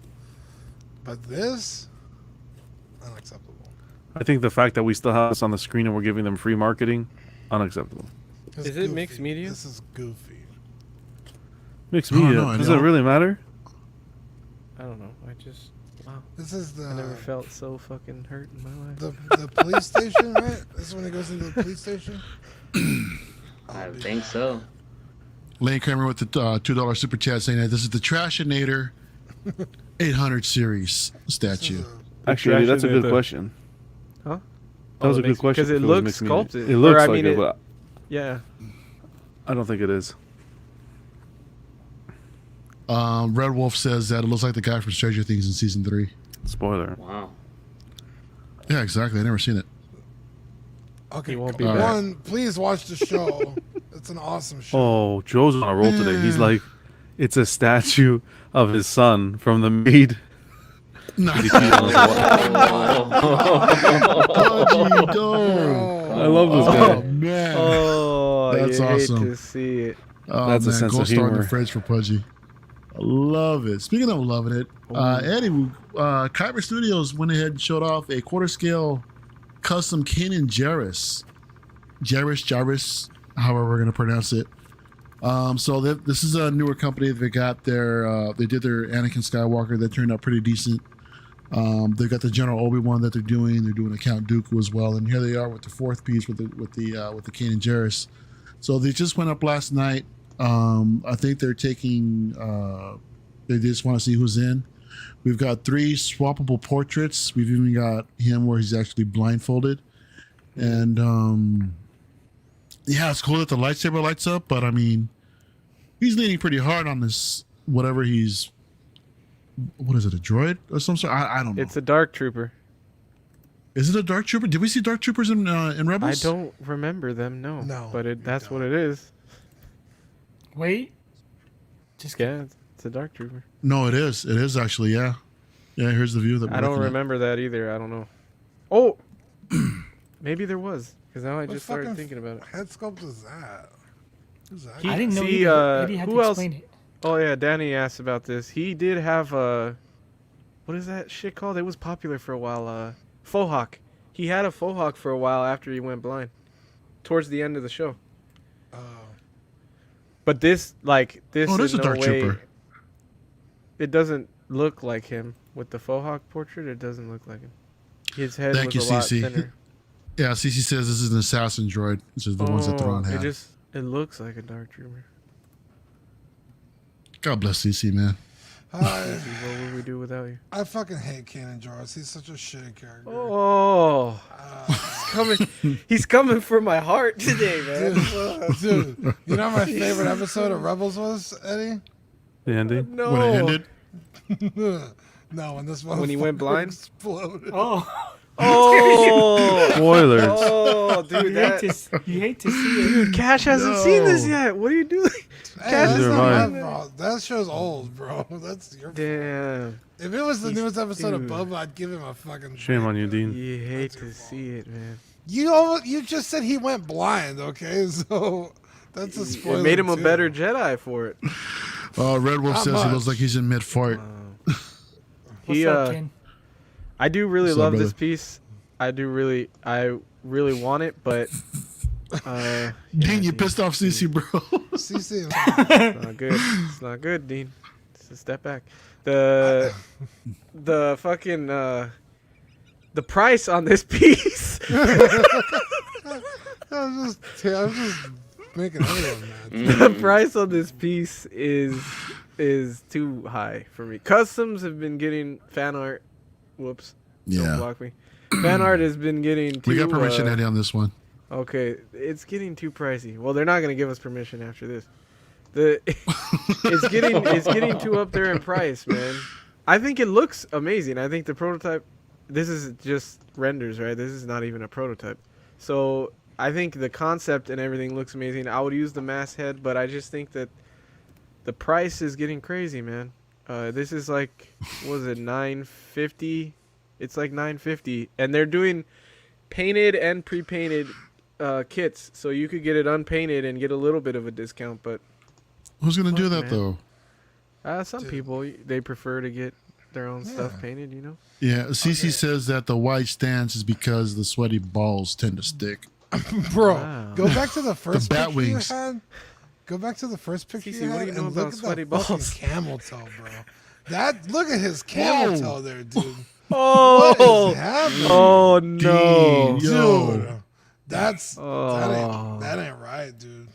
[SPEAKER 5] But this, unacceptable.
[SPEAKER 3] I think the fact that we still have this on the screen and we're giving them free marketing, unacceptable.
[SPEAKER 5] It's
[SPEAKER 2] Is it mixed media?
[SPEAKER 5] This is goofy.
[SPEAKER 3] Mixed
[SPEAKER 1] I don't
[SPEAKER 3] media.
[SPEAKER 1] know, I
[SPEAKER 3] Does it
[SPEAKER 1] don't-
[SPEAKER 3] really matter?
[SPEAKER 2] I don't know. Wow.
[SPEAKER 5] This is
[SPEAKER 2] I never
[SPEAKER 5] the
[SPEAKER 2] felt so fucking hurt in my life.
[SPEAKER 5] the police station, right? This is when he goes into the police station.
[SPEAKER 6] I think so.
[SPEAKER 1] Lane Kramer with the $2 super chat saying that this is the Trashinator 800 series statue.
[SPEAKER 5] This is
[SPEAKER 3] Actually, Eddie, that's a good
[SPEAKER 2] Trashinator.
[SPEAKER 3] question.
[SPEAKER 2] Huh?
[SPEAKER 3] That was a good question.
[SPEAKER 2] Because it
[SPEAKER 3] if was
[SPEAKER 2] looks
[SPEAKER 3] mixed media.
[SPEAKER 2] sculpted.
[SPEAKER 3] It looks
[SPEAKER 2] Or, I
[SPEAKER 3] like
[SPEAKER 2] mean,
[SPEAKER 3] it,
[SPEAKER 2] it-
[SPEAKER 3] but
[SPEAKER 2] Yeah.
[SPEAKER 3] I don't think it is.
[SPEAKER 1] Red Wolf says that it looks like the guy from Stranger Things in season 3.
[SPEAKER 3] Spoiler.
[SPEAKER 6] Wow.
[SPEAKER 1] Yeah, exactly. I never seen it.
[SPEAKER 5] okay.
[SPEAKER 2] He won't be
[SPEAKER 5] One, please watch the show. It's an awesome show.
[SPEAKER 3] Oh, Joe's on a roll today. He's like, it's a statue of his son from the Maid.
[SPEAKER 1] No.
[SPEAKER 3] He peed on his wife.
[SPEAKER 1] Pudgy dog.
[SPEAKER 3] I love this
[SPEAKER 1] Oh,
[SPEAKER 3] guy.
[SPEAKER 1] man.
[SPEAKER 2] Oh,
[SPEAKER 1] That's
[SPEAKER 2] you
[SPEAKER 1] awesome.
[SPEAKER 2] hate to see it.
[SPEAKER 1] Oh,
[SPEAKER 3] That's a
[SPEAKER 1] man.
[SPEAKER 3] sense
[SPEAKER 1] Gold
[SPEAKER 3] of
[SPEAKER 1] star in the
[SPEAKER 3] humor.
[SPEAKER 1] fridge for Pudgy. I love it. Speaking of loving it, Eddie, Kyber Studios went ahead and showed off a quarter scale custom Kanan Jarrus. Jarrus, however we're going to pronounce it. So this is a newer company. They got they did their Anakin Skywalker that turned out pretty decent. They've got the General Obi-Wan that they're doing. They're doing a Count Dooku as well. And here they are with the fourth piece with the Kanan Jarrus. So they just went up last night. I think they're taking. They just want to see who's in. We've got 3 swappable portraits. We've even got him where he's actually blindfolded, and yeah, it's cool that the lightsaber lights up. But I mean, he's leaning pretty hard on this. Whatever he's. What is it? A droid or some sort? I don't know.
[SPEAKER 2] It's a Dark Trooper.
[SPEAKER 1] Is it a Dark Trooper? Did we see Dark Troopers in
[SPEAKER 2] I
[SPEAKER 1] Rebels?
[SPEAKER 2] don't remember them, no.
[SPEAKER 5] No,
[SPEAKER 2] But
[SPEAKER 5] you
[SPEAKER 2] that's what
[SPEAKER 5] don't.
[SPEAKER 2] it is.
[SPEAKER 4] Wait. Just
[SPEAKER 2] Yeah, it's a Dark Trooper.
[SPEAKER 1] No, it is. It is actually. Yeah. Yeah. Here's the view that we're
[SPEAKER 2] I don't
[SPEAKER 1] looking at.
[SPEAKER 2] remember that either. I don't know. Oh! Maybe there was. Because now I
[SPEAKER 5] What
[SPEAKER 2] just started
[SPEAKER 5] fucking
[SPEAKER 2] thinking about it.
[SPEAKER 5] head sculpt is that? Who's that?
[SPEAKER 4] I didn't know
[SPEAKER 2] See,
[SPEAKER 4] either. but Eddie had
[SPEAKER 2] who
[SPEAKER 4] to
[SPEAKER 2] else-
[SPEAKER 4] explain it.
[SPEAKER 2] Oh yeah, Danny asked about this. He did have what is that shit called? It was popular for a while. Faux hawk. He had a faux hawk for a while after he went blind. Towards the end of the show.
[SPEAKER 5] Oh.
[SPEAKER 2] But this
[SPEAKER 1] Oh,
[SPEAKER 2] is
[SPEAKER 1] there's a
[SPEAKER 2] no
[SPEAKER 1] Dark
[SPEAKER 2] way.
[SPEAKER 1] Trooper.
[SPEAKER 2] It doesn't look like him with the faux hawk portrait. It doesn't look like him. His head
[SPEAKER 1] Thank
[SPEAKER 2] was
[SPEAKER 1] you,
[SPEAKER 2] a lot
[SPEAKER 1] CC.
[SPEAKER 2] thinner.
[SPEAKER 1] Yeah, CC says this is an assassin droid. This is the ones that Thrawn had.
[SPEAKER 2] It looks like a Dark Trooper.
[SPEAKER 1] God bless CC, man.
[SPEAKER 2] What would we do without you?
[SPEAKER 5] I fucking hate Kanan Jarrus. He's such a shitty character.
[SPEAKER 2] Oh, he's coming for my heart today, man.
[SPEAKER 5] Dude, you know what my favorite episode of Rebels was, Eddie?
[SPEAKER 3] The ending.
[SPEAKER 2] No.
[SPEAKER 1] When it ended,
[SPEAKER 5] No, when this
[SPEAKER 2] When he went
[SPEAKER 5] motherfucker
[SPEAKER 2] blind?
[SPEAKER 5] exploded.
[SPEAKER 4] Oh,
[SPEAKER 2] Oh,
[SPEAKER 3] Spoilers.
[SPEAKER 2] oh, dude,
[SPEAKER 4] you hate to see it.
[SPEAKER 2] dude, Cash hasn't seen this yet. What are you doing?
[SPEAKER 5] Hey, that's
[SPEAKER 3] Neither
[SPEAKER 5] not
[SPEAKER 3] am
[SPEAKER 5] my fault. That show's old, bro. That's your fault.
[SPEAKER 2] Damn,
[SPEAKER 5] If it was the newest episode
[SPEAKER 2] dude.
[SPEAKER 5] of Bubba, I'd give him a fucking
[SPEAKER 3] Shame on you, Dean.
[SPEAKER 2] you hate to see it, man.
[SPEAKER 5] You just said he went blind, okay? So that's a spoiler.
[SPEAKER 2] It made him a
[SPEAKER 5] too.
[SPEAKER 2] better Jedi for it.
[SPEAKER 1] Red Wolf
[SPEAKER 5] Not
[SPEAKER 1] says he
[SPEAKER 5] much.
[SPEAKER 1] looks like he's in mid fart.
[SPEAKER 4] What's up, Ken?
[SPEAKER 2] I do really
[SPEAKER 1] What's up,
[SPEAKER 2] love this
[SPEAKER 1] brother?
[SPEAKER 2] piece. I really want it, but
[SPEAKER 1] Dean,
[SPEAKER 2] yeah,
[SPEAKER 1] you pissed off CC, bro.
[SPEAKER 5] CC.
[SPEAKER 2] It's not good. It's not good, Dean. It's a step back. The fucking the price on this piece.
[SPEAKER 5] I'm just making everyone mad.
[SPEAKER 2] The price on this piece is too high for me. Customs have been getting fan art. Whoops. Don't
[SPEAKER 1] Yeah,
[SPEAKER 2] block me. Fan art has been getting too.
[SPEAKER 1] we got permission, Eddie, on this one.
[SPEAKER 2] Okay, it's getting too pricey. Well, they're not gonna give us permission after this. It's getting too up there in price, man. I think it looks amazing. I think the prototype. This is just renders, right? This is not even a prototype. So I think the concept and everything looks amazing. I would use the mass head, but I just think that the price is getting crazy, man. This is like, what was it, $950? It's like $950, and they're doing painted and pre-painted kits, so you could get it unpainted and get a little bit of a discount. But
[SPEAKER 1] Who's gonna do
[SPEAKER 2] Fuck,
[SPEAKER 1] that
[SPEAKER 2] man.
[SPEAKER 1] though?
[SPEAKER 2] some people, they prefer to get their own stuff painted, you know.
[SPEAKER 1] Yeah, CC says that the white stance is because the sweaty balls tend to stick.
[SPEAKER 5] Bro,
[SPEAKER 2] Wow.
[SPEAKER 5] go back to the first
[SPEAKER 1] bat
[SPEAKER 5] picture
[SPEAKER 1] wings.
[SPEAKER 5] you had. Go back to the first picture
[SPEAKER 2] CC,
[SPEAKER 5] you
[SPEAKER 2] what
[SPEAKER 5] had
[SPEAKER 2] do you know
[SPEAKER 5] and
[SPEAKER 2] about
[SPEAKER 5] look at
[SPEAKER 2] sweaty
[SPEAKER 5] that fucking
[SPEAKER 2] balls?
[SPEAKER 5] camel toe, bro. Look at his camel
[SPEAKER 1] Whoa.
[SPEAKER 5] toe there, dude.
[SPEAKER 2] Oh,
[SPEAKER 5] What is happening?
[SPEAKER 2] oh no!
[SPEAKER 1] Dean, yo.
[SPEAKER 5] Dude, that
[SPEAKER 2] Oh.
[SPEAKER 5] ain't right, dude.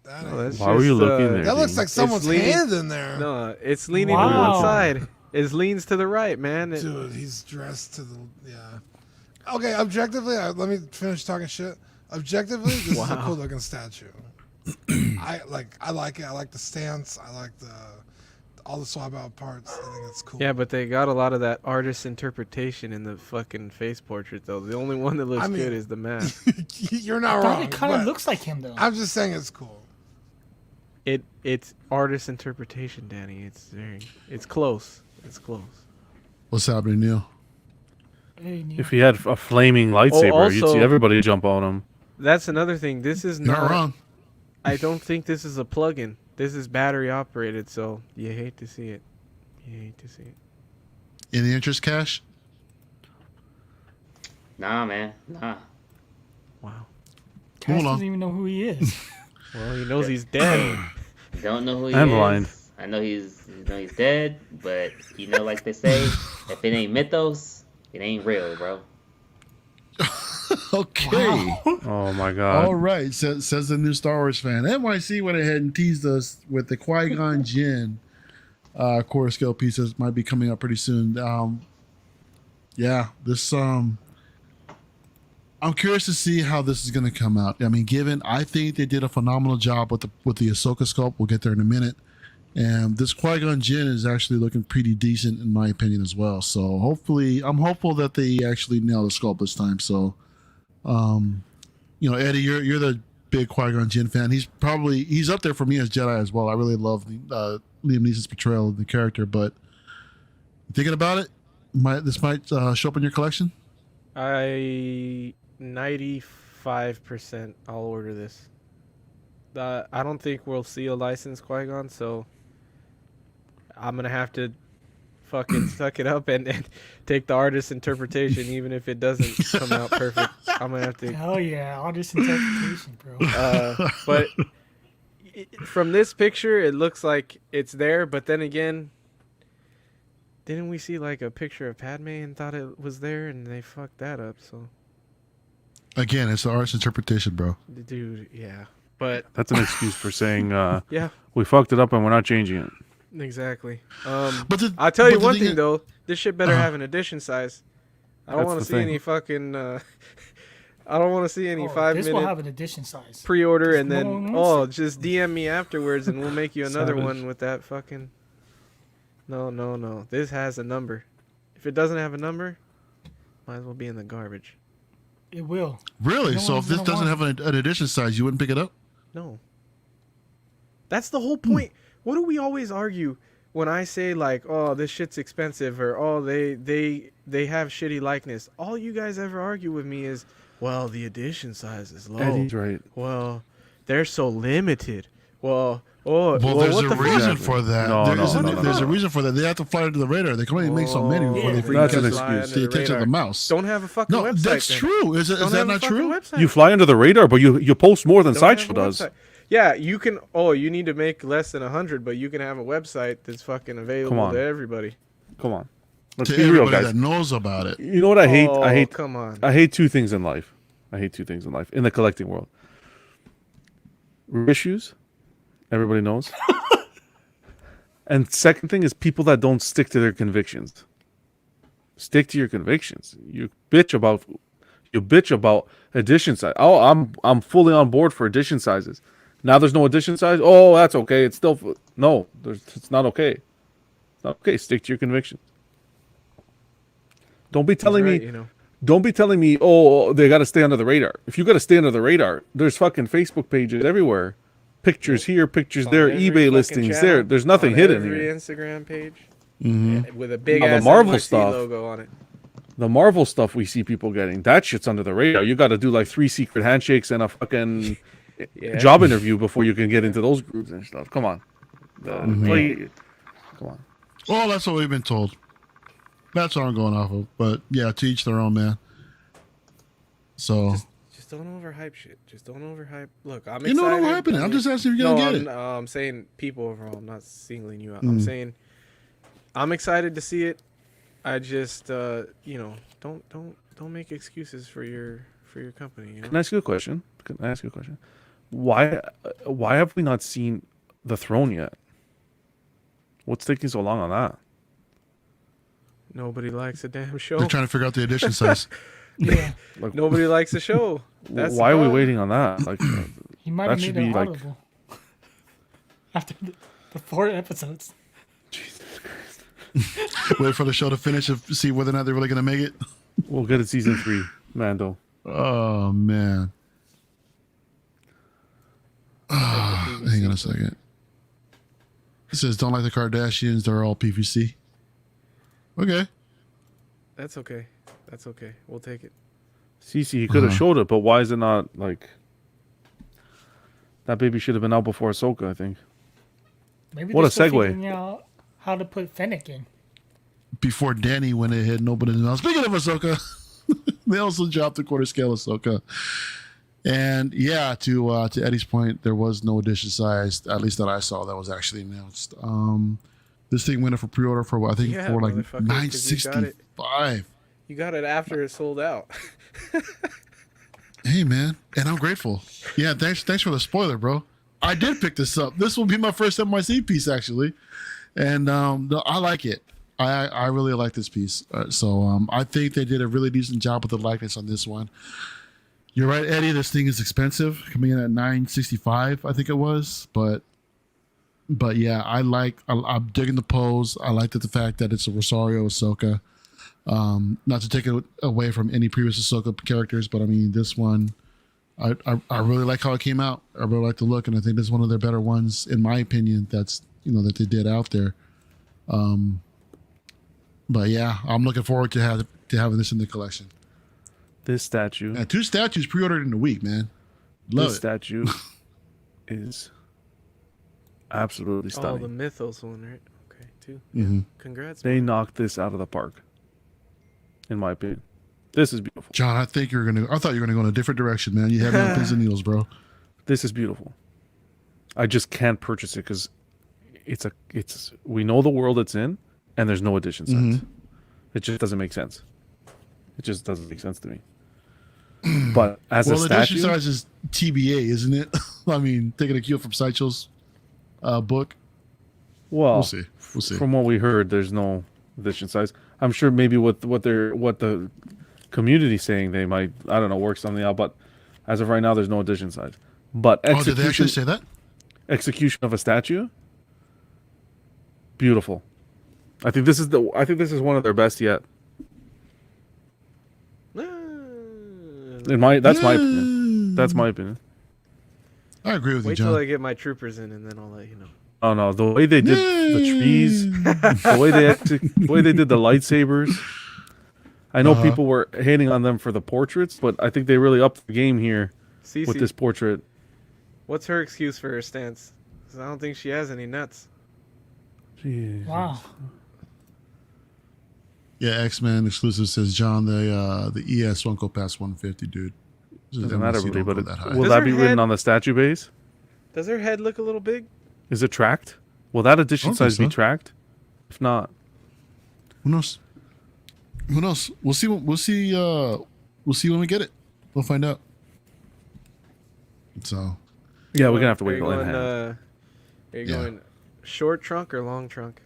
[SPEAKER 5] That ain't.
[SPEAKER 2] Oh, that's
[SPEAKER 3] Why were you
[SPEAKER 2] just,
[SPEAKER 3] looking there?
[SPEAKER 5] That looks
[SPEAKER 3] Dean?
[SPEAKER 5] like someone's
[SPEAKER 2] leaning-
[SPEAKER 5] hand in there.
[SPEAKER 2] No, it's leaning to
[SPEAKER 4] Wow.
[SPEAKER 2] one side. It leans to the right, man.
[SPEAKER 5] Dude, he's dressed to the Okay, objectively, let me finish talking shit. Objectively, this is a cool looking statue. I like it. I like the stance. I like all the swap out parts. I think it's cool.
[SPEAKER 2] Yeah, but they got a lot of that artist interpretation in the fucking face portrait, though. The only one that looks
[SPEAKER 5] I mean-
[SPEAKER 2] good is the mask.
[SPEAKER 5] You're not
[SPEAKER 4] Thought
[SPEAKER 5] wrong.
[SPEAKER 4] it kind of
[SPEAKER 5] but
[SPEAKER 4] looks like him though.
[SPEAKER 5] I'm just saying it's cool.
[SPEAKER 2] It's artist interpretation, Danny. It's close. It's close.
[SPEAKER 1] What's happening, Neil?
[SPEAKER 4] Hey, Neil.
[SPEAKER 3] If he had a flaming lightsaber, you'd
[SPEAKER 2] also-
[SPEAKER 3] see everybody jump on him.
[SPEAKER 2] That's another thing. This is
[SPEAKER 1] You're
[SPEAKER 2] not
[SPEAKER 1] not wrong.
[SPEAKER 2] I don't think this is a plug-in. This is battery operated, so you hate to see it. You hate to see it.
[SPEAKER 1] Any interest, Cash?
[SPEAKER 6] Nah, man. Nah.
[SPEAKER 2] Wow.
[SPEAKER 4] Cass
[SPEAKER 1] Hold on.
[SPEAKER 4] doesn't even know who he is.
[SPEAKER 2] Well, he knows he's dead.
[SPEAKER 6] Don't know who he
[SPEAKER 3] I'm
[SPEAKER 6] is.
[SPEAKER 3] blind.
[SPEAKER 6] I know he's dead, but like they say, if it ain't Mythos, it ain't real, bro.
[SPEAKER 1] Okay.
[SPEAKER 3] Oh my god.
[SPEAKER 1] All right, says the new Star Wars fan. NYC went ahead and teased us with the Qui-Gon Jinn core scale pieces might be coming up pretty soon. Yeah, this I'm curious to see how this is going to come out. I mean, I think they did a phenomenal job with the Ahsoka sculpt. We'll get there in a minute. And this Qui-Gon Jinn is actually looking pretty decent in my opinion as well. So I'm hopeful that they actually nail the sculpt this time. So, Eddie, you're the big Qui-Gon Jinn fan. He's up there for me as Jedi as well. I really love the Liam Neeson's portrayal of the character. But thinking about it, this might show up in your collection.
[SPEAKER 2] 95% 95% I'll order this. I don't think we'll see a licensed Qui-Gon, so I'm gonna have to fucking suck it up and take the artist's interpretation, even if it doesn't come out perfect. I'm gonna have to.
[SPEAKER 4] Hell yeah, artist interpretation, bro.
[SPEAKER 2] But from this picture, it looks like it's there. But then again, didn't we see like a picture of Padme and thought it was there, and they fucked that up? So
[SPEAKER 1] Again, it's the artist's interpretation, bro.
[SPEAKER 2] dude, yeah. But
[SPEAKER 3] That's an excuse for saying
[SPEAKER 2] yeah,
[SPEAKER 3] we fucked it up and we're not changing it.
[SPEAKER 2] exactly.
[SPEAKER 1] But
[SPEAKER 2] I'll tell you
[SPEAKER 1] but the
[SPEAKER 2] one
[SPEAKER 1] thing
[SPEAKER 2] thing
[SPEAKER 1] is-
[SPEAKER 2] though. This shit better have an edition size. I don't
[SPEAKER 3] That's
[SPEAKER 2] want
[SPEAKER 3] the
[SPEAKER 2] to see
[SPEAKER 3] thing.
[SPEAKER 2] any fucking. I don't want to see any
[SPEAKER 4] Oh,
[SPEAKER 2] 5
[SPEAKER 4] this
[SPEAKER 2] minute
[SPEAKER 4] will have an edition size.
[SPEAKER 2] pre-order
[SPEAKER 4] Just
[SPEAKER 2] and
[SPEAKER 4] no
[SPEAKER 2] then
[SPEAKER 4] one wants
[SPEAKER 2] just DM me afterwards and we'll make you another
[SPEAKER 3] Savage.
[SPEAKER 2] one with that fucking. No. This has a number. If it doesn't have a number, might as well be in the garbage.
[SPEAKER 4] It will.
[SPEAKER 1] Really?
[SPEAKER 4] No
[SPEAKER 1] So if
[SPEAKER 4] one's
[SPEAKER 1] this
[SPEAKER 4] gonna
[SPEAKER 1] doesn't have an edition size, you wouldn't pick it up?
[SPEAKER 2] No. That's the whole point. What do we always argue when I say like, oh, this shit's expensive or oh, they have shitty likeness? All you guys ever argue with me is, well, the edition size is low.
[SPEAKER 3] Eddie's right.
[SPEAKER 2] Well, they're so limited. Well, well,
[SPEAKER 1] There's
[SPEAKER 2] what
[SPEAKER 1] a
[SPEAKER 2] the
[SPEAKER 1] reason
[SPEAKER 2] fuck?
[SPEAKER 1] for that.
[SPEAKER 3] No,
[SPEAKER 1] There's a reason for that. They have to fly under the radar. They can only make so many before
[SPEAKER 2] Oh,
[SPEAKER 1] they
[SPEAKER 4] yeah,
[SPEAKER 1] freaking
[SPEAKER 3] that's
[SPEAKER 1] catch
[SPEAKER 3] an
[SPEAKER 1] the
[SPEAKER 3] excuse.
[SPEAKER 1] attention of the mouse.
[SPEAKER 2] Don't have a fucking
[SPEAKER 1] No,
[SPEAKER 2] website.
[SPEAKER 1] that's
[SPEAKER 2] then.
[SPEAKER 1] true. Is
[SPEAKER 2] Don't
[SPEAKER 1] that
[SPEAKER 2] have a
[SPEAKER 1] not
[SPEAKER 2] fucking
[SPEAKER 1] true?
[SPEAKER 2] website.
[SPEAKER 3] You fly under the radar, but you post more than
[SPEAKER 2] Don't have
[SPEAKER 3] Sideshow
[SPEAKER 2] a
[SPEAKER 3] does.
[SPEAKER 2] website. Yeah, you can. Oh, you need to make less than 100, but you can have a website that's fucking available
[SPEAKER 3] on.
[SPEAKER 2] to everybody.
[SPEAKER 3] Come on, let's
[SPEAKER 1] To
[SPEAKER 3] be real,
[SPEAKER 1] everybody
[SPEAKER 3] guys.
[SPEAKER 1] that knows about it.
[SPEAKER 3] You know what I hate?
[SPEAKER 2] Oh,
[SPEAKER 3] I hate.
[SPEAKER 2] Come on.
[SPEAKER 3] I hate two things in life. In the collecting world. Reissues. Everybody knows. And second thing is people that don't stick to their convictions. Stick to your convictions. You bitch about edition size. Oh, I'm fully on board for edition sizes. Now there's no edition size. Oh, that's okay. It's still no. It's not okay. It's not okay. Stick to your convictions. Don't be telling
[SPEAKER 2] right,
[SPEAKER 3] me.
[SPEAKER 2] you know.
[SPEAKER 3] Don't be telling me, oh, they got to stay under the radar. If you got to stay under the radar, there's fucking Facebook pages everywhere. Pictures here, pictures there,
[SPEAKER 2] On every
[SPEAKER 3] eBay
[SPEAKER 2] fucking
[SPEAKER 3] listings
[SPEAKER 2] channel,
[SPEAKER 3] there. There's nothing
[SPEAKER 2] on
[SPEAKER 3] hidden
[SPEAKER 2] every
[SPEAKER 3] here.
[SPEAKER 2] Instagram page
[SPEAKER 1] Mm-hmm.
[SPEAKER 2] with a big
[SPEAKER 3] Now, the
[SPEAKER 2] ass
[SPEAKER 3] Marvel
[SPEAKER 2] NYC
[SPEAKER 3] stuff-
[SPEAKER 2] logo on it.
[SPEAKER 3] The Marvel stuff we see people getting, that shit's under the radar. You got to do like 3 secret handshakes and a fucking
[SPEAKER 2] Yeah.
[SPEAKER 3] job interview before you can get into those groups and stuff. Come on.
[SPEAKER 2] Mm-hmm.
[SPEAKER 3] Come on.
[SPEAKER 1] Well, that's what we've been told. That's what I'm going off of. But yeah, to each their own, man. So
[SPEAKER 2] Just don't overhype shit. Just don't overhype. Look, I'm
[SPEAKER 1] you know
[SPEAKER 2] excited.
[SPEAKER 1] what happened?
[SPEAKER 2] I
[SPEAKER 1] I'm
[SPEAKER 2] mean-
[SPEAKER 1] just asking if you're gonna get it.
[SPEAKER 2] I'm saying people overall. I'm not singling you out. I'm saying I'm excited to see it. I just don't make excuses for your company. You know?
[SPEAKER 3] Can I ask you a question? Why have we not seen the throne yet? What's taking so long on that?
[SPEAKER 2] Nobody likes a damn show.
[SPEAKER 1] They're trying to figure out the edition size.
[SPEAKER 4] Yeah,
[SPEAKER 3] Like,
[SPEAKER 2] Nobody likes a show. That's
[SPEAKER 3] why
[SPEAKER 2] the
[SPEAKER 3] are we
[SPEAKER 2] problem.
[SPEAKER 3] waiting on that? Like,
[SPEAKER 4] he might
[SPEAKER 3] That
[SPEAKER 4] have
[SPEAKER 3] should
[SPEAKER 4] made it
[SPEAKER 3] be, like-
[SPEAKER 4] audible after the 4 episodes.
[SPEAKER 1] Wait for the show to finish and see whether or not they're really gonna make it.
[SPEAKER 3] we'll get it season 3, Mando.
[SPEAKER 1] Oh man. Hang on a second. It says don't like the Kardashians, they're all PVC. Okay.
[SPEAKER 2] That's okay. That's okay. We'll take it.
[SPEAKER 3] Cece, he could have
[SPEAKER 1] Uh-huh.
[SPEAKER 3] showed it, but why is it not like that? Baby should have been out before Ahsoka, I think.
[SPEAKER 4] Maybe
[SPEAKER 3] What
[SPEAKER 4] they're
[SPEAKER 3] a
[SPEAKER 4] still
[SPEAKER 3] segue.
[SPEAKER 4] figuring out how to put Fennec in.
[SPEAKER 1] Before Danny went ahead and opened his mouth. Speaking of Ahsoka, they also dropped the quarter scale Ahsoka. And yeah, to Eddie's point, there was no edition size, at least that I saw, that was actually announced. This thing went up for pre-order for I think
[SPEAKER 2] Yeah,
[SPEAKER 1] for like
[SPEAKER 2] motherfucker, 'cause you got it.
[SPEAKER 1] $965.
[SPEAKER 2] You got it after it sold out.
[SPEAKER 1] Hey man, and I'm grateful. Yeah, thanks for the spoiler, bro. I did pick this up. This will be my first NYC piece actually, and I like it. I really like this piece. So I think they did a really decent job with the likeness on this one. You're right, Eddie. This thing is expensive, coming in at $965, I think it was. But yeah, I'm digging the pose. I like the fact that it's a Rosario Ahsoka. Not to take it away from any previous Ahsoka characters, but I mean this one, I really like how it came out. I really like the look, and I think this is one of their better ones, in my opinion. That's that they did out there. But yeah, I'm looking forward to having this in the collection.
[SPEAKER 3] This statue.
[SPEAKER 1] And 2 statues pre-ordered in a week, man. Love
[SPEAKER 3] This
[SPEAKER 1] it.
[SPEAKER 3] statue is absolutely
[SPEAKER 2] Oh,
[SPEAKER 3] stunning.
[SPEAKER 2] the Mythos one, right? Okay, 2.
[SPEAKER 1] Mm-hmm.
[SPEAKER 2] Congrats.
[SPEAKER 3] They
[SPEAKER 2] man.
[SPEAKER 3] knocked this out of the park, in my opinion. This is beautiful.
[SPEAKER 1] John, I thought you were gonna go in a different direction, man. You have me on pins and needles, bro.
[SPEAKER 3] This is beautiful. I just can't purchase it because we know the world it's in, and there's no edition size.
[SPEAKER 1] Mhm.
[SPEAKER 3] It just doesn't make sense. It just doesn't make sense to me. But as
[SPEAKER 1] Well,
[SPEAKER 3] a
[SPEAKER 1] the edition
[SPEAKER 3] statue,
[SPEAKER 1] size is TBA, isn't it? I mean, taking a cue from Sideshow's book.
[SPEAKER 3] well,
[SPEAKER 1] We'll see. We'll see.
[SPEAKER 3] from what we heard, there's no edition size. I'm sure maybe what the community saying they might, I don't know, work something out. But as of right now, there's no edition size. But
[SPEAKER 1] Oh, did they actually say that?
[SPEAKER 3] execution of a statue, beautiful. I think this is one of their best yet. That's my opinion. That's my opinion.
[SPEAKER 1] I agree with you,
[SPEAKER 2] Wait till
[SPEAKER 1] John.
[SPEAKER 2] I get my troopers in, and then I'll let you know.
[SPEAKER 3] Oh no, the way they did the trees, the way they did the lightsabers. I know
[SPEAKER 1] Uh-huh.
[SPEAKER 3] people were hating on them for the portraits, but I think they really upped the game here with
[SPEAKER 2] Cece,
[SPEAKER 3] this portrait.
[SPEAKER 2] what's her excuse for her stance? 'Cause I don't think she has any nuts.
[SPEAKER 3] Jeez.
[SPEAKER 4] Wow.
[SPEAKER 1] Yeah, X-Men exclusive says John. The ES won't go past 150, dude.
[SPEAKER 3] Doesn't matter
[SPEAKER 1] MLC
[SPEAKER 3] really,
[SPEAKER 1] don't
[SPEAKER 3] but
[SPEAKER 1] go
[SPEAKER 3] it,
[SPEAKER 1] that high.
[SPEAKER 3] will
[SPEAKER 2] Does
[SPEAKER 3] that
[SPEAKER 2] her
[SPEAKER 3] be written
[SPEAKER 2] head-
[SPEAKER 3] on the statue base?
[SPEAKER 2] Does her head look a little big?
[SPEAKER 3] Is it tracked? Will that edition
[SPEAKER 1] I don't think
[SPEAKER 3] size be
[SPEAKER 1] so.
[SPEAKER 3] tracked? If not,
[SPEAKER 1] Who knows? Who knows? We'll see. We'll see. We'll see when we get it. We'll find out. So
[SPEAKER 3] yeah, we're gonna have to
[SPEAKER 2] Are
[SPEAKER 3] wait
[SPEAKER 2] you
[SPEAKER 3] till in
[SPEAKER 2] going,
[SPEAKER 3] hand.
[SPEAKER 2] Are you
[SPEAKER 1] Yeah.
[SPEAKER 2] going short trunk or long trunk?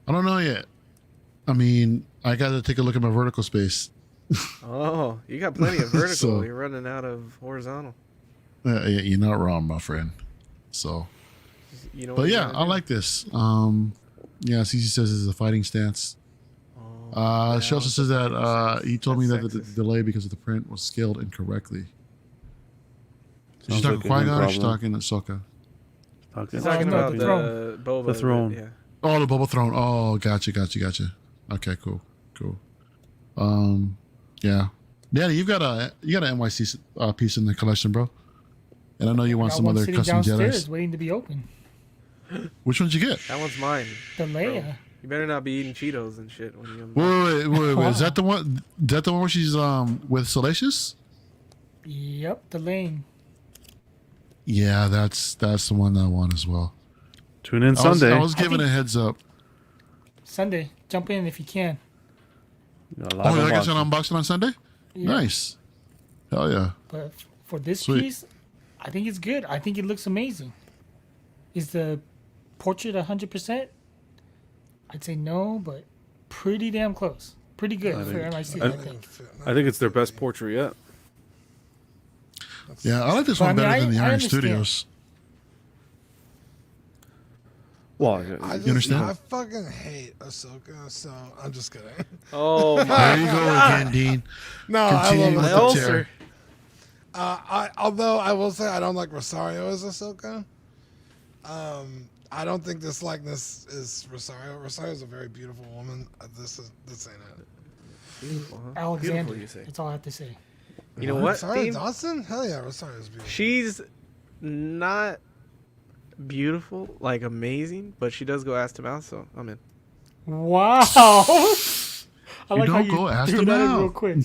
[SPEAKER 1] I don't know yet. I mean, I got to take a look at my vertical space.
[SPEAKER 2] Oh, you got plenty of vertical.
[SPEAKER 1] So-
[SPEAKER 2] You're running out of horizontal.
[SPEAKER 1] Yeah, you're not wrong, my friend. So,
[SPEAKER 2] You know.
[SPEAKER 1] but
[SPEAKER 2] what you
[SPEAKER 1] yeah,
[SPEAKER 2] gotta
[SPEAKER 1] I
[SPEAKER 2] do.
[SPEAKER 1] like this. Yeah, CC says it's a fighting stance.
[SPEAKER 2] Oh,
[SPEAKER 1] She also says that he told me that
[SPEAKER 2] That's
[SPEAKER 1] the
[SPEAKER 2] sexist.
[SPEAKER 1] delay because of the print was scaled incorrectly. She's
[SPEAKER 3] Sounds
[SPEAKER 1] talking
[SPEAKER 3] like a him
[SPEAKER 1] Qui-Gon or she's
[SPEAKER 3] problem.
[SPEAKER 1] talking Ahsoka?
[SPEAKER 3] Okay.
[SPEAKER 2] He's
[SPEAKER 4] Oh,
[SPEAKER 2] talking
[SPEAKER 4] no,
[SPEAKER 2] about
[SPEAKER 4] the
[SPEAKER 2] the
[SPEAKER 4] throne.
[SPEAKER 2] Boba.
[SPEAKER 3] The throne.
[SPEAKER 2] Yeah.
[SPEAKER 1] Oh, the Boba Throne. Oh, gotcha. Okay, cool. Yeah. Daddy, you got an NYC piece in the collection, bro. And I know you
[SPEAKER 4] I
[SPEAKER 1] want
[SPEAKER 4] got
[SPEAKER 1] some
[SPEAKER 4] one
[SPEAKER 1] other
[SPEAKER 4] sitting
[SPEAKER 1] custom
[SPEAKER 4] downstairs
[SPEAKER 1] Jedi's.
[SPEAKER 4] waiting to be open.
[SPEAKER 1] Which one'd you get?
[SPEAKER 2] That one's mine.
[SPEAKER 4] The Leia.
[SPEAKER 2] You better not be eating Cheetos and shit when you.
[SPEAKER 1] Wait. Is that the one? That the one where she's with Salacious?
[SPEAKER 4] Yep, the lane.
[SPEAKER 1] Yeah, that's the one I want as well.
[SPEAKER 3] Tune in
[SPEAKER 1] I
[SPEAKER 3] Sunday.
[SPEAKER 1] was giving a heads up.
[SPEAKER 4] Sunday, jump in if you can.
[SPEAKER 3] You got a live
[SPEAKER 1] Oh, I guess
[SPEAKER 3] unboxing.
[SPEAKER 1] an unboxing on Sunday.
[SPEAKER 4] Yeah.
[SPEAKER 1] Nice. Hell yeah.
[SPEAKER 4] But for this
[SPEAKER 1] Sweet.
[SPEAKER 4] piece, I think it's good. I think it looks amazing. Is the portrait 100%? I'd say no, but pretty damn close. Pretty good for MIC, I think.
[SPEAKER 3] I think it's their best portrait yet.
[SPEAKER 1] Yeah, I like this
[SPEAKER 4] But,
[SPEAKER 1] one
[SPEAKER 4] I mean,
[SPEAKER 1] better than the
[SPEAKER 4] I
[SPEAKER 1] Iron
[SPEAKER 4] understand.
[SPEAKER 1] Studios.
[SPEAKER 3] Well,
[SPEAKER 5] I just,
[SPEAKER 1] understand?
[SPEAKER 5] I fucking hate Ahsoka, so I'm just kidding.
[SPEAKER 2] Oh my!
[SPEAKER 1] There you go again, Dean.
[SPEAKER 5] No, I
[SPEAKER 1] Continue
[SPEAKER 5] love
[SPEAKER 1] with
[SPEAKER 2] My
[SPEAKER 1] the
[SPEAKER 2] ulcer.
[SPEAKER 1] tear.
[SPEAKER 5] although I will say I don't like Rosario as Ahsoka. I don't think this likeness is Rosario. Rosario is a very beautiful woman. This ain't it.
[SPEAKER 2] Beautiful, huh?
[SPEAKER 4] Alexander.
[SPEAKER 2] Beautiful, you say.
[SPEAKER 4] That's all I have to say.
[SPEAKER 2] You know what?
[SPEAKER 5] Rosario
[SPEAKER 2] Dean?
[SPEAKER 5] Dawson? Hell yeah, Rosario's beautiful.
[SPEAKER 2] She's not beautiful, like amazing, but she does go ass to mouth, so I'm in.
[SPEAKER 4] Wow. I like how
[SPEAKER 1] don't
[SPEAKER 4] you
[SPEAKER 1] go ass
[SPEAKER 4] threw
[SPEAKER 1] to
[SPEAKER 4] that in
[SPEAKER 1] mouth.
[SPEAKER 4] real quick.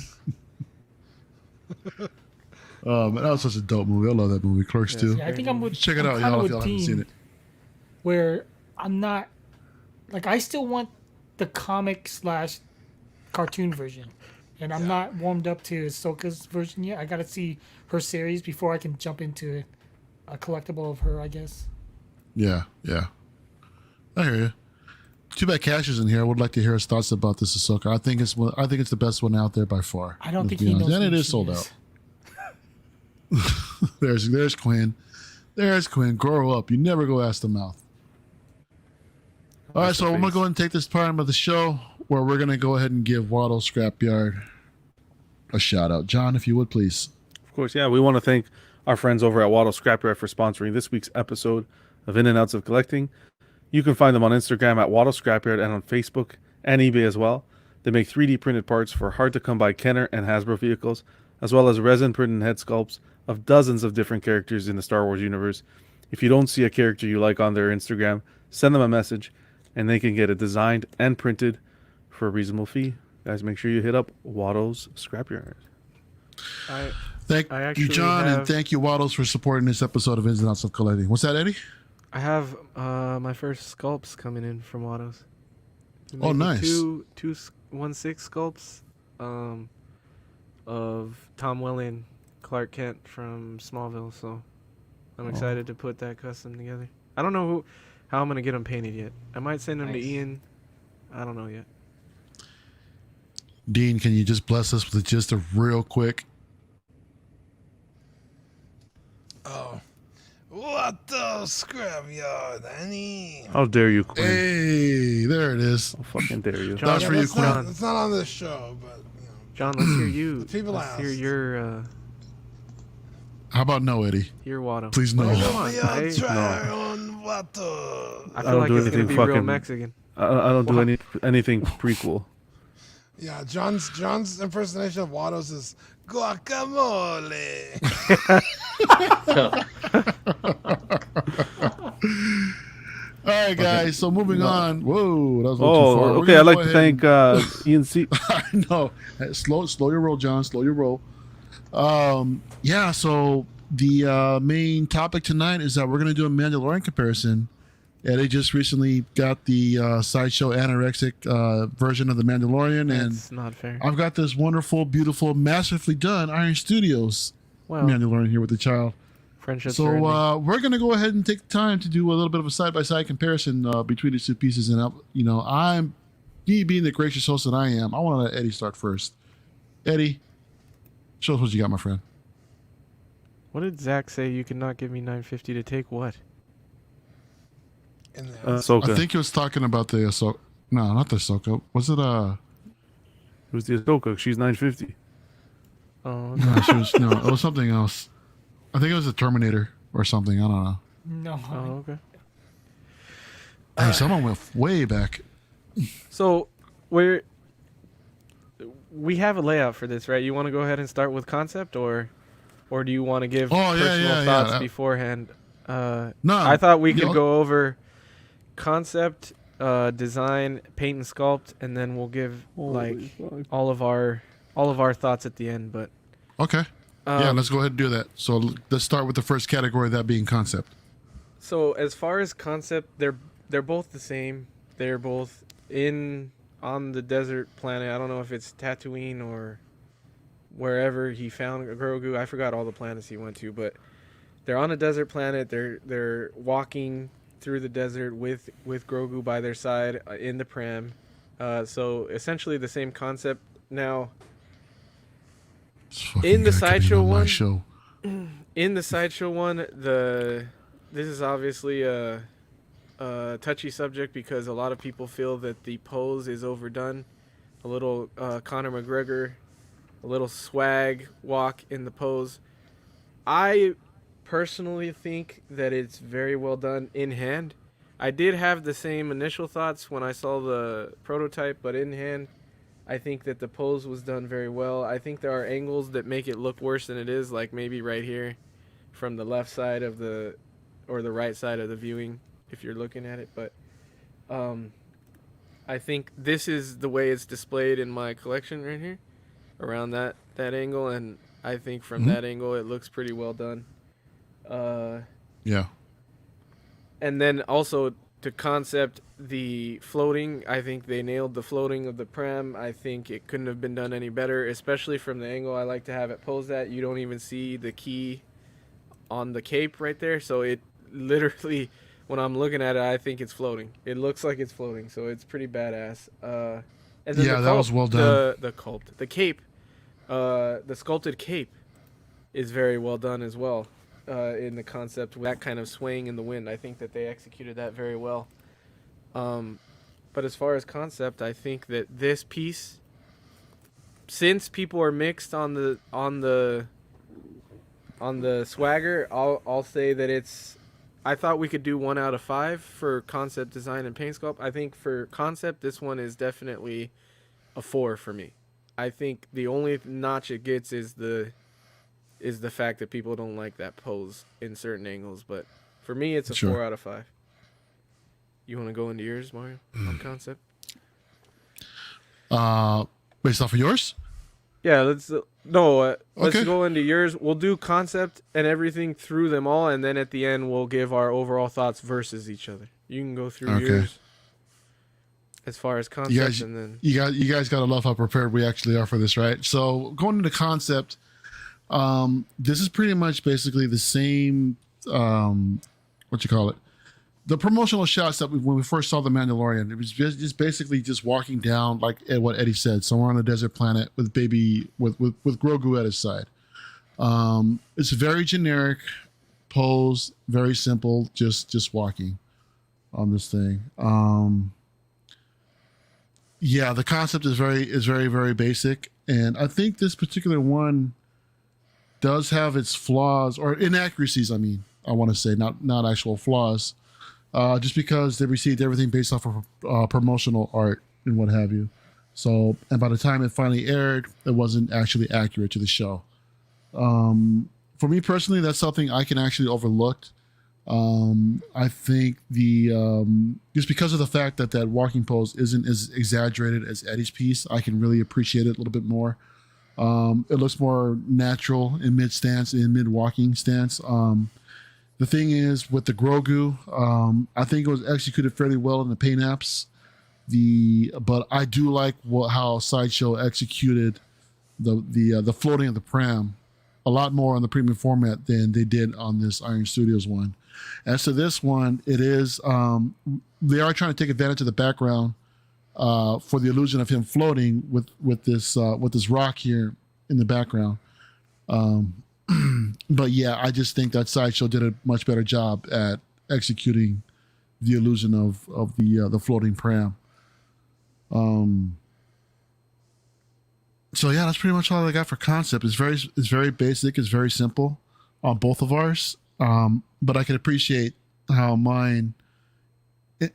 [SPEAKER 1] Man, that was such a dope movie. I love that movie. Clerks
[SPEAKER 2] Yes.
[SPEAKER 1] too.
[SPEAKER 4] Yeah, I think I'm with.
[SPEAKER 1] Check it
[SPEAKER 4] I'm
[SPEAKER 1] out,
[SPEAKER 4] kinda
[SPEAKER 1] y'all, if
[SPEAKER 4] with
[SPEAKER 1] y'all haven't
[SPEAKER 4] Dean,
[SPEAKER 1] seen it.
[SPEAKER 4] Where I'm not, like, I still want the comic / cartoon version, and I'm not warmed up to Ahsoka's version yet. I gotta see her series before I can jump into a collectible of her, I guess.
[SPEAKER 1] Yeah. I hear you. Too bad Cash is in here. I would like to hear his thoughts about this Ahsoka. I think it's the best one out there by far.
[SPEAKER 4] I don't
[SPEAKER 1] Let's
[SPEAKER 4] think
[SPEAKER 1] be
[SPEAKER 4] he
[SPEAKER 1] honest.
[SPEAKER 4] knows.
[SPEAKER 1] And
[SPEAKER 4] who
[SPEAKER 1] it is
[SPEAKER 4] she
[SPEAKER 1] sold out. There's Quinn. There's Quinn. Grow up. You never go ass to mouth. All right, so I'm gonna go ahead and take this part of the show where we're gonna go ahead and give Waddle Scrapyard a shout out. John, if you would please.
[SPEAKER 3] Of course, yeah. We want to thank our friends over at Waddle Scrapyard for sponsoring this week's episode of In and Outs of Collecting. You can find them on Instagram at Waddle Scrapyard and on Facebook and eBay as well. They make 3D printed parts for hard-to-come-by Kenner and Hasbro vehicles, as well as resin-printed head sculpts of dozens of different characters in the Star Wars universe. If you don't see a character you like on their Instagram, send them a message, and they can get it designed and printed for a reasonable fee. Guys, make sure you hit up Watto's Scrapyard.
[SPEAKER 1] Thank
[SPEAKER 2] I
[SPEAKER 1] you,
[SPEAKER 2] actually
[SPEAKER 1] John, and
[SPEAKER 2] have-
[SPEAKER 1] thank you, Waddles, for supporting this episode of Ins and Outs of Collecting. What's that, Eddie?
[SPEAKER 2] I have my first sculpts coming in from Watto's. They're
[SPEAKER 1] Oh,
[SPEAKER 2] making
[SPEAKER 1] nice.
[SPEAKER 2] Two 1/6 sculpts of Tom Welling, Clark Kent from Smallville. So I'm excited to put that custom together. I don't know how I'm gonna get them painted yet. I might send them to
[SPEAKER 6] Nice.
[SPEAKER 2] Ian. I don't know yet.
[SPEAKER 1] Dean, can you just bless us with just a real quick?
[SPEAKER 5] Oh. What the scrapyard, Annie?
[SPEAKER 3] How dare you, Quinn?
[SPEAKER 1] Hey, there it is.
[SPEAKER 3] How fucking dare you?
[SPEAKER 2] John,
[SPEAKER 1] That's for you,
[SPEAKER 5] that's
[SPEAKER 1] Quinn.
[SPEAKER 5] not, it's not on this show, but you know.
[SPEAKER 2] John, let's hear you.
[SPEAKER 5] People
[SPEAKER 2] let's hear
[SPEAKER 5] asked.
[SPEAKER 1] How about no, Eddie?
[SPEAKER 2] your Watto.
[SPEAKER 1] Please no.
[SPEAKER 2] Come on, I feel
[SPEAKER 5] What
[SPEAKER 2] like
[SPEAKER 3] don't do
[SPEAKER 2] it's gonna
[SPEAKER 3] anything
[SPEAKER 2] be real
[SPEAKER 3] fucking-
[SPEAKER 2] Mexican.
[SPEAKER 3] I don't do anything prequel.
[SPEAKER 5] Yeah, John's impersonation of Watto's is guacamole.
[SPEAKER 1] All right, guys. So moving on. Whoa, that was a little too
[SPEAKER 3] Oh,
[SPEAKER 1] far. We're
[SPEAKER 3] okay.
[SPEAKER 1] gonna
[SPEAKER 3] I'd like
[SPEAKER 1] go
[SPEAKER 3] to
[SPEAKER 1] ahead
[SPEAKER 3] thank Ian C.
[SPEAKER 1] I know. Slow your roll, John. Slow your roll. Yeah. So the main topic tonight is that we're gonna do a Mandalorian comparison. Eddie just recently got the Sideshow anorexic version of the Mandalorian, and
[SPEAKER 2] That's not fair.
[SPEAKER 1] I've got this wonderful, beautiful, masterfully done Iron Studios
[SPEAKER 2] Well,
[SPEAKER 1] Mandalorian here with the child.
[SPEAKER 2] friendships
[SPEAKER 1] So
[SPEAKER 2] are ending.
[SPEAKER 1] we're gonna go ahead and take the time to do a little bit of a side-by-side comparison between the two pieces, and I'm me being the gracious host that I am. I want to let Eddie start first. Eddie, show us what you got, my friend.
[SPEAKER 2] What did Zach say? You cannot give me 950 to take what?
[SPEAKER 5] In there.
[SPEAKER 3] Ahsoka.
[SPEAKER 1] I think he was talking about the Ahsoka. No, not the Ahsoka. Was it
[SPEAKER 3] It was the Ahsoka. She's 950.
[SPEAKER 2] Oh,
[SPEAKER 1] No, she was no. It was something else. I think it was a Terminator or something. I don't know.
[SPEAKER 4] No.
[SPEAKER 2] oh, okay.
[SPEAKER 1] Hey, someone went way back.
[SPEAKER 2] So we have a layout for this, right? You want to go ahead and start with concept, or do you want to give
[SPEAKER 1] Oh, yeah,
[SPEAKER 2] personal
[SPEAKER 1] yeah,
[SPEAKER 2] thoughts
[SPEAKER 1] yeah.
[SPEAKER 2] beforehand?
[SPEAKER 1] No,
[SPEAKER 2] I thought we
[SPEAKER 1] you
[SPEAKER 2] could
[SPEAKER 1] know-
[SPEAKER 2] go over concept, design, paint and sculpt, and then we'll give like all of our thoughts at the end. But
[SPEAKER 1] Okay. Yeah, let's go ahead and do that. So let's start with the first category, that being concept.
[SPEAKER 2] So as far as concept, they're both the same. They're both on the desert planet. I don't know if it's Tatooine or wherever he found Grogu. I forgot all the planets he went to, but they're on a desert planet. They're walking through the desert with Grogu by their side in the pram. So essentially the same concept. Now
[SPEAKER 1] This fucking
[SPEAKER 2] In the
[SPEAKER 1] guy coming
[SPEAKER 2] Sideshow
[SPEAKER 1] on my
[SPEAKER 2] one?
[SPEAKER 1] show.
[SPEAKER 2] in the Sideshow one, this is obviously a touchy subject because a lot of people feel that the pose is overdone. A little Conor McGregor, a little swag walk in the pose. I personally think that it's very well done in hand. I did have the same initial thoughts when I saw the prototype, but in hand, I think that the pose was done very well. I think there are angles that make it look worse than it is, like maybe right here from the left side of the right side of the viewing if you're looking at it. But I think this is the way it's displayed in my collection right here, around that angle, and I think from that angle it looks pretty well done.
[SPEAKER 1] Yeah.
[SPEAKER 2] And then also to concept the floating, I think they nailed the floating of the pram. I think it couldn't have been done any better, especially from the angle I like to have it posed at. You don't even see the key on the cape right there, so it literally, when I'm looking at it, I think it's floating. It looks like it's floating, so it's pretty badass. And then
[SPEAKER 1] Yeah,
[SPEAKER 2] the
[SPEAKER 1] that was well done.
[SPEAKER 2] The cape, the sculpted cape is very well done as well. In the concept with that kind of swaying in the wind, I think that they executed that very well. But as far as concept, I think that this piece, since people are mixed on the swagger, I'll say that it's. I thought we could do 1 out of 5 for concept design and paint sculpt. I think for concept, this one is definitely a 4 for me. I think the only notch it gets is the fact that people don't like that pose in certain angles. But for me, it's a
[SPEAKER 1] Sure.
[SPEAKER 2] 4 out of 5. You want to go into yours, Mario, on concept?
[SPEAKER 1] Based off of yours?
[SPEAKER 2] Yeah, let's
[SPEAKER 1] Okay.
[SPEAKER 2] go into yours. We'll do concept and everything through them all, and then at the end we'll give our overall thoughts versus each other. You can go through
[SPEAKER 1] Okay.
[SPEAKER 2] yours as far as concept,
[SPEAKER 1] You guys,
[SPEAKER 2] and then
[SPEAKER 1] you guys gotta love how prepared we actually are for this, right? So going into concept, this is pretty much basically the same. What you call it? The promotional shots that when we first saw the Mandalorian, it was just basically just walking down, like what Eddie said, somewhere on a desert planet with with Grogu at his side. It's a very generic pose, very simple, just walking on this thing. Yeah, the concept is very basic, and I think this particular one does have its flaws or inaccuracies. I mean, I want to say not actual flaws, just because they received everything based off of promotional art and what have you. So, and by the time it finally aired, it wasn't actually accurate to the show. For me personally, that's something I can actually overlook. I think just because of the fact that walking pose isn't as exaggerated as Eddie's piece, I can really appreciate it a little bit more. It looks more natural in mid stance, in mid walking stance. The thing is with the Grogu, I think it was executed fairly well in the paint apps. But I do like how Sideshow executed the floating of the pram a lot more on the premium format than they did on this Iron Studios one. As to this one, it is they are trying to take advantage of the background for the illusion of him floating with this rock here in the background. But yeah, I just think that Sideshow did a much better job at executing the illusion of the floating pram. So yeah, that's pretty much all I got for concept. It's very basic. It's very simple on both of ours. But I can appreciate how mine,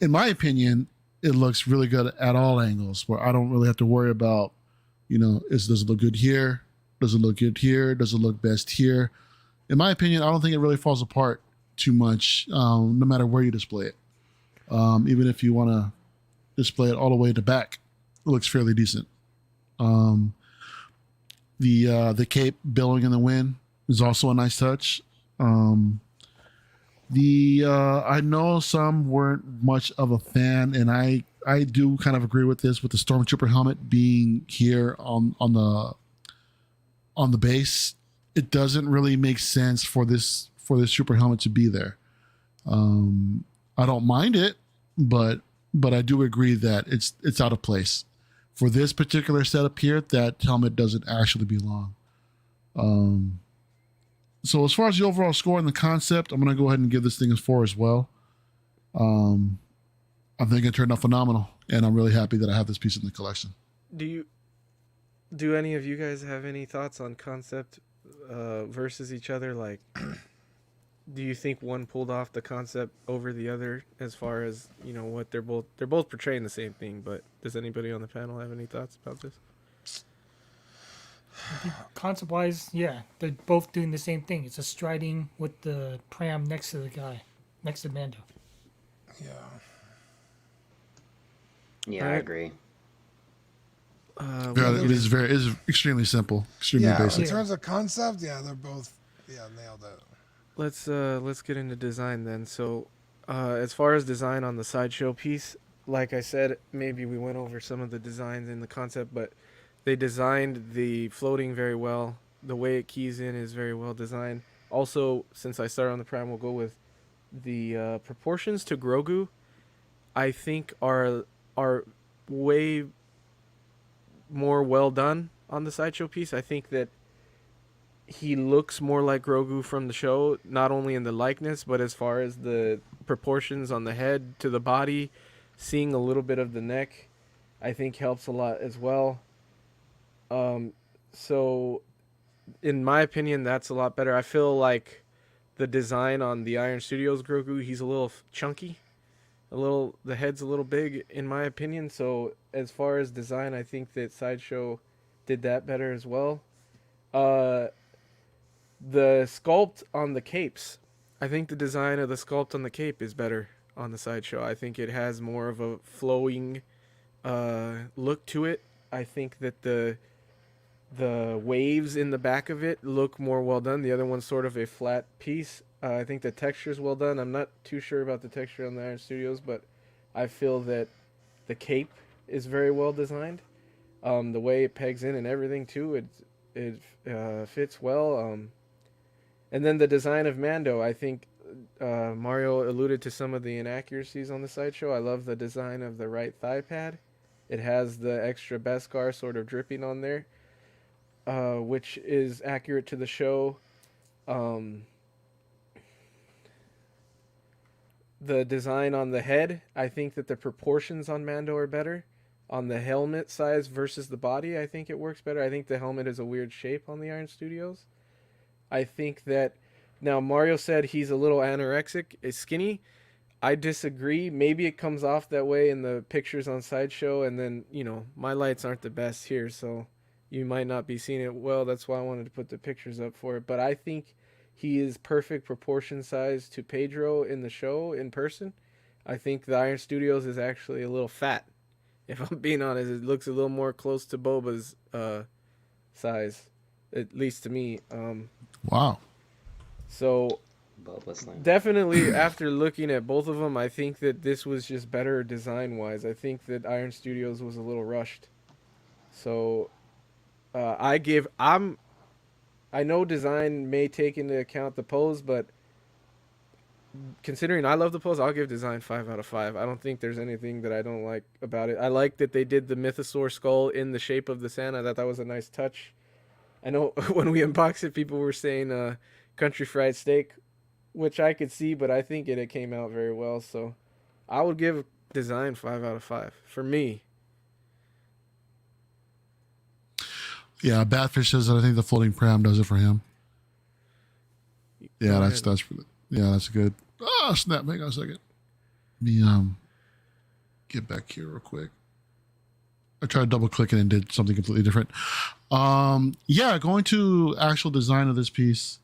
[SPEAKER 1] in my opinion, it looks really good at all angles, where I don't really have to worry about, does it look good here? Does it look good here? Does it look best here? In my opinion, I don't think it really falls apart too much, no matter where you display it. Even if you want to display it all the way to back, it looks fairly decent. The cape billowing in the wind is also a nice touch. I know some weren't much of a fan, and I do kind of agree with this, with the Stormtrooper helmet being here on the base. It doesn't really make sense for this trooper helmet to be there. I don't mind it, but I do agree that it's out of place. For this particular setup here, that helmet doesn't actually belong. So as far as the overall score and the concept, I'm going to go ahead and give this thing a 4 as well. I think it turned out phenomenal, and I'm really happy that I have this piece in the collection.
[SPEAKER 2] Do any of you guys have any thoughts on concept versus each other? Like, do you think one pulled off the concept over the other as far as, what they're both portraying the same thing, but does anybody on the panel have any thoughts about this?
[SPEAKER 4] Concept wise, yeah, they're both doing the same thing. It's a striding with the pram next to the guy, next to Mando.
[SPEAKER 5] Yeah.
[SPEAKER 6] Yeah, I agree.
[SPEAKER 1] Yeah, it is extremely simple, extremely
[SPEAKER 5] Yeah,
[SPEAKER 1] basic.
[SPEAKER 5] in terms of concept, yeah, they're both, nailed it.
[SPEAKER 2] Let's get into design then. So, as far as design on the Sideshow piece, like I said, maybe we went over some of the designs in the concept, but they designed the floating very well. The way it keys in is very well designed. Also, since I started on the Prime, we'll go with the proportions to Grogu. I think are way more well done on the Sideshow piece. I think that he looks more like Grogu from the show, not only in the likeness, but as far as the proportions on the head to the body, seeing a little bit of the neck, I think helps a lot as well. So in my opinion, that's a lot better. I feel like the design on the Iron Studios Grogu, he's a little chunky, The head's a little big in my opinion. So as far as design, I think that Sideshow did that better as well. Uh, the sculpt on the capes, I think the design of the sculpt on the cape is better on the Sideshow. I think it has more of a flowing look to it. I think that the waves in the back of it look more well done. The other one's sort of a flat piece. I think the texture is well done. I'm not too sure about the texture on the Iron Studios, but I feel that the cape is very well designed. The way it pegs in and everything too, it fits well. And then the design of Mando, I think Mario alluded to some of the inaccuracies on the Sideshow. I love the design of the right thigh pad. It has the extra Beskar sort of dripping on there, which is accurate to the show. The design on the head, I think that the proportions on Mando are better. On the helmet size versus the body, I think it works better. I think the helmet is a weird shape on the Iron Studios. I think that now Mario said he's a little anorexic, is skinny. I disagree. Maybe it comes off that way in the pictures on Sideshow, and then, my lights aren't the best here, so you might not be seeing it well. That's why I wanted to put the pictures up for it. But I think he is perfect proportion size to Pedro in the show in person. I think the Iron Studios is actually a little fat. If I'm being honest, it looks a little more close to Boba's size, at least to me.
[SPEAKER 1] Wow.
[SPEAKER 2] So definitely after looking at both of them, I think that this was just better design-wise. I think that Iron Studios was a little rushed. So I know design may take into account the pose, but considering I love the pose, I'll give design 5 out of 5. I don't think there's anything that I don't like about it. I like that they did the Mythosaur skull in the shape of the Santa. I thought that was a nice touch. I know when we unboxed it, people were saying country fried steak, which I could see, but I think it came out very well. So I would give design 5 out of 5 for me.
[SPEAKER 1] Yeah, Batfish says that I think the floating pram does it for him. Yeah, that's good. Oh, snap. Hang on a second. Let me get back here real quick. I tried double clicking and did something completely different. Yeah, going to actual design of this piece.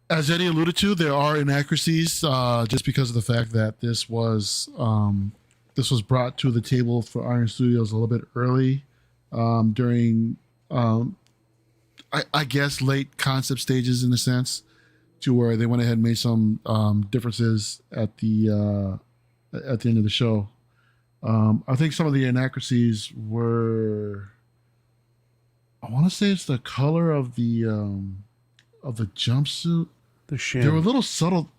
[SPEAKER 1] As Eddie alluded to, there are inaccuracies just because of the fact that this was brought to the table for Iron Studios a little bit early during, I guess, late concept stages in a sense, to where they went ahead and made some differences at the end of the show. I think some of the inaccuracies were, I want to say it's the color of the jumpsuit.
[SPEAKER 3] The shin.
[SPEAKER 1] They were a little subtle.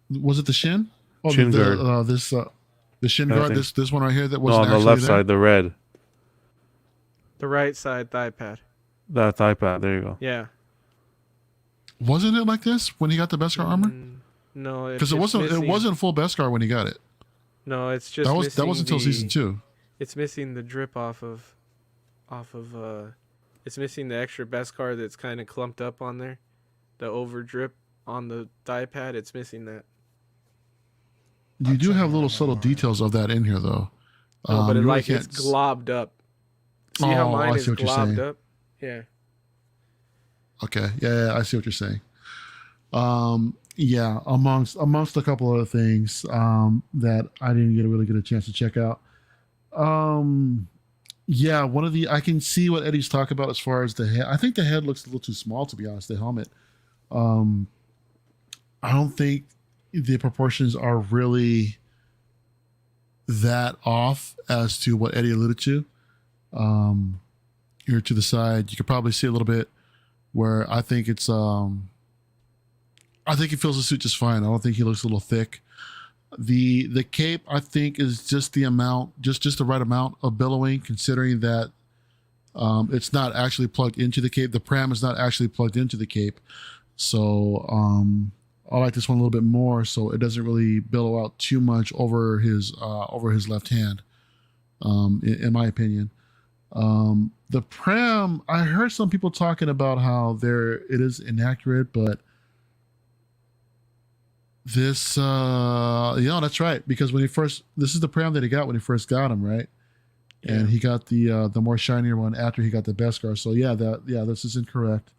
[SPEAKER 1] Was it the shin? Oh,
[SPEAKER 3] Shin guard.
[SPEAKER 1] The shin guard. This one right here that
[SPEAKER 3] No,
[SPEAKER 1] wasn't
[SPEAKER 3] on the
[SPEAKER 1] actually
[SPEAKER 3] left
[SPEAKER 1] there?
[SPEAKER 3] side, the red.
[SPEAKER 2] The right side thigh pad.
[SPEAKER 3] That thigh pad. There you go.
[SPEAKER 2] Yeah.
[SPEAKER 1] Wasn't it like this when he got the Beskar armor?
[SPEAKER 2] No,
[SPEAKER 1] Because it wasn't full Beskar when he got it.
[SPEAKER 2] No, it's just
[SPEAKER 1] That was until season 2.
[SPEAKER 2] It's missing the drip off of it's missing the extra Beskar that's kind of clumped up on there. The over drip on the thigh pad, it's missing that.
[SPEAKER 1] You do have little subtle details of that in here, though.
[SPEAKER 2] No, but
[SPEAKER 1] you really
[SPEAKER 2] it's globbed up. See how mine is globbed up? Yeah.
[SPEAKER 1] Okay. Yeah, I see what you're saying. Yeah, amongst a couple other things that I didn't really get a chance to check out. Yeah, I can see what Eddie's talking about as far as the head. I think the head looks a little too small, to be honest, the helmet. I don't think the proportions are really that off as to what Eddie alluded to. Here to the side, you could probably see a little bit where I think it's I think he fills the suit just fine. I don't think he looks a little thick. The cape, I think, is just the amount, just the right amount of billowing, considering that it's not actually plugged into the cape. The pram is not actually plugged into the cape. So I like this one a little bit more, so it doesn't really billow out too much over his left hand, in my opinion. The pram, I heard some people talking about how it is inaccurate, but This, yeah, that's right. Because when he first, this is the pram that he got when he first got him, right? And he got the more shinier one after he got the Beskar. So yeah, this is incorrect.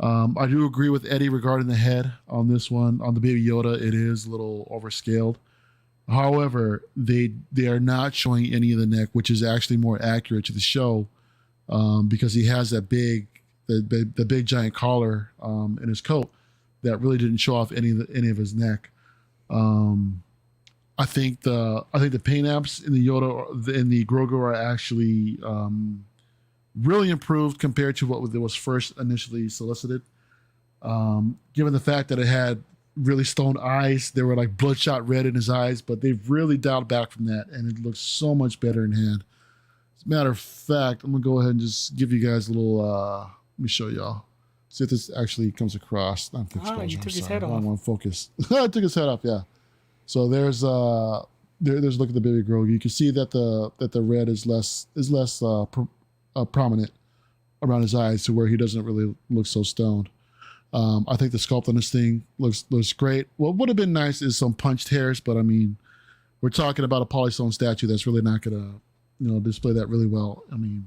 [SPEAKER 1] I do agree with Eddie regarding the head on this one. On the Baby Yoda, it is a little overscaled. However, they are not showing any of the neck, which is actually more accurate to the show, because he has that the big giant collar in his coat that really didn't show off any of his neck. I think the paint apps in the Yoda in the Grogu are actually really improved compared to what was first initially solicited. Given the fact that it had really stone eyes, they were like bloodshot red in his eyes, but they've really dialed back from that, and it looks so much better in hand. As a matter of fact, I'm gonna go ahead and just give you guys a little. Let me show y'all. See if this actually comes across. Not fixed
[SPEAKER 4] you took his head off.
[SPEAKER 1] Wrong one. Focus. I took his head off. Yeah. So there's there's a look at the baby Grogu. You can see that the red is less prominent around his eyes, to where he doesn't really look so stoned. I think the sculpt on this thing looks great. What would have been nice is some punched hairs, but I mean, we're talking about a polystone statue that's really not gonna display that really well. I mean,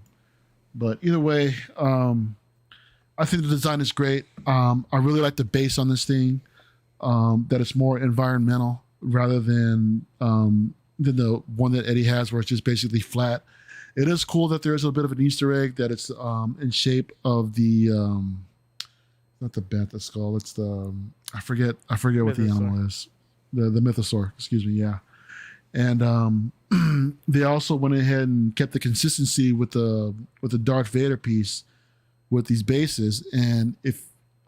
[SPEAKER 1] but either way, I think the design is great. I really like the base on this thing, that it's more environmental rather than the one that Eddie has, where it's just basically flat. It is cool that there's a bit of an Easter egg that it's in shape of the not the bantha skull. It's the I forget what the animal is. The mythosaur. Excuse me. Yeah, and they also went ahead and kept the consistency with the Darth Vader piece with these bases. And if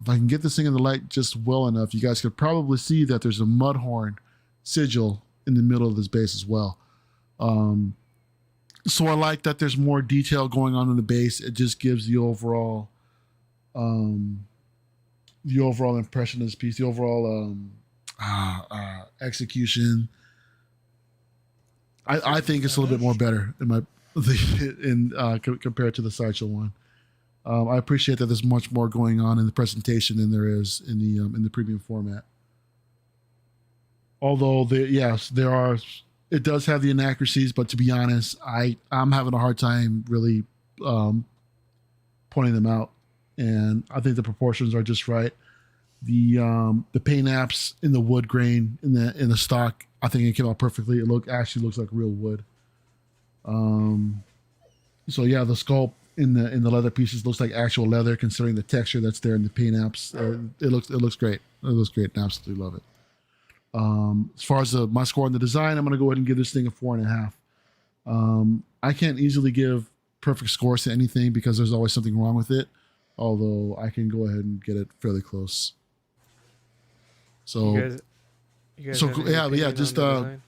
[SPEAKER 1] I can get this thing in the light just well enough, you guys could probably see that there's a Mudhorn sigil in the middle of this base as well. So I like that there's more detail going on in the base. It just gives the overall impression of this piece, the overall execution. I think it's a little bit more better compared to the Sideshow one. I appreciate that there's much more going on in the presentation than there is in the premium format. Although there are, it does have the inaccuracies, but to be honest, I'm having a hard time really pointing them out, and I think the proportions are just right. The paint apps in the wood grain in the stock, I think it came out perfectly. It actually looks like real wood. So yeah, the sculpt in the leather pieces looks like actual leather, considering the texture that's there in the paint apps. It looks great. It looks great, and I absolutely love it. As far as my score on the design, I'm going to go ahead and give this thing a 4.5. I can't easily give perfect scores to anything because there's always something wrong with it. Although I can go ahead and get it fairly close. So,
[SPEAKER 2] you guys
[SPEAKER 1] so
[SPEAKER 2] have any
[SPEAKER 1] yeah,
[SPEAKER 2] opinion
[SPEAKER 1] just
[SPEAKER 2] on the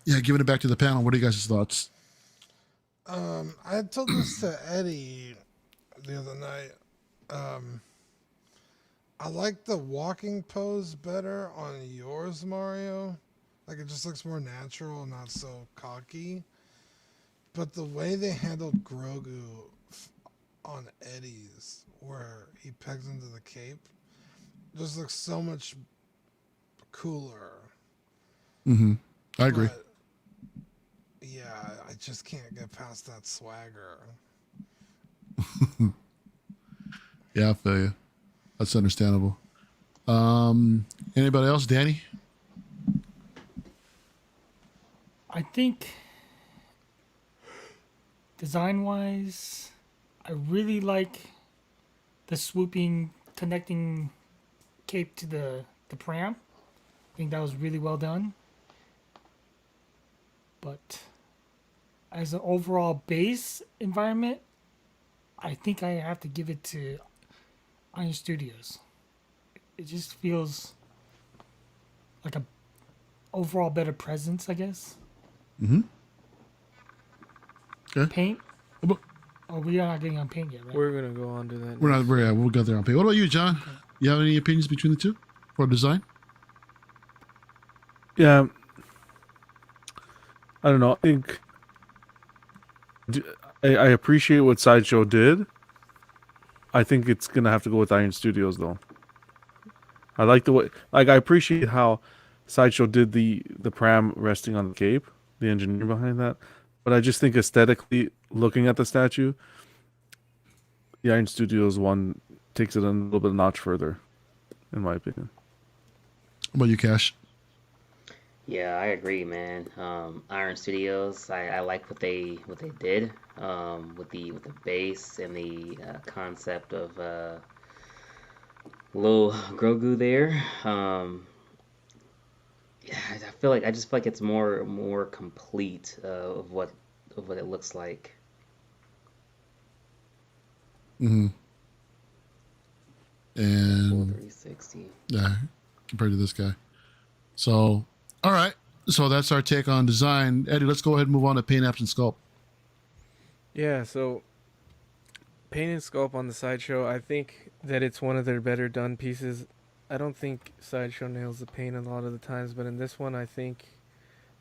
[SPEAKER 2] design?
[SPEAKER 1] giving it back to the panel. What are you guys' thoughts?
[SPEAKER 5] I told this to Eddie the other night. I like the walking pose better on yours, Mario. Like, it just looks more natural, not so cocky. But the way they handled Grogu on Eddie's, where he pegs into the cape, just looks so much cooler.
[SPEAKER 1] Mm-hmm. I agree.
[SPEAKER 5] But, yeah, I just can't get past that swagger.
[SPEAKER 1] Yeah, I feel you. That's understandable. Anybody else? Danny?
[SPEAKER 4] I think design-wise, I really like the swooping connecting cape to the pram. I think that was really well done. But as an overall base environment, I think I have to give it to Iron Studios. It just feels like a overall better presence, I guess.
[SPEAKER 1] Mm-hmm. Okay.
[SPEAKER 4] Paint. Oh, we are not getting on paint yet, right?
[SPEAKER 2] We're gonna go on to that.
[SPEAKER 1] We'll go there on paint. What about you, John? Okay. You have any opinions between the two for design?
[SPEAKER 3] Yeah. I don't know. I think I appreciate what Sideshow did. I think it's gonna have to go with Iron Studios, though. I like the way, like, I appreciate how Sideshow did the pram resting on the cape, the engineering behind that. But I just think aesthetically, looking at the statue, the Iron Studios one takes it a little bit notch further, in my opinion.
[SPEAKER 1] What about you, Cash?
[SPEAKER 6] Yeah, I agree, man. Iron Studios, I like what they did with the base and the concept of little Grogu there. Yeah, I just feel like it's more complete of what it looks like.
[SPEAKER 1] Mm-hmm.
[SPEAKER 6] Full
[SPEAKER 1] And
[SPEAKER 6] 360.
[SPEAKER 1] yeah, compared to this guy. So, all right. So that's our take on design. Eddie, let's go ahead and move on to paint apps and sculpt.
[SPEAKER 2] Yeah, so paint and sculpt on the Sideshow, I think that it's one of their better done pieces. I don't think Sideshow nails the paint a lot of the times, but in this one, I think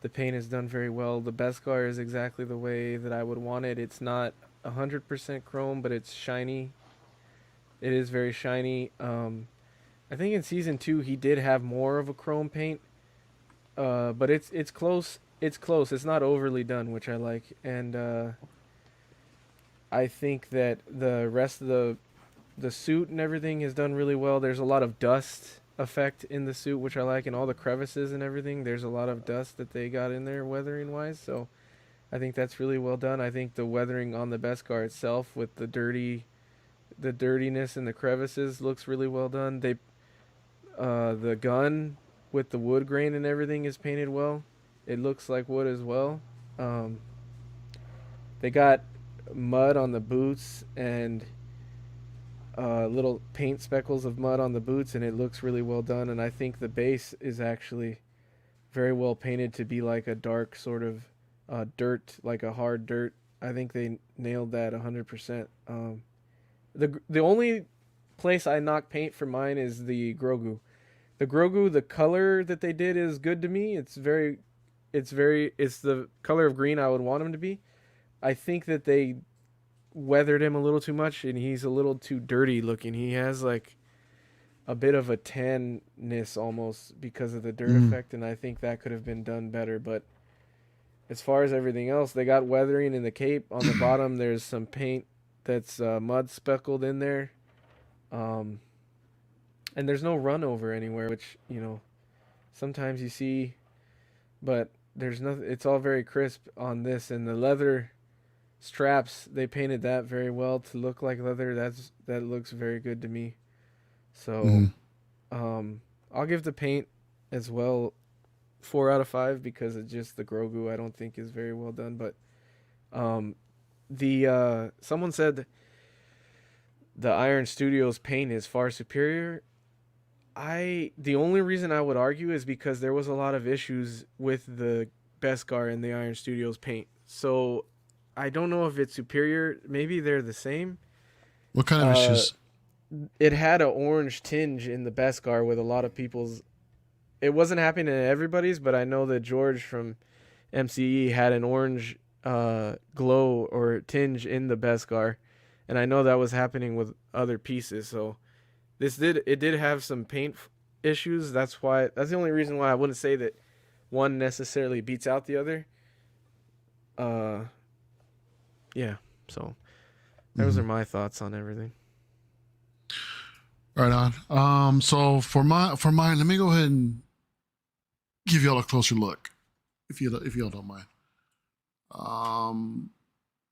[SPEAKER 2] the paint is done very well. The Beskar is exactly the way that I would want it. It's not 100% chrome, but it's shiny. It is very shiny. I think in season 2 he did have more of a chrome paint, but it's close. It's close. It's not overly done, which I like, and I think that the rest of the suit and everything is done really well. There's a lot of dust effect in the suit, which I like, and all the crevices and everything. There's a lot of dust that they got in there weathering wise, so I think that's really well done. I think the weathering on the Beskar itself with the dirtiness and the crevices looks really well done. The gun with the wood grain and everything is painted well. It looks like wood as well. They got mud on the boots and little paint speckles of mud on the boots, and it looks really well done. And I think the base is actually very well painted to be like a dark sort of dirt, like a hard dirt. I think they nailed that 100%. The only place I knock paint for mine is the Grogu. The Grogu, the color that they did is good to me. It's the color of green I would want him to be. I think that they weathered him a little too much, and he's a little too dirty looking. He has like a bit of a tanness almost because of the dirt effect, and I think that could have been done better. But as far as everything else, they got weathering in the cape. On the bottom, there's some paint that's mud speckled in there. And there's no run over anywhere, which, sometimes you see, but there's nothing. It's all very crisp on this, and the leather straps, they painted that very well to look like leather. That looks very good to me. So, I'll give the paint as well 4 out of 5 because it's just the Grogu I don't think is very well done. But someone said the Iron Studios paint is far superior. The only reason I would argue is because there was a lot of issues with the Beskar and the Iron Studios paint. So I don't know if it's superior. Maybe they're the same.
[SPEAKER 1] What kind of issues?
[SPEAKER 2] It had an orange tinge in the Beskar with a lot of people's. It wasn't happening to everybody's, but I know that George from MCE had an orange glow or tinge in the Beskar, and I know that was happening with other pieces. So it did have some paint issues. That's the only reason why I wouldn't say that one necessarily beats out the other. Yeah. So those are my thoughts on everything.
[SPEAKER 1] Right on. So for mine, let me go ahead and give y'all a closer look, if y'all don't mind. Let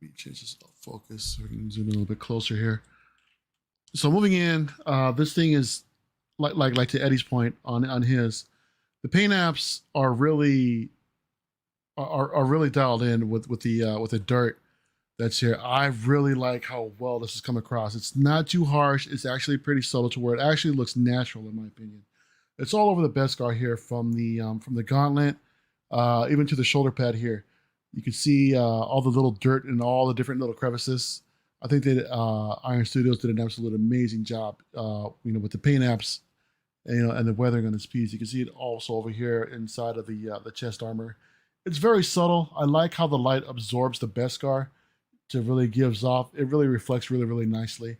[SPEAKER 1] me change this focus so we can zoom in a little bit closer here. So moving in, this thing is like to Eddie's point on his, the paint apps are really dialed in with the dirt that's here. I really like how well this has come across. It's not too harsh. It's actually pretty subtle to where it actually looks natural, in my opinion. It's all over the Beskar here, from the gauntlet, even to the shoulder pad here. You can see all the little dirt and all the different little crevices. I think that Iron Studios did an absolute amazing job, with the paint apps, and the weathering on this piece. You can see it also over here inside of the chest armor. It's very subtle. I like how the light absorbs the Beskar to really gives off. It really reflects really, really nicely.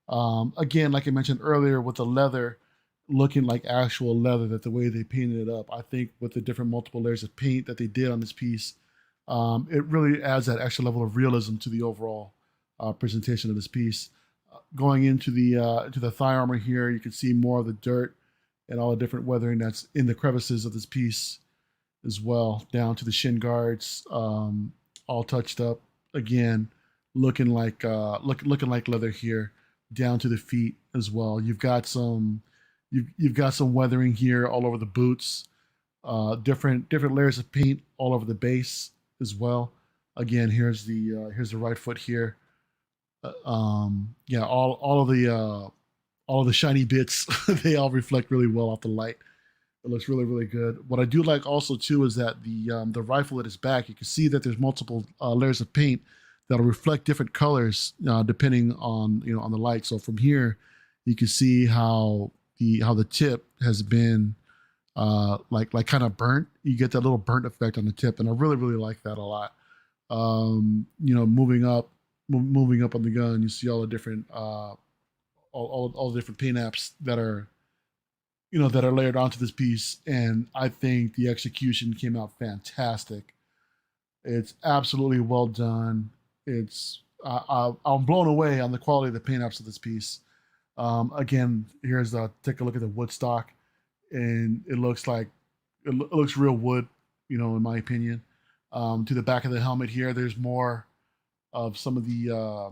[SPEAKER 1] Again, like I mentioned earlier, with the leather, looking like actual leather. That the way they painted it up, I think with the different multiple layers of paint that they did on this piece, it really adds that extra level of realism to the overall presentation of this piece. Going into the thigh armor here, you can see more of the dirt and all the different weathering that's in the crevices of this piece as well, down to the shin guards, all touched up again, looking like looking like leather here, down to the feet as well. You've got some weathering here all over the boots, different layers of paint all over the base as well. Again, here's the right foot here. Yeah, all of the shiny bits they all reflect really well off the light. It looks really, really good. What I do like also too is that the rifle at his back, you can see that there's multiple layers of paint that'll reflect different colors depending on on the light. So from here, you can see how the tip has been like kind of burnt. You get that little burnt effect on the tip, and I really, really like that a lot. Moving up on the gun, you see all the different all the different paint apps that are that are layered onto this piece, and I think the execution came out fantastic. It's absolutely well done. I'm blown away on the quality of the paint apps of this piece. Again, here's take a look at the wood stock, and it looks like it looks real wood, in my opinion. To the back of the helmet here, there's more of some of the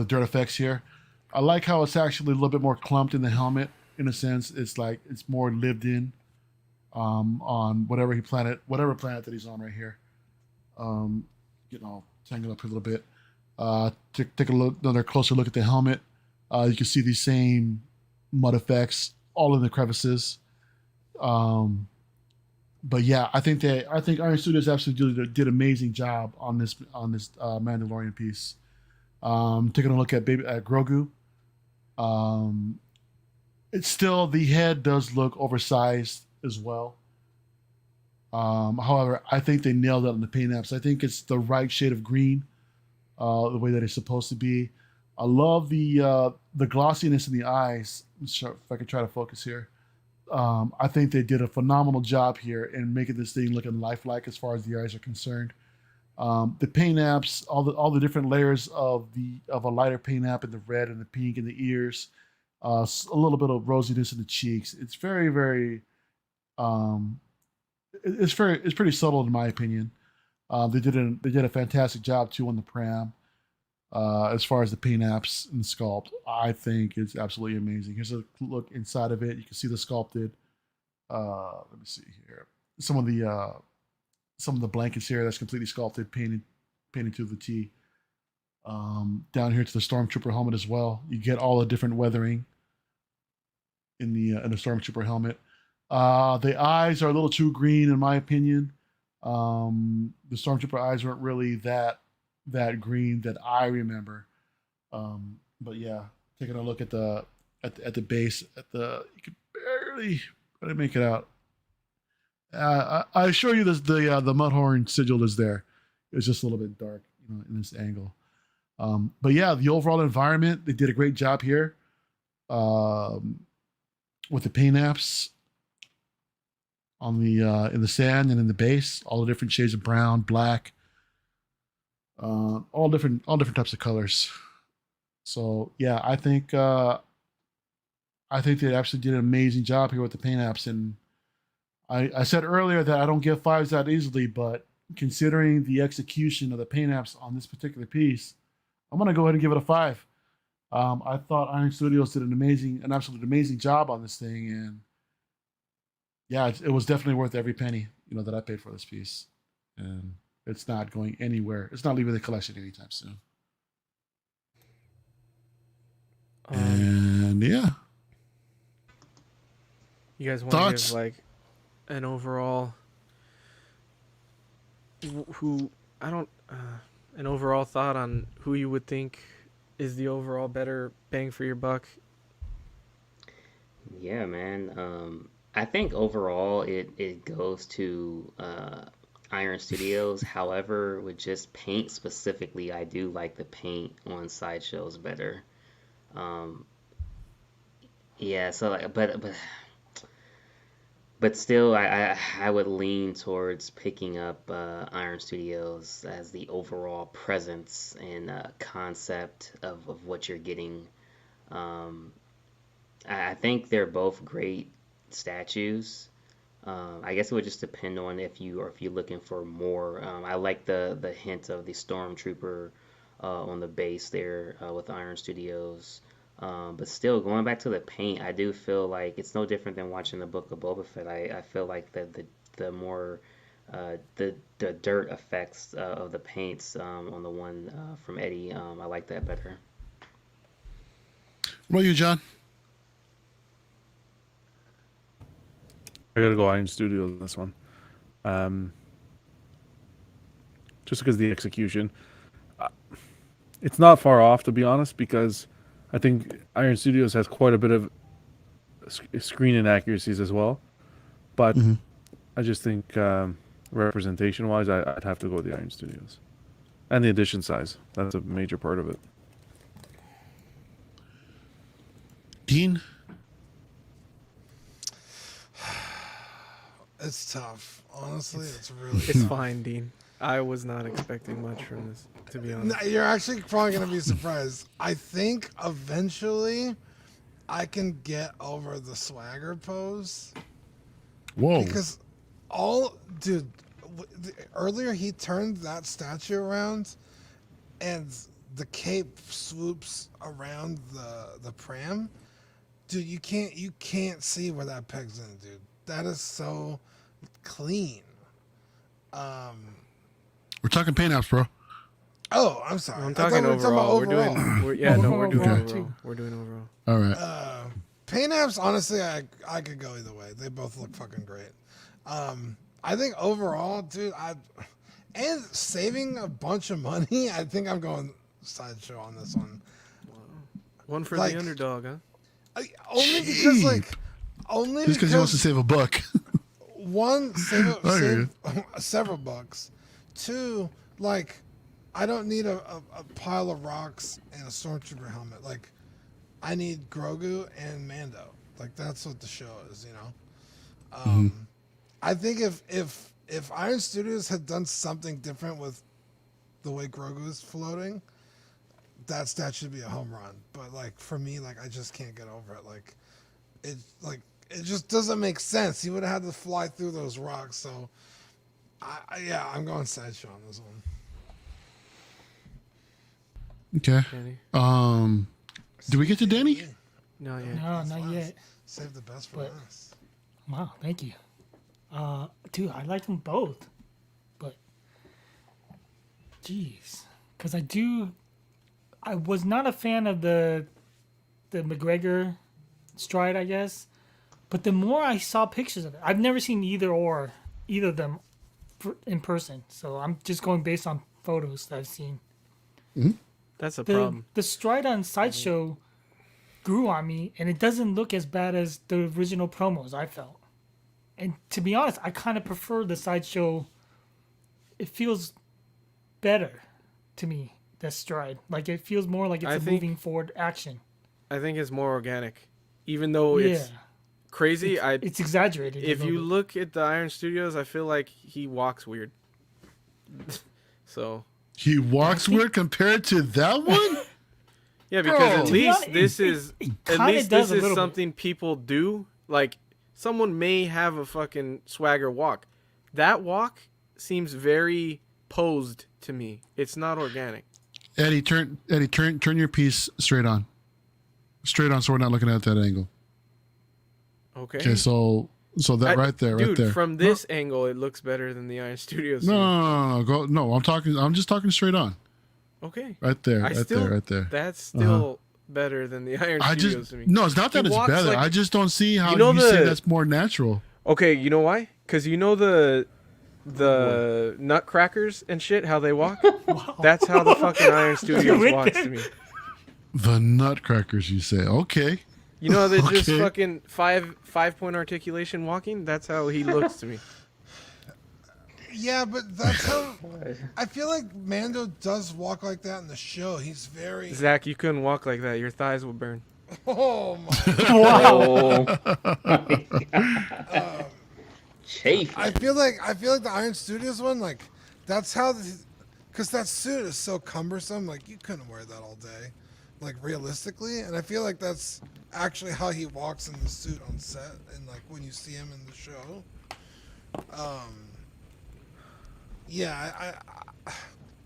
[SPEAKER 1] dirt effects here. I like how it's actually a little bit more clumped in the helmet. In a sense, it's like it's more lived in on whatever planet that he's on right here. Getting all tangled up a little bit. Take another closer look at the helmet. You can see these same mud effects all in the crevices. But yeah, I think Iron Studios absolutely did an amazing job on this Mandalorian piece. Taking a look at Grogu. It's still, the head does look oversized as well. However, I think they nailed it on the paint apps. I think it's the right shade of green, the way that it's supposed to be. I love the glossiness in the eyes. If I could try to focus here. I think they did a phenomenal job here in making this thing looking lifelike as far as the eyes are concerned. The paint apps, all the different layers of a lighter paint app in the red and the pink and the ears, a little bit of rosiness in the cheeks. It's very, very, it's pretty subtle in my opinion. They did a fantastic job too on the pram. As far as the paint apps and the sculpt, I think it's absolutely amazing. Here's a look inside of it. You can see the sculpted. Let me see here. Some of the blankets here that's completely sculpted, painted to the T. Down here to the Stormtrooper helmet as well. You get all the different weathering in the Stormtrooper helmet. The eyes are a little too green in my opinion. The Stormtrooper eyes weren't really that green that I remember. But yeah, taking a look at the base, you can barely make it out. I assure you, the Mudhorn sigil is there. It's just a little bit dark, in this angle. But yeah, the overall environment, they did a great job here with the paint apps on the in the sand and in the base, all the different shades of brown, black, all different types of colors. So yeah, I think they actually did an amazing job here with the paint apps. And I said earlier that I don't give fives that easily, but considering the execution of the paint apps on this particular piece, I'm gonna go ahead and give it a 5. I thought Iron Studios did an absolute amazing job on this thing, and yeah, it was definitely worth every penny that I paid for this piece. And it's not going anywhere. It's not leaving the collection anytime soon. And yeah,
[SPEAKER 2] You guys want
[SPEAKER 1] Thoughts?
[SPEAKER 2] to give like an overall an overall thought on who you would think is the overall better bang for your buck?
[SPEAKER 6] Yeah, man. I think overall it goes to Iron Studios. However, with just paint specifically, I do like the paint on Sideshows better. Yeah, so like, but still, I would lean towards picking up Iron Studios as the overall presence and concept of what you're getting. Um, I think they're both great statues. I guess it would just depend on if you're looking for more. I like the hint of the stormtrooper on the base there with Iron Studios. But still, going back to the paint, I do feel like it's no different than watching the Book of Boba Fett. I feel like the more the dirt effects of the paints on the one from Eddie, I like that better.
[SPEAKER 1] What about you, John?
[SPEAKER 3] I gotta go Iron Studios on this one. Just because the execution, it's not far off to be honest. Because I think Iron Studios has quite a bit of screen inaccuracies as well. But I just think representation-wise, I'd have to go with the Iron Studios, and the edition size. That's a major part of it.
[SPEAKER 1] Dean?
[SPEAKER 5] It's tough. Honestly, it's really
[SPEAKER 2] It's
[SPEAKER 5] tough.
[SPEAKER 2] fine, Dean. I was not expecting much from this, to be
[SPEAKER 5] No,
[SPEAKER 2] honest.
[SPEAKER 5] you're actually probably gonna be surprised. I think eventually I can get over the swagger pose
[SPEAKER 1] Whoa.
[SPEAKER 5] because earlier he turned that statue around, and the cape swoops around the pram. Dude, you can't see where that pegs in, dude. That is so clean.
[SPEAKER 1] We're talking paint apps, bro.
[SPEAKER 5] Oh, I'm sorry.
[SPEAKER 2] I'm
[SPEAKER 5] I thought
[SPEAKER 2] talking
[SPEAKER 5] we were talking about
[SPEAKER 2] overall. We're
[SPEAKER 5] overall.
[SPEAKER 2] doing, we're, yeah, no, we're doing
[SPEAKER 4] Overall,
[SPEAKER 2] overall.
[SPEAKER 4] too.
[SPEAKER 2] We're doing overall.
[SPEAKER 1] All right.
[SPEAKER 5] Paint apps, honestly, I could go either way. They both look fucking great. I think overall, dude, and saving a bunch of money, I think I'm going Sideshow on this one.
[SPEAKER 2] One for
[SPEAKER 5] Like-
[SPEAKER 2] the underdog, huh?
[SPEAKER 5] Only because, like,
[SPEAKER 1] Just because he wants to save a buck.
[SPEAKER 5] one, save
[SPEAKER 1] Okay.
[SPEAKER 5] several bucks. Two, like, I don't need a pile of rocks and a stormtrooper helmet. Like, I need Grogu and Mando. Like, that's what the show is, you know. I think if Iron Studios had done something different with the way Grogu is floating, that should be a home run. But like for me, like I just can't get over it. Like it just doesn't make sense. He would have had to fly through those rocks. So I'm going Sideshow on this one.
[SPEAKER 1] Okay.
[SPEAKER 2] Danny?
[SPEAKER 1] Do we get to Danny?
[SPEAKER 2] No, yeah.
[SPEAKER 4] No, not yet.
[SPEAKER 5] Save the best for
[SPEAKER 4] But-
[SPEAKER 5] last.
[SPEAKER 4] Wow, thank you. Dude, I like them both, but jeez, because I was not a fan of the McGregor stride, I guess. But the more I saw pictures of it, I've never seen either of them in person. So I'm just going based on photos that I've seen.
[SPEAKER 2] That's a
[SPEAKER 4] The
[SPEAKER 2] problem.
[SPEAKER 4] the stride on Sideshow grew on me, and it doesn't look as bad as the original promos, I felt. And to be honest, I kind of prefer the Sideshow. It feels better to me, that stride. Like, it feels more like it's
[SPEAKER 2] I
[SPEAKER 4] a
[SPEAKER 2] think-
[SPEAKER 4] moving forward action.
[SPEAKER 2] I think it's more organic. Even though it's crazy,
[SPEAKER 4] It's exaggerated.
[SPEAKER 2] if
[SPEAKER 4] a
[SPEAKER 2] you
[SPEAKER 4] little bit.
[SPEAKER 2] look at the Iron Studios, I feel like he walks weird. So,
[SPEAKER 1] He walks weird compared to that one?
[SPEAKER 2] yeah, because
[SPEAKER 1] Bro.
[SPEAKER 2] at
[SPEAKER 1] To
[SPEAKER 4] be
[SPEAKER 2] least
[SPEAKER 4] honest,
[SPEAKER 2] this
[SPEAKER 4] it
[SPEAKER 2] is
[SPEAKER 4] kinda
[SPEAKER 2] at least
[SPEAKER 4] does
[SPEAKER 2] this
[SPEAKER 4] a
[SPEAKER 2] is
[SPEAKER 4] little bit.
[SPEAKER 2] something people do. Like, someone may have a fucking swagger walk. That walk seems very posed to me. It's not organic.
[SPEAKER 1] Eddie, turn your piece straight on. Straight on, so we're not looking at that angle.
[SPEAKER 2] Okay.
[SPEAKER 1] Okay, so that right there,
[SPEAKER 2] Dude,
[SPEAKER 1] right there.
[SPEAKER 2] from this angle, it looks better than the Iron Studios.
[SPEAKER 1] No, go. No, I'm just talking straight on.
[SPEAKER 2] Okay.
[SPEAKER 1] Right there,
[SPEAKER 2] I
[SPEAKER 1] right
[SPEAKER 2] still,
[SPEAKER 1] there, right there.
[SPEAKER 2] That's still better than the Iron
[SPEAKER 1] I
[SPEAKER 2] Studios
[SPEAKER 1] just
[SPEAKER 2] to me.
[SPEAKER 1] no, it's not that
[SPEAKER 2] He
[SPEAKER 1] it's
[SPEAKER 2] walks
[SPEAKER 1] better.
[SPEAKER 2] like-
[SPEAKER 1] I just don't see how
[SPEAKER 2] You know
[SPEAKER 1] you say
[SPEAKER 2] the-
[SPEAKER 1] that's more natural.
[SPEAKER 2] Okay, you know why? Because you know the nutcrackers and shit, how they walk? That's how the fucking Iron Studios
[SPEAKER 4] with
[SPEAKER 2] walks
[SPEAKER 4] it.
[SPEAKER 2] to me.
[SPEAKER 1] The nutcrackers, you say? Okay.
[SPEAKER 2] You know, they're just
[SPEAKER 1] Okay.
[SPEAKER 2] fucking five-point articulation walking? That's how he looks to me.
[SPEAKER 5] Yeah, but that's how I feel like Mando does walk like that in the show. He's very
[SPEAKER 2] Zach, you couldn't walk like that. Your thighs will burn.
[SPEAKER 5] Oh my!
[SPEAKER 6] Oh. Chafe.
[SPEAKER 5] I feel like the Iron Studios one, like that's how, because that suit is so cumbersome. Like you couldn't wear that all day, like realistically. And I feel like that's actually how he walks in the suit on set, and like when you see him in the show. Yeah,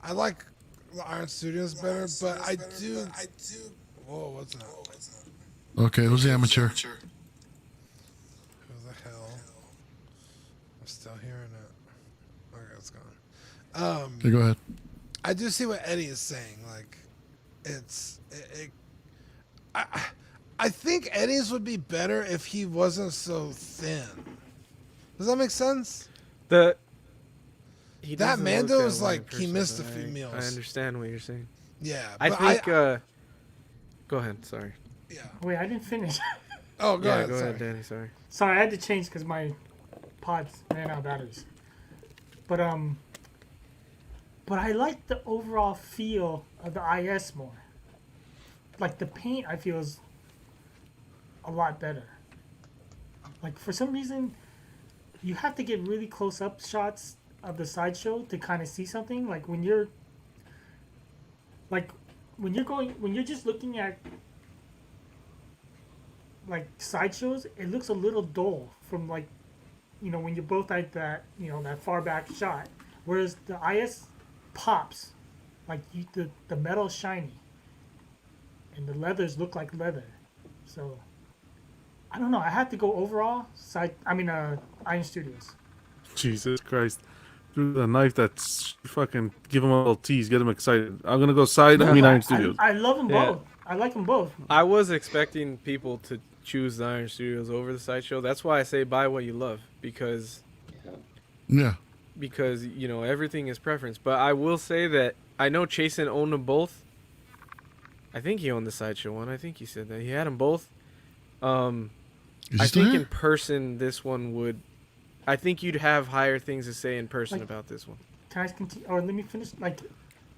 [SPEAKER 5] I like the Iron Studios better, but I do. Whoa, what's that?
[SPEAKER 1] Okay, who's the amateur?
[SPEAKER 5] Who the hell? I'm still hearing it. Okay, it's gone.
[SPEAKER 1] Okay, go ahead.
[SPEAKER 5] I do see what Eddie is saying. Like, I think Eddie's would be better if he wasn't so thin. Does that make sense?
[SPEAKER 2] That
[SPEAKER 5] Mando
[SPEAKER 2] look
[SPEAKER 5] is
[SPEAKER 2] way in
[SPEAKER 5] like he
[SPEAKER 2] person,
[SPEAKER 5] missed a
[SPEAKER 2] but
[SPEAKER 5] few
[SPEAKER 2] I
[SPEAKER 5] meals.
[SPEAKER 2] understand what you're saying.
[SPEAKER 5] Yeah,
[SPEAKER 2] I
[SPEAKER 5] but
[SPEAKER 2] think. Go ahead. Sorry.
[SPEAKER 5] yeah.
[SPEAKER 4] Wait, I didn't finish.
[SPEAKER 5] Oh, go ahead.
[SPEAKER 2] Go
[SPEAKER 5] Sorry.
[SPEAKER 2] ahead, Danny. Sorry.
[SPEAKER 4] Sorry, I had to change because my pods ran out of batteries. But I like the overall feel of the IS more. Like the paint, I feel is a lot better. Like for some reason, you have to get really close up shots of the sideshow to kind of see something. Like when you're just looking at like sideshows, it looks a little dull from like, when you're both at that, that far back shot. Whereas the IS pops, like the metal's shiny, and the leathers look like leather. So I don't know. I have to go overall Iron Studios.
[SPEAKER 3] Jesus Christ. The knife that's fucking give him a little tease, get him excited. I'm gonna go Iron Studios.
[SPEAKER 4] I love them
[SPEAKER 2] Yeah.
[SPEAKER 4] both. I like them both.
[SPEAKER 2] I was expecting people to choose the Iron Studios over the Sideshow. That's why I say buy what you love, because
[SPEAKER 1] Yeah.
[SPEAKER 2] everything is preference. But I will say that I know Chasen owned them both. I think he owned the Sideshow one. I think he said that he had them both.
[SPEAKER 1] Is he
[SPEAKER 2] I
[SPEAKER 1] still
[SPEAKER 2] think
[SPEAKER 1] here?
[SPEAKER 2] in person this one would. I think you'd have higher things to say in person
[SPEAKER 4] Like-
[SPEAKER 2] about this one.
[SPEAKER 4] Can I continue? Or let me finish. Like,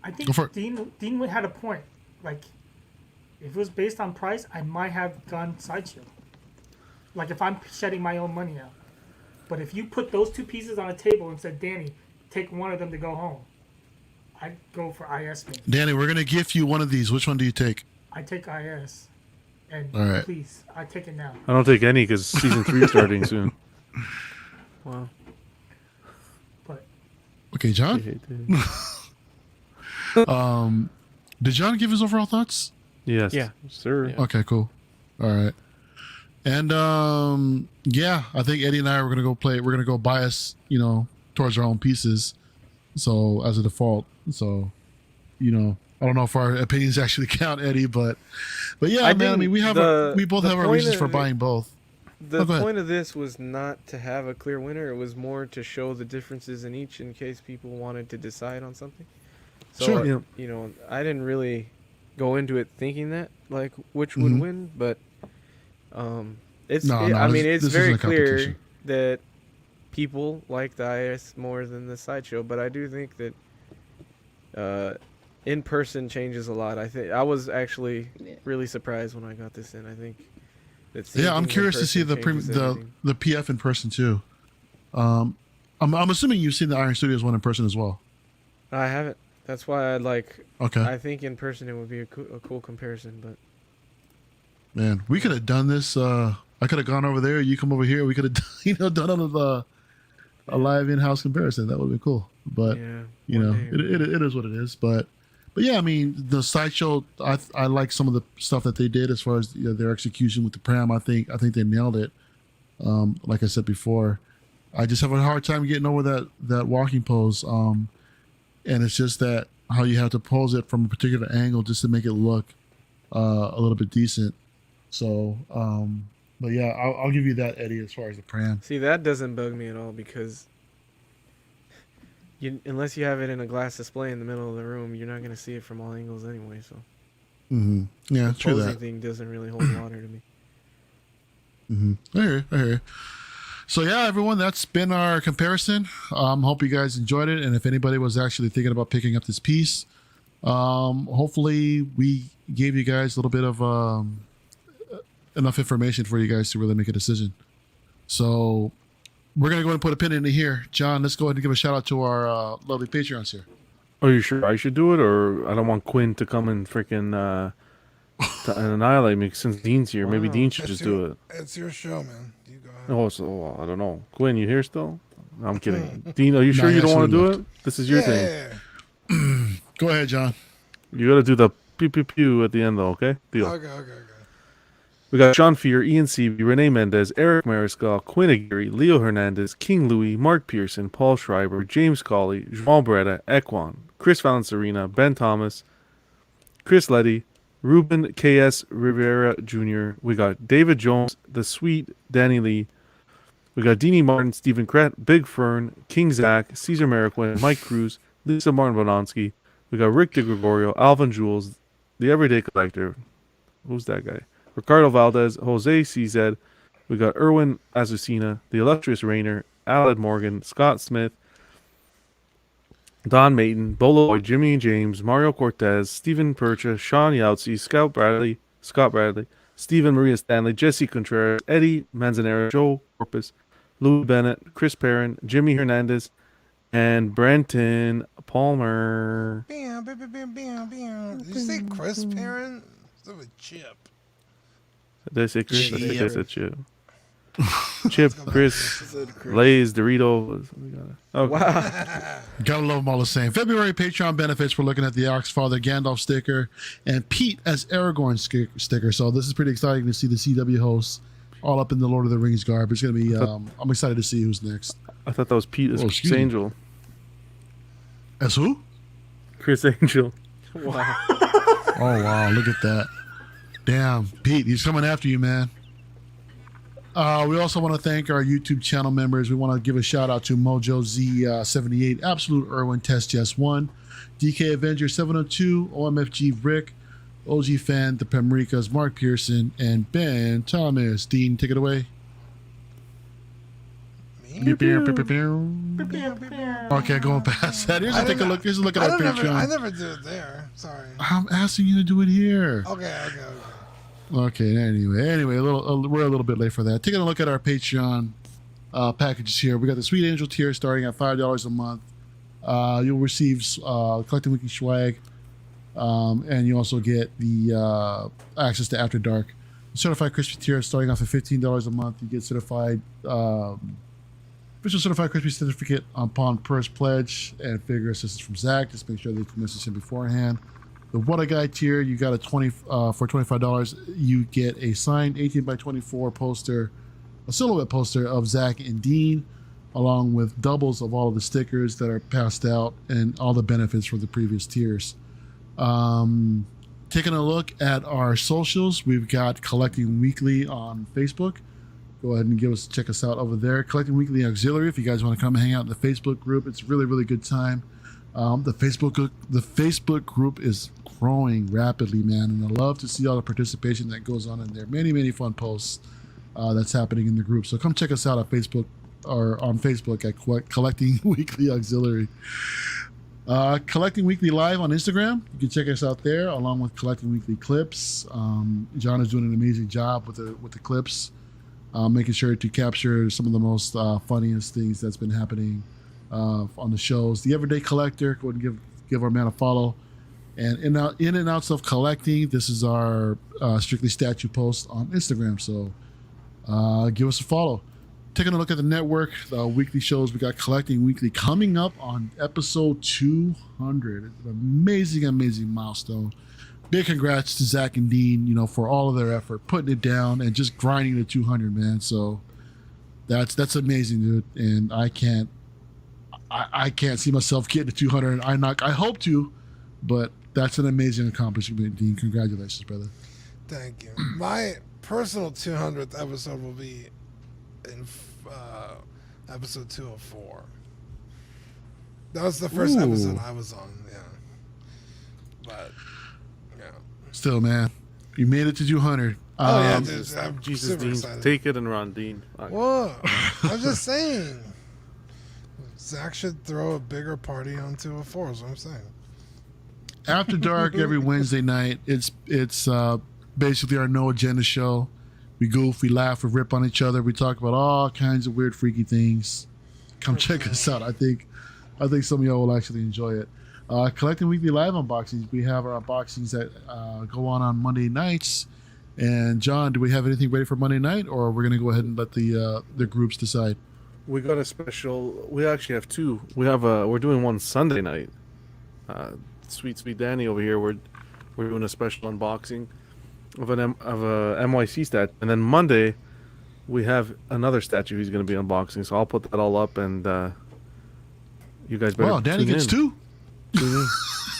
[SPEAKER 4] I think
[SPEAKER 1] Go for it.
[SPEAKER 4] Dean had a point. Like, if it was based on price, I might have gone Sideshow. Like, if I'm shedding my own money out. But if you put those two pieces on a table and said, Danny, take one of them to go home, I'd go for IS. Maybe.
[SPEAKER 1] Danny, we're gonna gift you one of these. Which one do you take?
[SPEAKER 4] I take IS. And
[SPEAKER 1] All right.
[SPEAKER 4] please, I take it now.
[SPEAKER 3] I don't take any because season 3 is starting soon.
[SPEAKER 2] Wow.
[SPEAKER 4] But
[SPEAKER 1] Okay, John. Did John give his overall thoughts?
[SPEAKER 3] Yes.
[SPEAKER 2] Yeah.
[SPEAKER 3] Sir.
[SPEAKER 2] Yeah.
[SPEAKER 1] Okay, cool. All right. And yeah, I think Eddie and I are gonna go play. We're gonna go bias, towards our own pieces. So as a default, so I don't know if our opinions actually count, Eddie, but yeah, man. I mean, we both have our reasons for buying both.
[SPEAKER 2] The
[SPEAKER 1] go ahead.
[SPEAKER 2] point of this was not to have a clear winner. It was more to show the differences in each in case people wanted to decide on something. So,
[SPEAKER 1] Sure.
[SPEAKER 3] Yeah.
[SPEAKER 2] I didn't really go into it thinking that, like, which would win, but it's
[SPEAKER 1] this
[SPEAKER 2] very
[SPEAKER 1] isn't a
[SPEAKER 2] clear
[SPEAKER 1] competition.
[SPEAKER 2] that people like the IS more than the Sideshow, but I do think that in person changes a lot. I was actually really surprised when I got this in. I think that seeing
[SPEAKER 1] Yeah, I'm
[SPEAKER 2] things in
[SPEAKER 1] curious to see
[SPEAKER 2] person changes
[SPEAKER 1] the
[SPEAKER 2] everything.
[SPEAKER 1] PF in person too. I'm assuming you've seen the Iron Studios one in person as well.
[SPEAKER 2] I haven't. That's why
[SPEAKER 1] Okay,
[SPEAKER 2] I think in person it would be a cool comparison, but
[SPEAKER 1] man, we could have done this. I could have gone over there. You come over here. We could have done a live in-house comparison. That would be cool. But
[SPEAKER 2] yeah, one day.
[SPEAKER 1] it is what it is. But yeah, I mean, the Sideshow. I like some of the stuff that they did as far as their execution with the pram. I think they nailed it. Like I said before, I just have a hard time getting over that walking pose. And it's just that how you have to pose it from a particular angle just to make it look a little bit decent. So, but yeah, I'll give you that, Eddie, as far as the pram.
[SPEAKER 2] See, that doesn't bug me at all because unless you have it in a glass display in the middle of the room, you're not going to see it from all angles anyway. So
[SPEAKER 1] Yeah,
[SPEAKER 2] the
[SPEAKER 1] true
[SPEAKER 2] posing
[SPEAKER 1] that.
[SPEAKER 2] thing doesn't really hold water to me.
[SPEAKER 1] I hear you. So yeah, everyone, that's been our comparison. Hope you guys enjoyed it, and if anybody was actually thinking about picking up this piece, hopefully we gave you guys a little bit of enough information for you guys to really make a decision. So we're gonna go ahead and put a pin in it here. John, let's go ahead and give a shout out to our lovely Patreons here.
[SPEAKER 3] Are you sure I should do it, or I don't want Quinn to come and freaking to annihilate me since Dean's here? Maybe Dean should just do it.
[SPEAKER 5] It's your show, man. You go ahead.
[SPEAKER 3] Oh, so I don't know. Quinn, you here still? No, I'm kidding. Dean, are you sure you don't want to do it? This is your thing.
[SPEAKER 1] Go ahead, John.
[SPEAKER 3] You got to do the pew pew pew at the end, though. Okay? Deal.
[SPEAKER 5] Okay.
[SPEAKER 3] We got Sean Fear, Ian Seavey, Renee Mendez, Eric Mariscal, Quinn Aguirre, Leo Hernandez, King Louis, Mark Pearson, Paul Schreiber, James Colley, João Beretta, Ekwan, Chris Valencerina, Ben Thomas, Chris Letty, Ruben K.S. Rivera Jr. We got David Jones, The Sweet, Danny Lee. We got Deanie Martin, Stephen Krett, Big Fern, King Zach, Caesar Mariquin, Mike Cruz, Lisa Martin Bononsky. We got Rick DeGregorio, Alvin Jules, The Everyday Collector. Who's that guy? Ricardo Valdez, Jose CZ. We got Erwin Azucena, The Illustrious Rainer, Aled Morgan, Scott Smith, Don Mayton, Bolo Boy, Jimmy and James, Mario Cortez, Stephen Percha, Sean Yautsy, Scott Bradley, Stephen Maria Stanley, Jesse Contreras, Eddie Manzanera, Joe Corpus, Louis Bennett, Chris Perrin, Jimmy Hernandez, and Brenton Palmer.
[SPEAKER 5] Bam, bam, bam, bam, bam. Did you say Chris Perrin? Instead of Chip.
[SPEAKER 3] Did I say Chris? I think I said Chip. Chip, Chris, Lay's, Dorito. Okay.
[SPEAKER 2] Wow.
[SPEAKER 1] Gotta love them all the same. February Patreon benefits. We're looking at the Oxfather Gandalf sticker and Pete as Aragorn sticker. So this is pretty exciting to see the CW hosts all up in the Lord of the Rings garb. It's gonna be. I'm excited to see who's next.
[SPEAKER 3] I thought that was Pete as Chris Angel.
[SPEAKER 1] As who?
[SPEAKER 3] Chris Angel.
[SPEAKER 2] Wow.
[SPEAKER 1] Oh wow! Look at that. Damn, Pete, he's coming after you, man. We also want to thank our YouTube channel members. We want to give a shout out to Mojo Z78, Absolute Irwin, Test Jess 1, DK Avenger 702, OMFG Rick, OG Fan, the Pemricas, Mark Pearson, and Ben Thomas. Dean, take it away. Okay, going past that. Here's a look. Here's a look at our Patreon.
[SPEAKER 5] I never did it there. Sorry.
[SPEAKER 1] I'm asking you to do it here.
[SPEAKER 5] Okay.
[SPEAKER 1] Okay. Anyway, we're a little bit late for that. Taking a look at our Patreon packages here. We got the Sweet Angel tier starting at $5 a month. You'll receive Collecting Weekly swag, and you also get the access to After Dark. The Certified Crispy tier starting off at $15 a month. You get certified. Official Certified Crispy certificate upon first pledge and figure assistance from Zach. Just make sure they message him beforehand. The What a Guy tier, you got for $25. You get a signed 18x24 poster, a silhouette poster of Zach and Dean, along with doubles of all of the stickers that are passed out and all the benefits for the previous tiers. Taking a look at our socials, we've got Collecting Weekly on Facebook. Go ahead and check us out over there. Collecting Weekly Auxiliary, if you guys want to come hang out in the Facebook group, it's really, really good time. The Facebook group is growing rapidly, man, and I love to see all the participation that goes on in there. Many, many fun posts that's happening in the group. So come check us out on Facebook at Collecting Weekly Auxiliary. Collecting Weekly Live on Instagram. You can check us out there, along with Collecting Weekly Clips. John is doing an amazing job with the clips. Making sure to capture some of the most funniest things that's been happening on the shows. The Everyday Collector, go ahead and give our man a follow. And in and outs of collecting, this is our Strictly Statue post on Instagram. So give us a follow. Taking a look at the network, the weekly shows, we got Collecting Weekly coming up on episode 200. It's an amazing, amazing milestone. Big congrats to Zach and Dean, for all of their effort, putting it down and just grinding to 200, man. So that's amazing, dude. And I can't see myself getting to 200 INOC. I hope to, but that's an amazing accomplishment, Dean. Congratulations, brother.
[SPEAKER 5] Thank you. My personal 200th episode will be in episode 204. That was the first episode I was on, yeah. But
[SPEAKER 1] still, man, you made it to 200.
[SPEAKER 5] Oh yeah, dude, I'm
[SPEAKER 3] Jesus,
[SPEAKER 5] super
[SPEAKER 3] Dean,
[SPEAKER 5] excited.
[SPEAKER 3] take it and run, Dean.
[SPEAKER 5] Whoa! I'm just saying, Zach should throw a bigger party on 204. Is what I'm saying.
[SPEAKER 1] After Dark every Wednesday night. It's basically our no agenda show. We goof, we laugh, we rip on each other. We talk about all kinds of weird, freaky things. Come check us out. I think some of y'all will actually enjoy it. Collecting Weekly Live unboxings. We have our unboxings that go on Monday nights. And John, do we have anything ready for Monday night, or we're gonna go ahead and let the groups decide?
[SPEAKER 3] We got a special. We actually have two. We're doing one Sunday night. Sweet Danny over here. We're doing a special unboxing of a MYC stat, and then Monday we have another statue he's going to be unboxing. So I'll put that all up, and you guys better.
[SPEAKER 1] Wow, Danny gets two.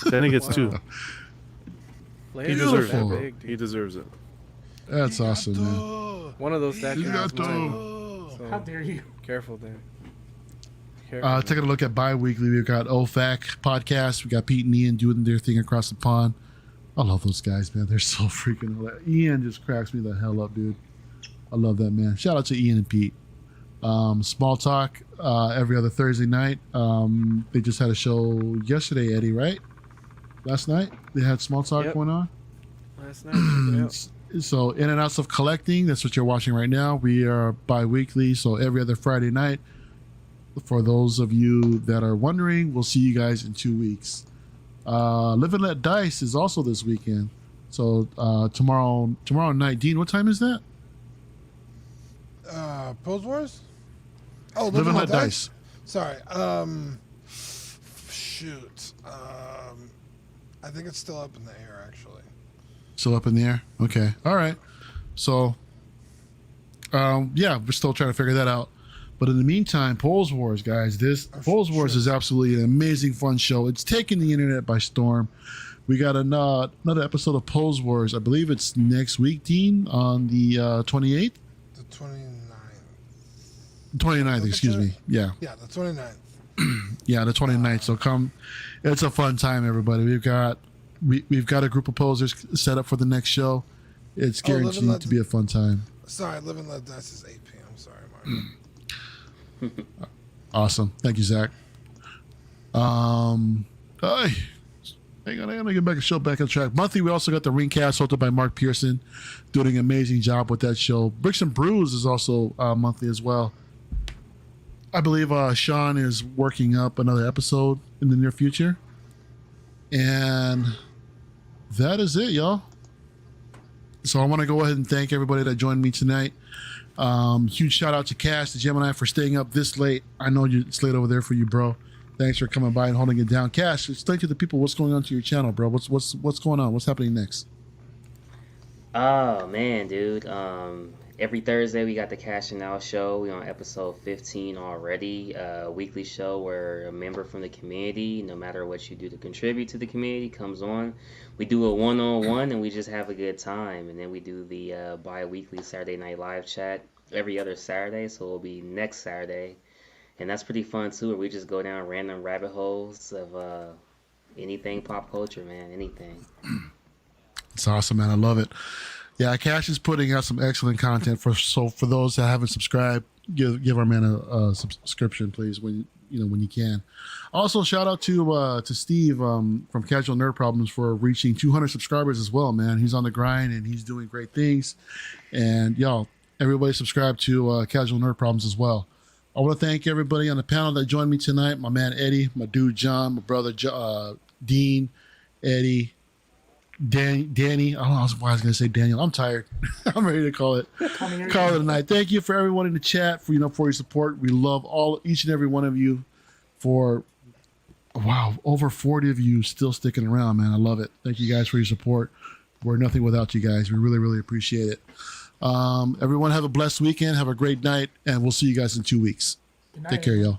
[SPEAKER 3] Danny gets two. He deserves it.
[SPEAKER 1] Beautiful.
[SPEAKER 3] He deserves it.
[SPEAKER 1] That's awesome, man.
[SPEAKER 2] One of those statues.
[SPEAKER 1] got
[SPEAKER 2] is mine,
[SPEAKER 5] Oh.
[SPEAKER 2] so
[SPEAKER 4] How dare you?
[SPEAKER 2] careful, Dan. Careful.
[SPEAKER 1] Taking a look at bi-weekly, we've got OFAC podcast. We got Pete and Ian doing their thing across the pond. I love those guys, man. They're so freaking hilarious. Ian just cracks me the hell up, dude. I love that, man. Shout out to Ian and Pete. Small Talk every other Thursday night. They just had a show yesterday, Eddie, right? Last night they had Small Talk
[SPEAKER 2] Yep.
[SPEAKER 1] going on.
[SPEAKER 2] Last night. check it out.
[SPEAKER 1] So In and Outs of Collecting, that's what you're watching right now. We are bi-weekly, so every other Friday night. For those of you that are wondering, we'll see you guys in 2 weeks. Live and Let Dice is also this weekend. So tomorrow night. Dean, what time is that?
[SPEAKER 5] Pose Wars? Oh,
[SPEAKER 1] Live and Let Dice.
[SPEAKER 5] Sorry. Shoot. I think it's still up in the air, actually.
[SPEAKER 1] Still up in the air? Okay. All right. So, yeah, we're still trying to figure that out. But in the meantime, Polls Wars, guys. Polls Wars is absolutely an amazing, fun show. It's taking the internet by storm. We got another episode of Polls Wars. I believe it's next week, Dean, on the 28th?
[SPEAKER 5] The 29th.
[SPEAKER 1] 29th, excuse me. Yeah.
[SPEAKER 5] Yeah, the 29th.
[SPEAKER 1] Yeah, the 29th. So come. It's a fun time, everybody. We've got a group of posers set up for the next show. It's guaranteed to be a fun time.
[SPEAKER 5] Sorry, Live and Let Dice is 8 p.m. Sorry, Mario.
[SPEAKER 1] Awesome. Thank you, Zach. Hey, hang on, I'm gonna get back on track. Monthly, we also got the Ringcast hosted by Mark Pearson, doing an amazing job with that show. Bricks and Brews is also monthly as well. I believe Sean is working up another episode in the near future. And that is it, y'all. So I want to go ahead and thank everybody that joined me tonight. Huge shout out to Cash, the Gemini, for staying up this late. I know it's late over there for you, bro. Thanks for coming by and holding it down. Cash, explain to the people what's going on to your channel, bro. What's going on? What's happening next?
[SPEAKER 6] Oh man, dude. Every Thursday we got the Cash and Now show. We on episode 15 already. Weekly show where a member from the community, no matter what you do to contribute to the community, comes on. We do a one-on-one and we just have a good time. And then we do the bi-weekly Saturday Night Live chat every other Saturday. So it'll be next Saturday. And that's pretty fun too, where we just go down random rabbit holes of anything pop culture, man. Anything.
[SPEAKER 1] It's awesome, man. I love it. Yeah, Cash is putting out some excellent content for those that haven't subscribed, give our man a subscription, please, when you can. Also, shout out to Steve from Casual Nerd Problems for reaching 200 subscribers as well, man. He's on the grind and he's doing great things. And y'all, everybody subscribe to Casual Nerd Problems as well. I want to thank everybody on the panel that joined me tonight. My man Eddie, my dude John, my brother Dean, Eddie, Danny. I don't know why I was going to say Daniel. I'm tired. I'm ready to call it a night. Thank you for everyone in the chat for your support. We love each and every one of you. For over 40 of you still sticking around, man. I love it. Thank you guys for your support. We're nothing without you guys. We really, really appreciate it. Everyone have a blessed weekend. Have a great night, and we'll see you guys in 2 weeks.
[SPEAKER 4] Good night,
[SPEAKER 1] Take care, y'all.